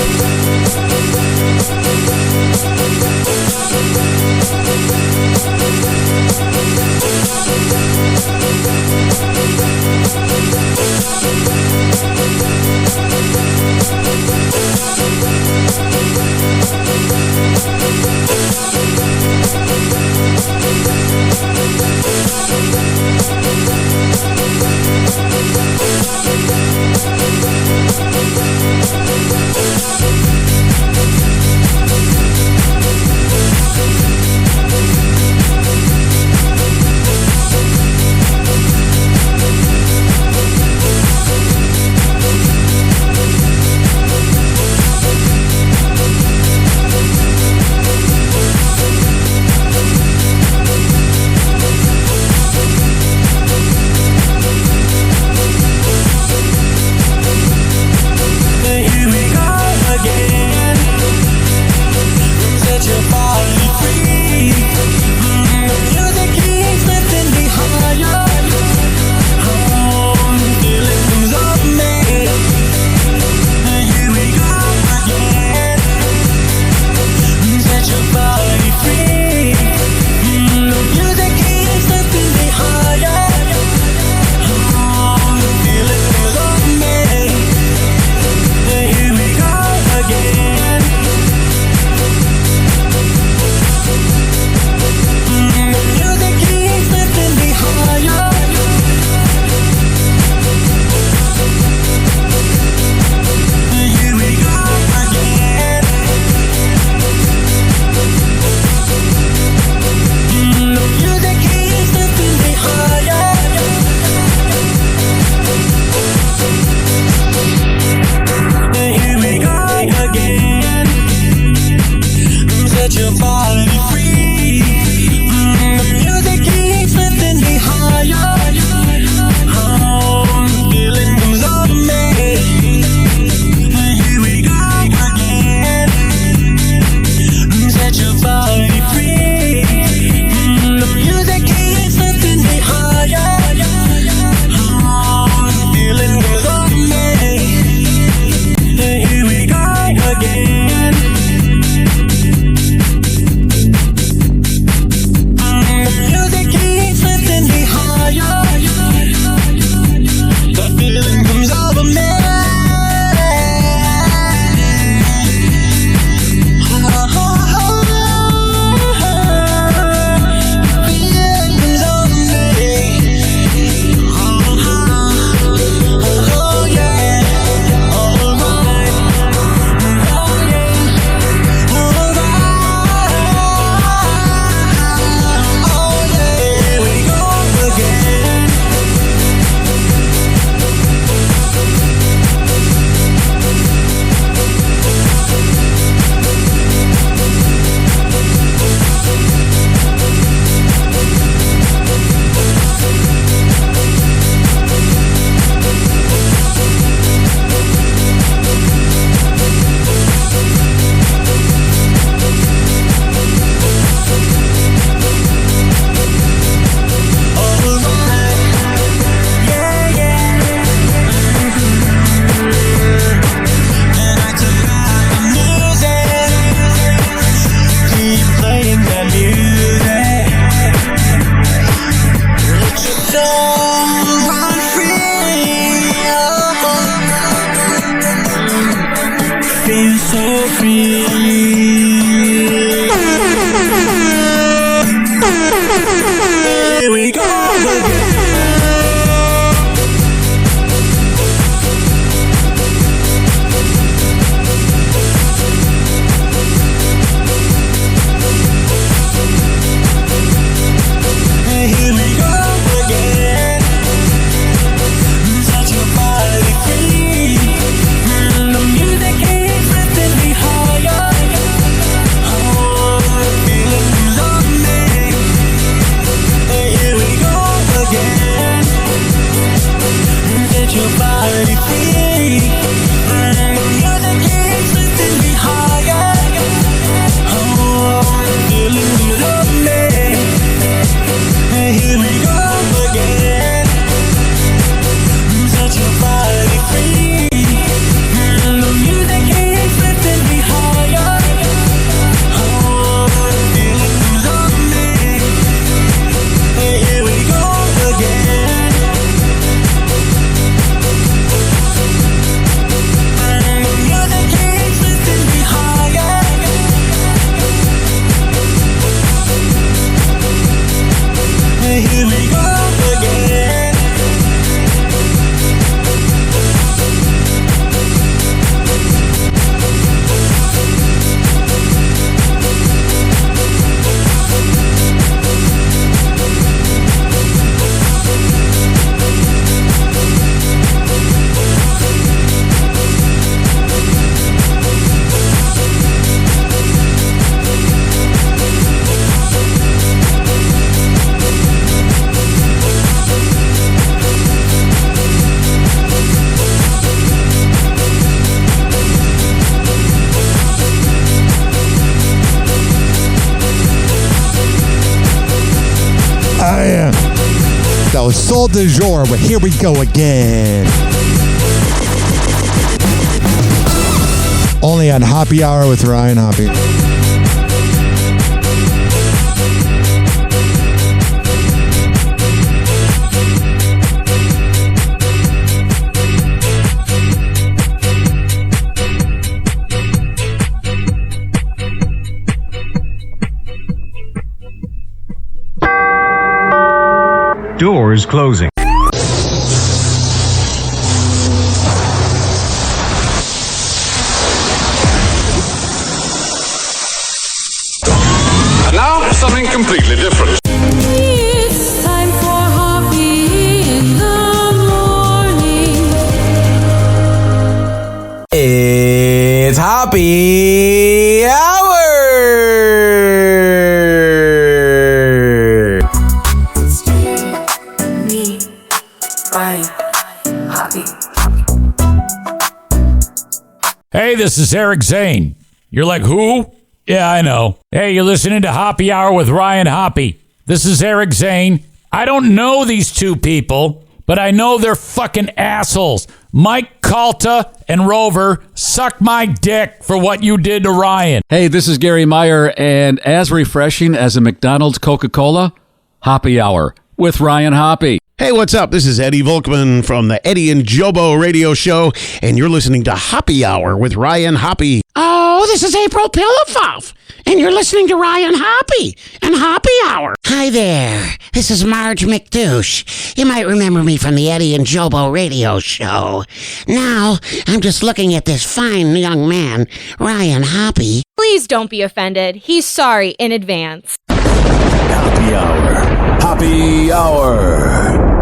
was Soul du Jour, but here we go again. Only on Happy Hour with Ryan Hoppe. Doors closing. And now, something completely different. It's time for Hoppe in the morning. It's Happy Hour! Me, Ryan, Hoppe. Hey, this is Eric Zane. You're like, who? Yeah, I know. Hey, you're listening to Happy Hour with Ryan Hoppe. This is Eric Zane. I don't know these two people, but I know they're fucking assholes. Mike Calta and Rover, suck my dick for what you did to Ryan. Hey, this is Gary Meyer, and as refreshing as a McDonald's Coca-Cola, Happy Hour with Ryan Hoppe. Hey, what's up? This is Eddie Volkman from the Eddie and Jobo radio show, and you're listening to Happy Hour with Ryan Hoppe. Oh, this is April Pillifoff, and you're listening to Ryan Hoppe and Happy Hour. Hi there, this is Marge McDouche. You might remember me from the Eddie and Jobo radio show. Now, I'm just looking at this fine young man, Ryan Hoppe. Please don't be offended. He's sorry in advance. Happy Hour. Happy Hour.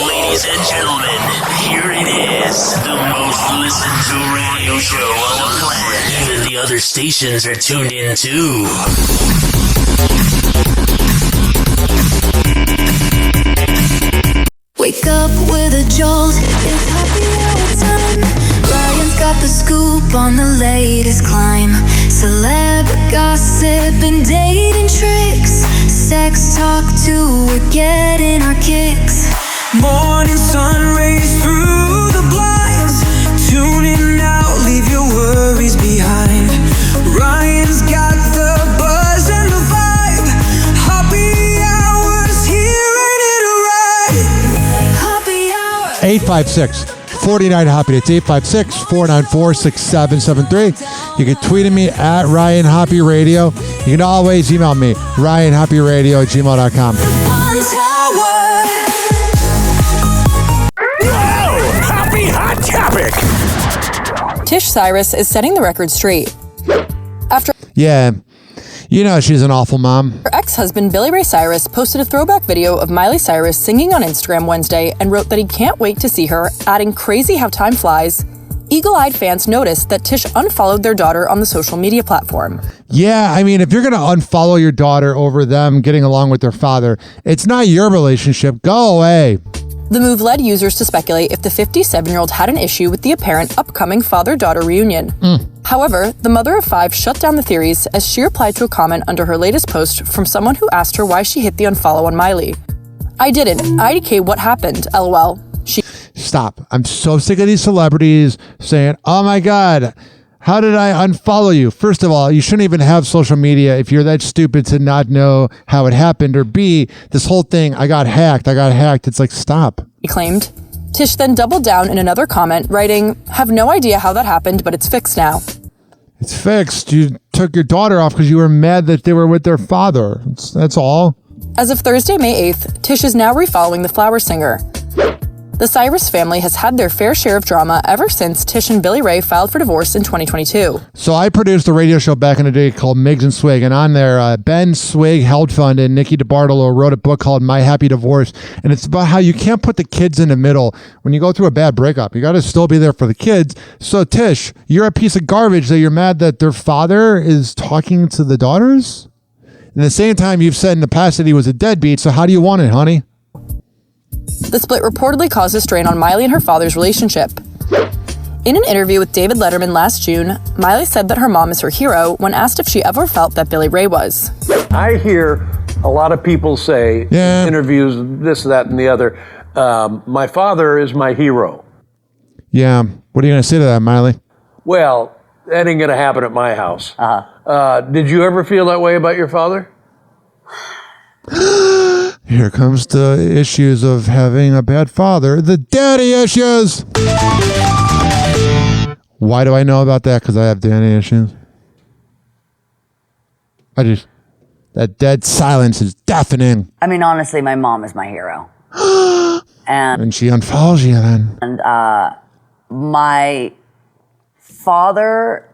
Ladies and gentlemen, here it is. The most listened to radio show on the planet. Even the other stations are tuned in too. Wake up with a jolt, it's happy hour time. Ryan's got the scoop on the latest climb. Celeb gossip and dating tricks. Sex talk too, we're getting our kicks. Morning sun rays through the blinds. Tune in now, leave your worries behind. Ryan's got the buzz and the vibe. Happy hours here, ain't it alright? Happy hour. 856-49 Hoppe. It's 856-494-6773. You can tweet at me at Ryan Hoppe Radio. You can always email me, ryanhopperadio@gmail.com. Happy Hot Topic. Tish Cyrus is setting the record straight. After Yeah, you know she's an awful mom. her ex-husband Billy Ray Cyrus posted a throwback video of Miley Cyrus singing on Instagram Wednesday and wrote that he can't wait to see her, adding crazy how time flies. Eagle-eyed fans noticed that Tish unfollowed their daughter on the social media platform. Yeah, I mean, if you're going to unfollow your daughter over them getting along with their father, it's not your relationship. Go away. The move led users to speculate if the 57-year-old had an issue with the apparent upcoming father-daughter reunion. However, the mother of five shut down the theories as she replied to a comment under her latest post from someone who asked her why she hit the unfollow on Miley. I didn't. IDK, what happened? LOL. Stop. I'm so sick of these celebrities saying, oh my God, how did I unfollow you? First of all, you shouldn't even have social media if you're that stupid to not know how it happened. Or B, this whole thing, I got hacked. It's like, stop. He claimed. Tish then doubled down in another comment, writing, have no idea how that happened, but it's fixed now. It's fixed. You took your daughter off because you were mad that they were with their father. That's all. As of Thursday, May 8th, Tish is now refollowing the Flower Singer. The Cyrus family has had their fair share of drama ever since Tish and Billy Ray filed for divorce in 2022. So I produced a radio show back in the day called Migs and Swig, and on there, Ben Swig held fund and Nikki DiBartolo wrote a book called My Happy Divorce, and it's about how you can't put the kids in the middle when you go through a bad breakup. You got to still be there for the kids. So Tish, you're a piece of garbage that you're mad that their father is talking to the daughters? At the same time, you've said in the past that he was a deadbeat, so how do you want it, honey? The split reportedly caused a strain on Miley and her father's relationship. In an interview with David Letterman last June, Miley said that her mom is her hero when asked if she ever felt that Billy Ray was. I hear a lot of people say in interviews, this, that, and the other, my father is my hero. Yeah. What are you going to say to that, Miley? Well, that ain't going to happen at my house. Did you ever feel that way about your father? Here comes the issues of having a bad father. The daddy issues. Why do I know about that? Because I have daddy issues. That dead silence is deafening. I mean, honestly, my mom is my hero. And she unfollows you then. And my father,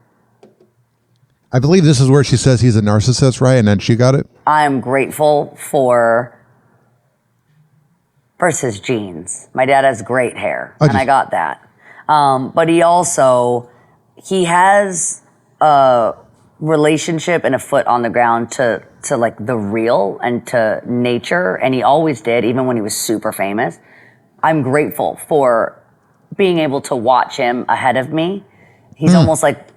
I believe this is where she says he's a narcissist, right? And then she got it. I am grateful for first his genes. My dad has great hair, and I got that. But he has a relationship and a foot on the ground to like the real and to nature, and he always did, even when he was super famous. I'm grateful for being able to watch him ahead of me. He's almost like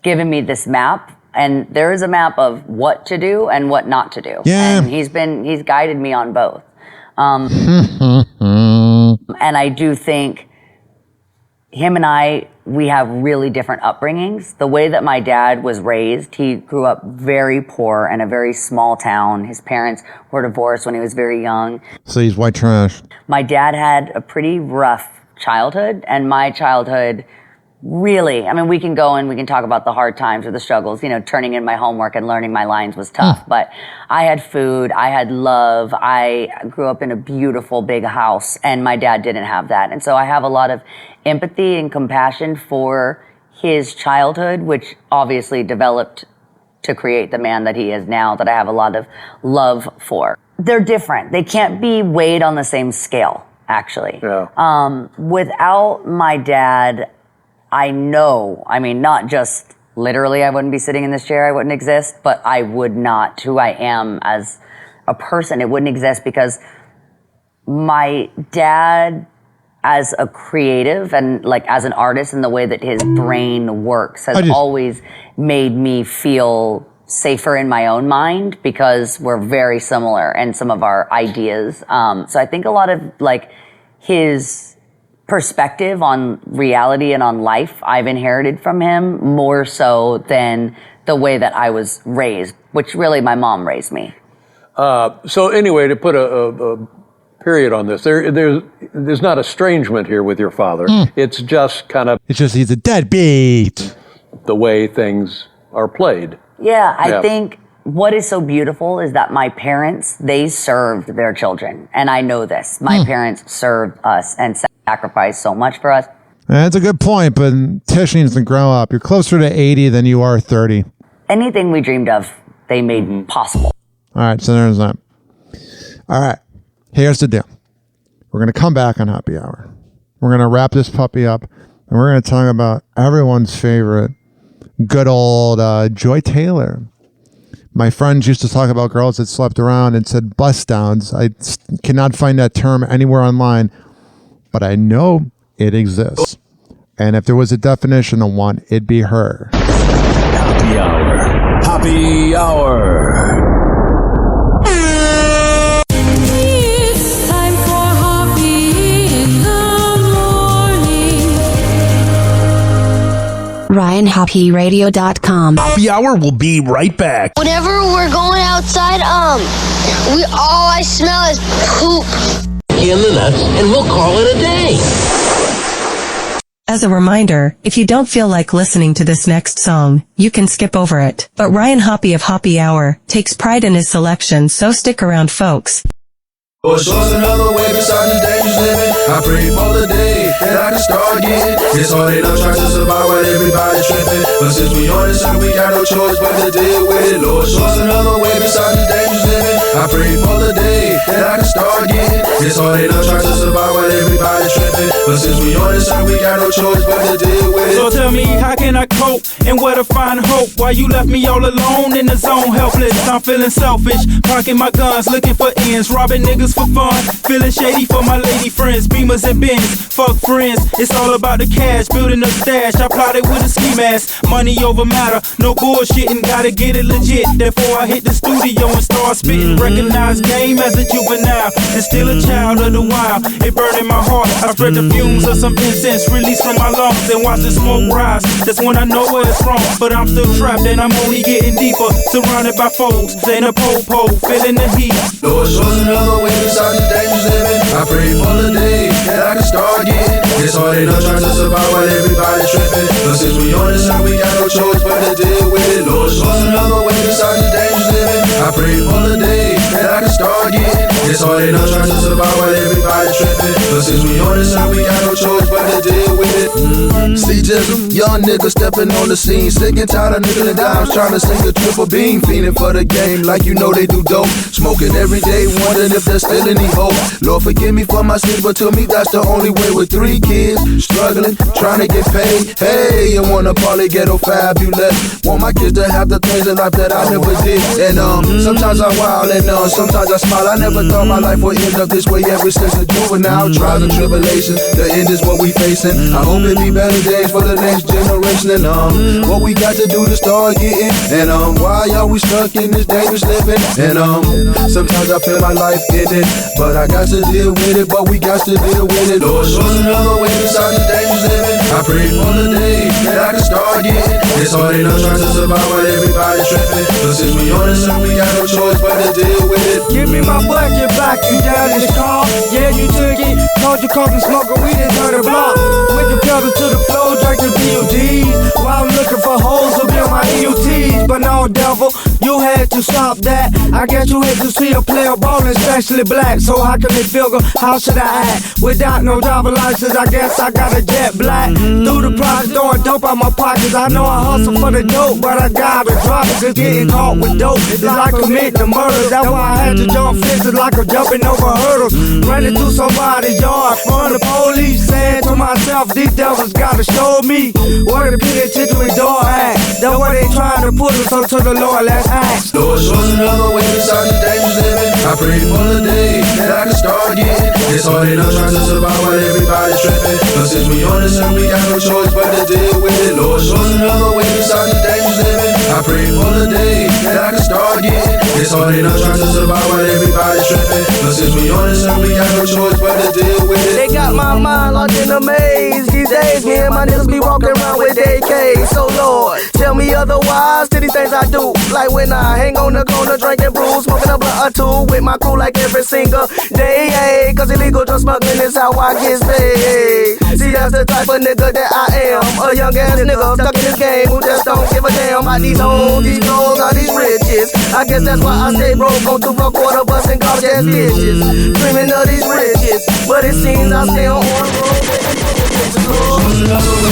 given me this map, and there is a map of what to do and what not to do. Yeah. And he's guided me on both. And I do think him and we have really different upbringings. The way that my dad was raised, he grew up very poor in a very small town. His parents were divorced when he was very young. So he's white trash. My dad had a pretty rough childhood, and my childhood really, I mean, we can go and we can talk about the hard times or the struggles, turning in my homework and learning my lines was tough, but I had food, I had love, I grew up in a beautiful big house, and my dad didn't have that. And so I have a lot of empathy and compassion for his childhood, which obviously developed to create the man that he is now, that I have a lot of love for. They're different. They can't be weighed on the same scale, actually. Yeah. Without my dad, I know, I mean, not just literally I wouldn't be sitting in this chair, I wouldn't exist, but I would not, who I am as a person, it wouldn't exist, because my dad, as a creative and like as an artist, and the way that his brain works has always made me feel safer in my own mind, because we're very similar in some of our ideas. So I think a lot of like his perspective on reality and on life I've inherited from him, more so than the way that I was raised, which really my mom raised me. So anyway, to put a period on this, there's not estrangement here with your father. It's just kind of... It's just he's a deadbeat. The way things are played. Yeah, I think what is so beautiful is that my parents, they served their children. And I know this. My parents served us and sacrificed so much for us. That's a good point, but Tish needs to grow up. You're closer to 80 than you are 30. Anything we dreamed of, they made possible. All right, so there's that. All right, here's the deal. We're going to come back on Happy Hour. We're going to wrap this puppy up, and we're going to talk about everyone's favorite, good old Joy Taylor. My friends used to talk about girls that slept around and said bust downs. I cannot find that term anywhere online, but I know it exists. And if there was a definition of one, it'd be her. Happy Hour. Happy Hour. It's time for Hoppe in the morning. RyanHoppyRadio.com. Happy Hour will be right back. Whenever we're going outside, all I smell is poop. In the nuts, and we'll call it a day. As a reminder, if you don't feel like listening to this next song, you can skip over it. But Ryan Hoppe of Happy Hour takes pride in his selection, so stick around, folks. Or source another way besides this dangerous living. I pray for the day that I can start again. It's hard enough trying to survive while everybody's tripping. But since we on this earth, we got no choice but to deal with it. Lord, source another way besides this dangerous living. I pray for the day that I can start again. It's hard enough trying to survive while everybody's tripping. But since we on this earth, we got no choice but to deal with it. So tell me, how can I cope and where to find hope? While you left me all alone in the zone, helpless. I'm feeling selfish, parking my guns, looking for ends, robbing niggas for fun, feeling shady for my lady friends, Beamers and Benz, fuck friends. It's all about the cash, building a stash. I plotted with a ski mask, money over matter, no bullshitting, gotta get it legit. Therefore I hit the studio and start spitting Recognize game as a juvenile and still a child of the wild. It burning my heart. I spread the fumes of some incense released from my lungs and watch the smoke rise. That's when I know where it's from. But I'm still trapped and I'm only getting deeper. Surrounded by foes and a po-po, feeling the heat. Lord, shows another way beside the dangerous living. I pray for the day that I can start getting. It's hard enough trying to survive while everybody's tripping. But since we on this side, we got no choice but to deal with it. Lord, shows another way beside the dangerous living. I pray for the day that I can start getting. It's hard enough trying to survive while everybody's tripping. But since we on this side, we got no choice but to deal with it. See Jizzle, young nigga stepping on the scene. Sick and tired of nickel and dimes, trying to sink a triple beam. Fiending for the game like you know they do dope. Smoking every day, wondering if there's still any hope. Lord forgive me for my sins, but to me that's the only way. With 3 kids, struggling, trying to get paid. Hey, you wanna party ghetto fabulous. Want my kids to have the things in life that I never did. And sometimes I'm wild and sometimes I smile. I never thought my life would end up this way ever since the juvenile trials and tribulations. The end is what we facing. I hope it be better days for the next generation. And what we got to do to start getting. And why are we stuck in this dangerous living? And sometimes I feel my life ending, but I got to deal with it. But we got to deal with it. Lord, show another way beside the dangerous living. I pray for the day that I can start getting. It's hard enough trying to survive while everybody's tripping. But since we on this side, we got no choice but to deal with it. Give me my bucket back, you down this car. Yeah, you took it. Told you coffee smoker, we didn't turn the block. With the pedal to the floor, drink the BODs. While I'm looking for holes to build my EUTs. But no, devil, you had to stop that. I guess you had to see a player ballin', especially black. So how can they figure, how should I act? Without no driver license, I guess I got a jet black. Through the process, throwing dope out my pockets. I know I hustle for the dope, but I gotta drop it. Cause getting caught with dope is like committing a murder. That's why I had to jump fences like I'm jumping over hurdles. Running through somebody's yard from the police. Saying to myself, these devils gotta show me what a penitentiary door at. That's what they trying to put us, so to the Lord, let's ask. Lord, show another way beside the dangerous living. I pray for the day that I can start getting. It's hard enough trying to survive while everybody's tripping. But since we on this side, we got no choice but to deal with it. Lord, show another way beside the dangerous living. I pray for the day that I can start getting. It's hard enough trying to survive while everybody's tripping. But since we on this side, we got no choice but to deal with it. They got my mind locked in a maze. These days, me and my niggas be walking around with AKs. So Lord, tell me otherwise to these things I do. Like when I hang on the corner drinking brews, smoking a blunt or two with my crew like every single day. Cause illegal drug smuggling is how I get paid. See, that's the type of nigga that I am. A young ass nigga stuck in this game who just don't give a damn about these hoes, these clothes, all these riches. I guess that's why I stay broke on 2 for a quarter, busting garbage ass dishes. Dreaming of these riches, but it seems I stay on one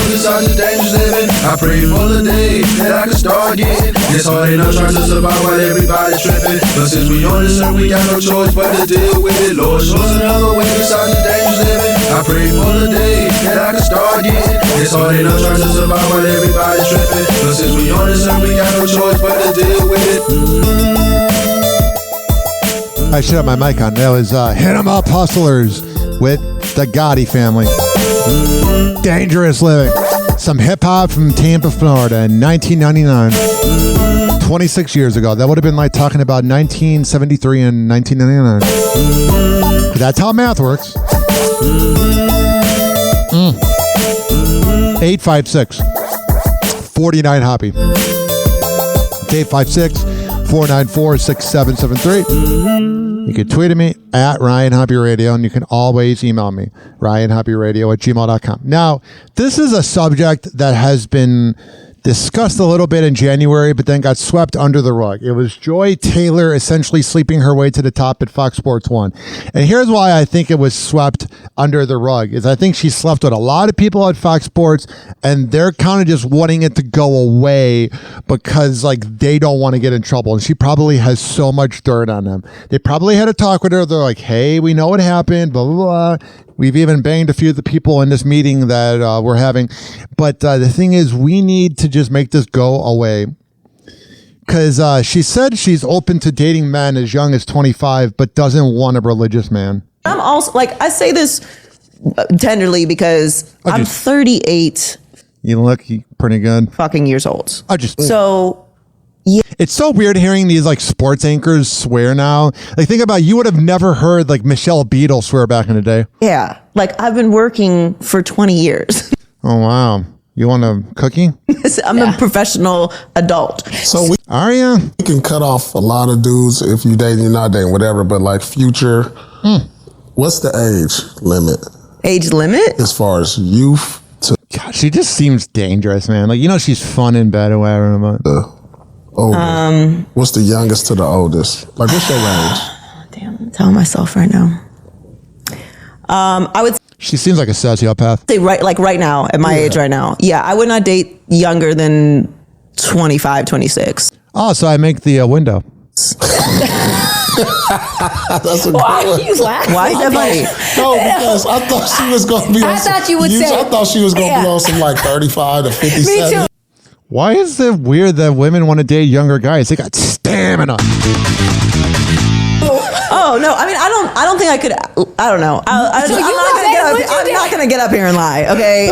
Beside the dangerous living, I pray for the day that I can start getting. It's hard enough trying to survive while everybody's tripping. But since we on this earth, we got no choice but to deal with it. Lord, show us another way beside the dangerous living. I pray for the day that I can start getting. It's hard enough trying to survive while everybody's tripping. But since we on this earth, we got no choice but to deal with it. I should have my mic on. That was Hit 'Em Up Hustlers with the Gotti family. Dangerous Living. Some hip-hop from Tampa, Florida in 1999. 26 years ago. That would have been like talking about 1973 and 1999. That's how math works. 856 49 Hoppy. 856-494-6773. You can tweet at me at Ryan Hoppy Radio, and you can always email me, ryanhoppyradio@gmail.com. Now, this is a subject that has been discussed a little bit in January, but then got swept under the rug. It was Joy Taylor essentially sleeping her way to the top at Fox Sports 1. And here's why I think it was swept under the rug, is I think she slept with a lot of people at Fox Sports, and they're kind of just wanting it to go away because, like, they don't want to get in trouble. And she probably has so much dirt on them. They probably had a talk with her. They're like, hey, we know what happened, blah, blah, blah. We've even banged a few of the people in this meeting that we're having. But the thing is, we need to just make this go away. Because she said she's open to dating men as young as 25, but doesn't want a religious man. I'm also, like, I say this tenderly because I'm 38. You look pretty good. Fucking years old. So... Yeah. It's so weird hearing these like sports anchors swear now. Like think about you would have never heard like Michelle Beadle swear back in the day. Yeah. Like I've been working for 20 years. Oh, wow. You want a cookie? I'm a professional adult. So Are you? we can cut off a lot of dudes if you dating, you're not dating, whatever. But like Future, what's the age limit? Age limit? As far as youth to God, she just seems dangerous, man. Like, you know, she's fun in bed or whatever. older. What's the youngest to the oldest? Like, what's your range? Damn, I'm telling myself right now. I would She seems like a sociopath. say right now, at my age right now. Yeah, I would not date younger than 25, 26. Oh, so I make the window. That's a Why good are you laughing? Why is that funny? No, because I thought she was going to be on I thought you would say- I thought she was going to be on some like 35 to 57. Me too. Why is it weird that women want to date younger guys? They got stamina. Oh no! I mean, I don't think I could. I don't know. I'm not gonna get up here and lie. Okay.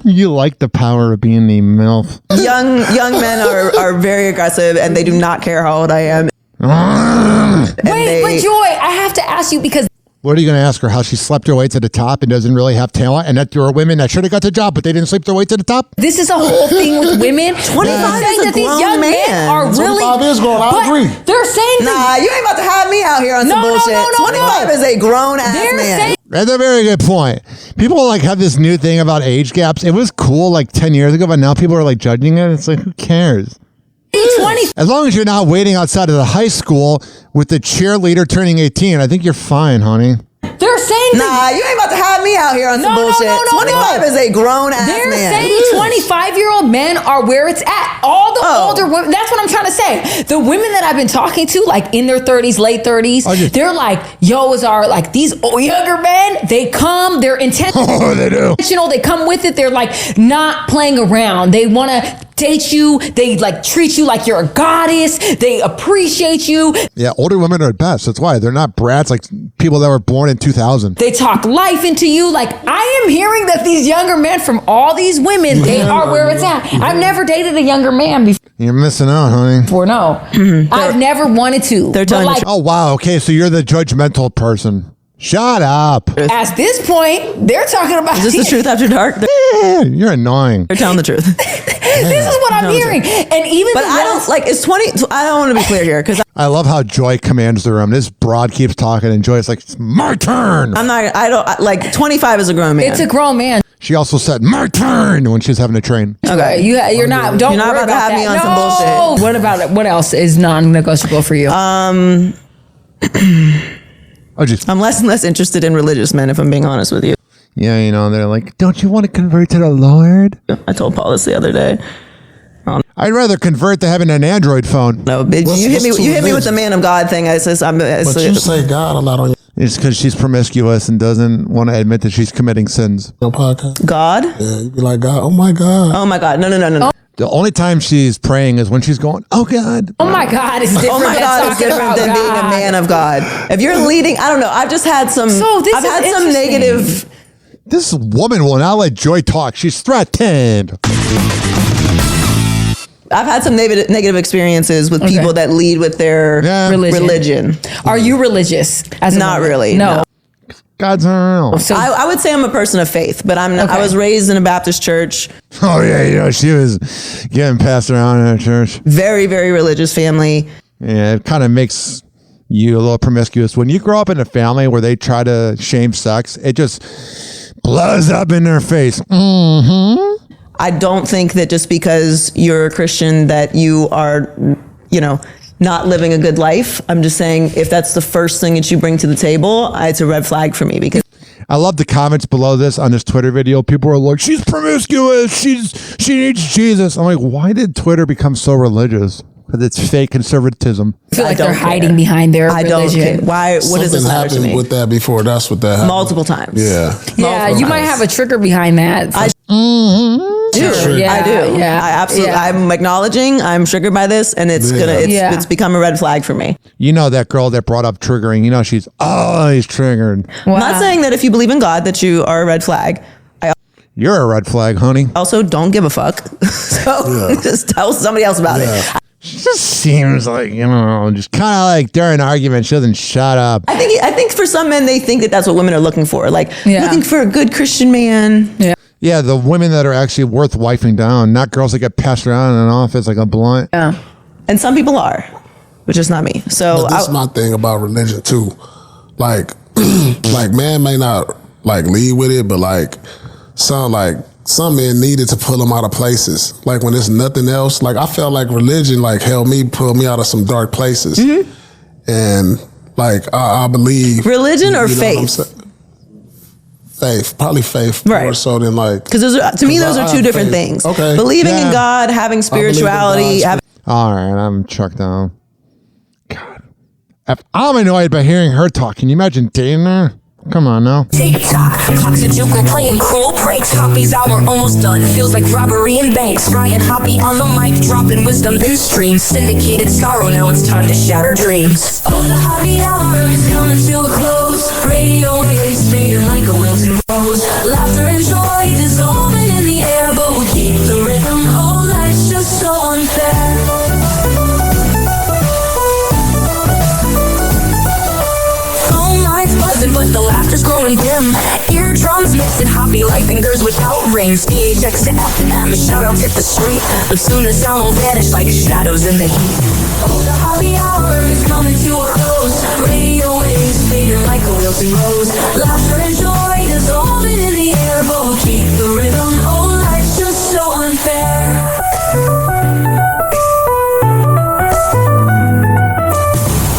You like the power of being the MILF. Young men are very aggressive, and they do not care how old I am. Wait, but Joy, I have to ask you because What are you going to ask her? How she slept her way to the top and doesn't really have talent? And that there are women that should have got the job, but they didn't sleep their way to the top? this is a whole thing with women. 25 saying is a that these grown young men man. are really 25 is grown. I but agree. They're saying Nah, you ain't about to have me out here on some No, no, bullshit. no, no, 25 no. is a grown ass They're man. saying- That's a very good point. People like have this new thing about age gaps. It was cool like 10 years ago, but now people are like judging it. It's like, who cares? 20. As long as you're not waiting outside of the high school with the cheerleader turning 18, I think you're fine, honey. They're saying Nah, you ain't about to have me out here on some No, no, bullshit. no, no, 25 no. is a grown ass They're man. saying 25-year-old men are where it's at. All the older women, that's what I'm trying to say. The women that I've been talking to, like in their 30s, late 30s, they're like, yo, like these younger men, they come, they're intentional. Oh, they do. They come with it. They're like not playing around. They want to date you. They like treat you like you're a goddess. They appreciate you. Yeah, older women are best. That's why. They're not brats like people that were born in 2000. They talk life into you. Like, I am hearing that these younger men from all these women, they are where it's at. I've never dated a younger man before. You're missing out, honey. No. I've never wanted to. They're telling like, Oh, wow. Okay, so you're the judgmental person. Shut up. at this point, they're talking about Is this the truth after dark? Yeah, you're annoying. They're telling the truth. This is what I'm hearing. And even But the I ones- don't like it's 20. I don't want to be clear here because I love how Joy commands the room. This broad keeps talking, and Joy's like, it's my turn. I'm not. I don't like 25 is a grown man. it's a grown man. She also said, my turn, when she's having a train. Okay. You're not. Don't You're not worry about to have that. me on no. some bullshit. What about it? What else is non-negotiable for you? I'm less and less interested in religious men, if I'm being honest with you. Yeah, you know, they're like, don't you want to convert to the Lord? I told Paul this the other day. I'd rather convert to having an Android phone. No, but you hit me with the man of God thing. I says But you say God a lot on It's because she's promiscuous and doesn't want to admit that she's committing sins. your podcast. God. Yeah, you be like, God, oh my God. Oh my God! No. The only time she's praying is when she's going, oh God. oh my God, it's different. Oh my than God, it's talking different about than being a God. man of God. If you're leading, I don't know. I've just had some. So this I've is had some interesting. negative. This woman will not let Joy talk. She's threatened. I've had some negative experiences with people that lead with their religion. Are you religious? Not really. No. God's not real. So I would say I'm a person of faith, but I'm not. I was raised in a Baptist church. Oh, yeah, you know, she was getting passed around in her church. Very, very religious family. Yeah, it kind of makes you a little promiscuous. When you grow up in a family where they try to shame sex, it just blows up in their face. Mm-hmm. I don't think that just because you're a Christian that you are, not living a good life. I'm just saying if that's the first thing that you bring to the table, it's a red flag for me because I love the comments below this on this Twitter video. People are like, she's promiscuous. She needs Jesus. I'm like, why did Twitter become so religious? Because it's fake conservatism. I feel like they're hiding behind their religion. don't care. Why? What does this matter to happened me? with that before. That's what that happened. Multiple times. Yeah. Yeah, you might have a trigger behind that. I do. Yeah, I do. yeah, I absolutely. yeah. I'm acknowledging. I'm triggered by this, and it's it's become a red flag for me. You know that girl that brought up triggering. You know she's always triggered. I'm not saying that if you believe in God that you are a red flag. You're a red flag, honey. Also, don't give a fuck. So just tell somebody else about it. She just seems like, just kind of like during arguments, she doesn't shut up. I think for some men, they think that that's what women are looking for. Like, looking for a good Christian man. Yeah. Yeah, the women that are actually worth wifing down, not girls that get passed around in an office like a blunt. Yeah. And some people are, which is not me. So but this is my thing about religion too. Like, like man may not like lead with it, but like some men needed to pull them out of places. Like when there's nothing else. Like I felt like religion like pulled me out of some dark places. Mm-hmm. And like I believe religion or faith. Faith, probably faith, right? More so than like because to me those are two different things. Okay, believing in God, having spirituality. All right, I'm chucked down. God, if I'm annoyed by hearing her talk, can you imagine dating her? Come on now. TikTok, clocks a joke, playing cruel pranks. Hoppe's hour almost done. Feels like robbery in banks. Ryan Hoppe on the mic, dropping wisdom in streams. Syndicated sorrow, now it's time to shatter dreams. Oh, the Hoppe hour is coming to a close. Radio waves fading like a wilting rose. Laughter and joy dissolving in the air, but we keep the rhythm. Oh, life's just so unfair. But the laughter's growing dim. Eardrums mixing Hoppe like fingers without rings. DHX to FM, shoutouts hit the street. But soon the sound will vanish like shadows in the heat. Oh, the Hoppe hour is coming to a close. Radio waves fading like a wilting rose. Laughter and joy dissolving in the air, but we'll keep the rhythm. Oh, life's just so unfair.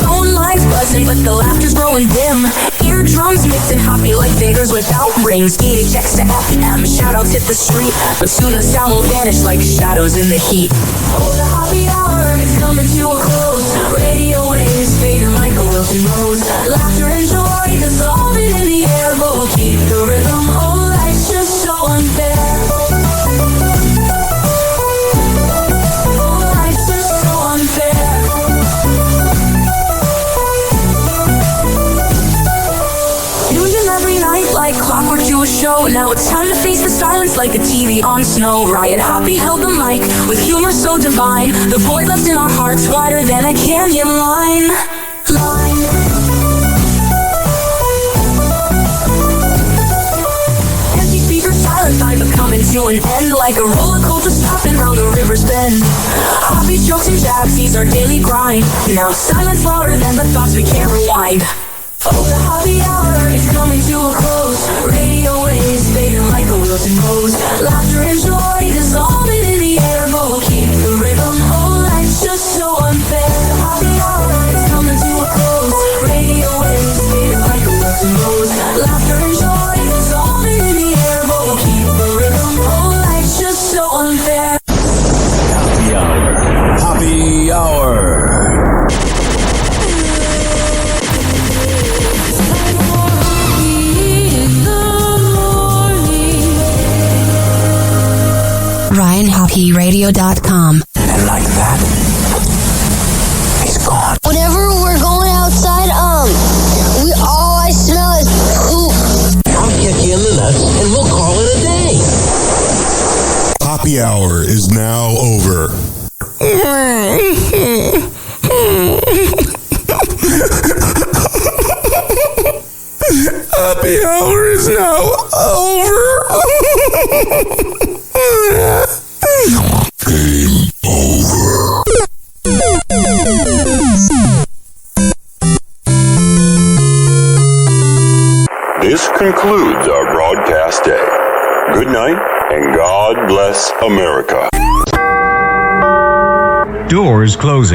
Phone lines buzzing, but the laughter's growing dim. Eardrums mixing Hoppe like fingers without rings. DHX to FM, shoutouts hit the street. But soon the sound will vanish like shadows in the heat. Oh, the Hoppe hour is coming to a close. Radio waves fading like a wilting rose. Laughter and joy dissolving in the air, but we'll keep the rhythm. Oh, life's just so unfair. Oh, life's just so unfair. Like clockwork to a show. Now it's time to face the silence like a TV on snow. Ryan Hoppe held the mic with humor so divine. The void left in our hearts wider than a canyon line. Empty speakers, silent time, but coming to an end like a roller coaster stopping round the river's bend. Hoppe's jokes and jabs, these are daily grind. Now silence louder than the thoughts we can't rewind. Oh, the Hoppe hour is coming to a close. Radio waves fading like a wilting rose. Laughter and joy dissolving in the air, but we'll keep the rhythm. Oh, life's just so unfair. The Hoppe hour is coming to a close. Radio waves fading like a wilting rose. Laughter and joy dissolving in the air, but we'll keep the rhythm. Oh, life's just so unfair. Happy hour. Happy hour. RyanHopperadio.com. And like that, he's gone. Whenever we're going outside, all I smell is poop. I'll kick you in the nuts and we'll call it a day. Happy hour is now over. Happy hour is now over. Game over. This concludes our broadcast day. Good night and God bless America. Doors closing.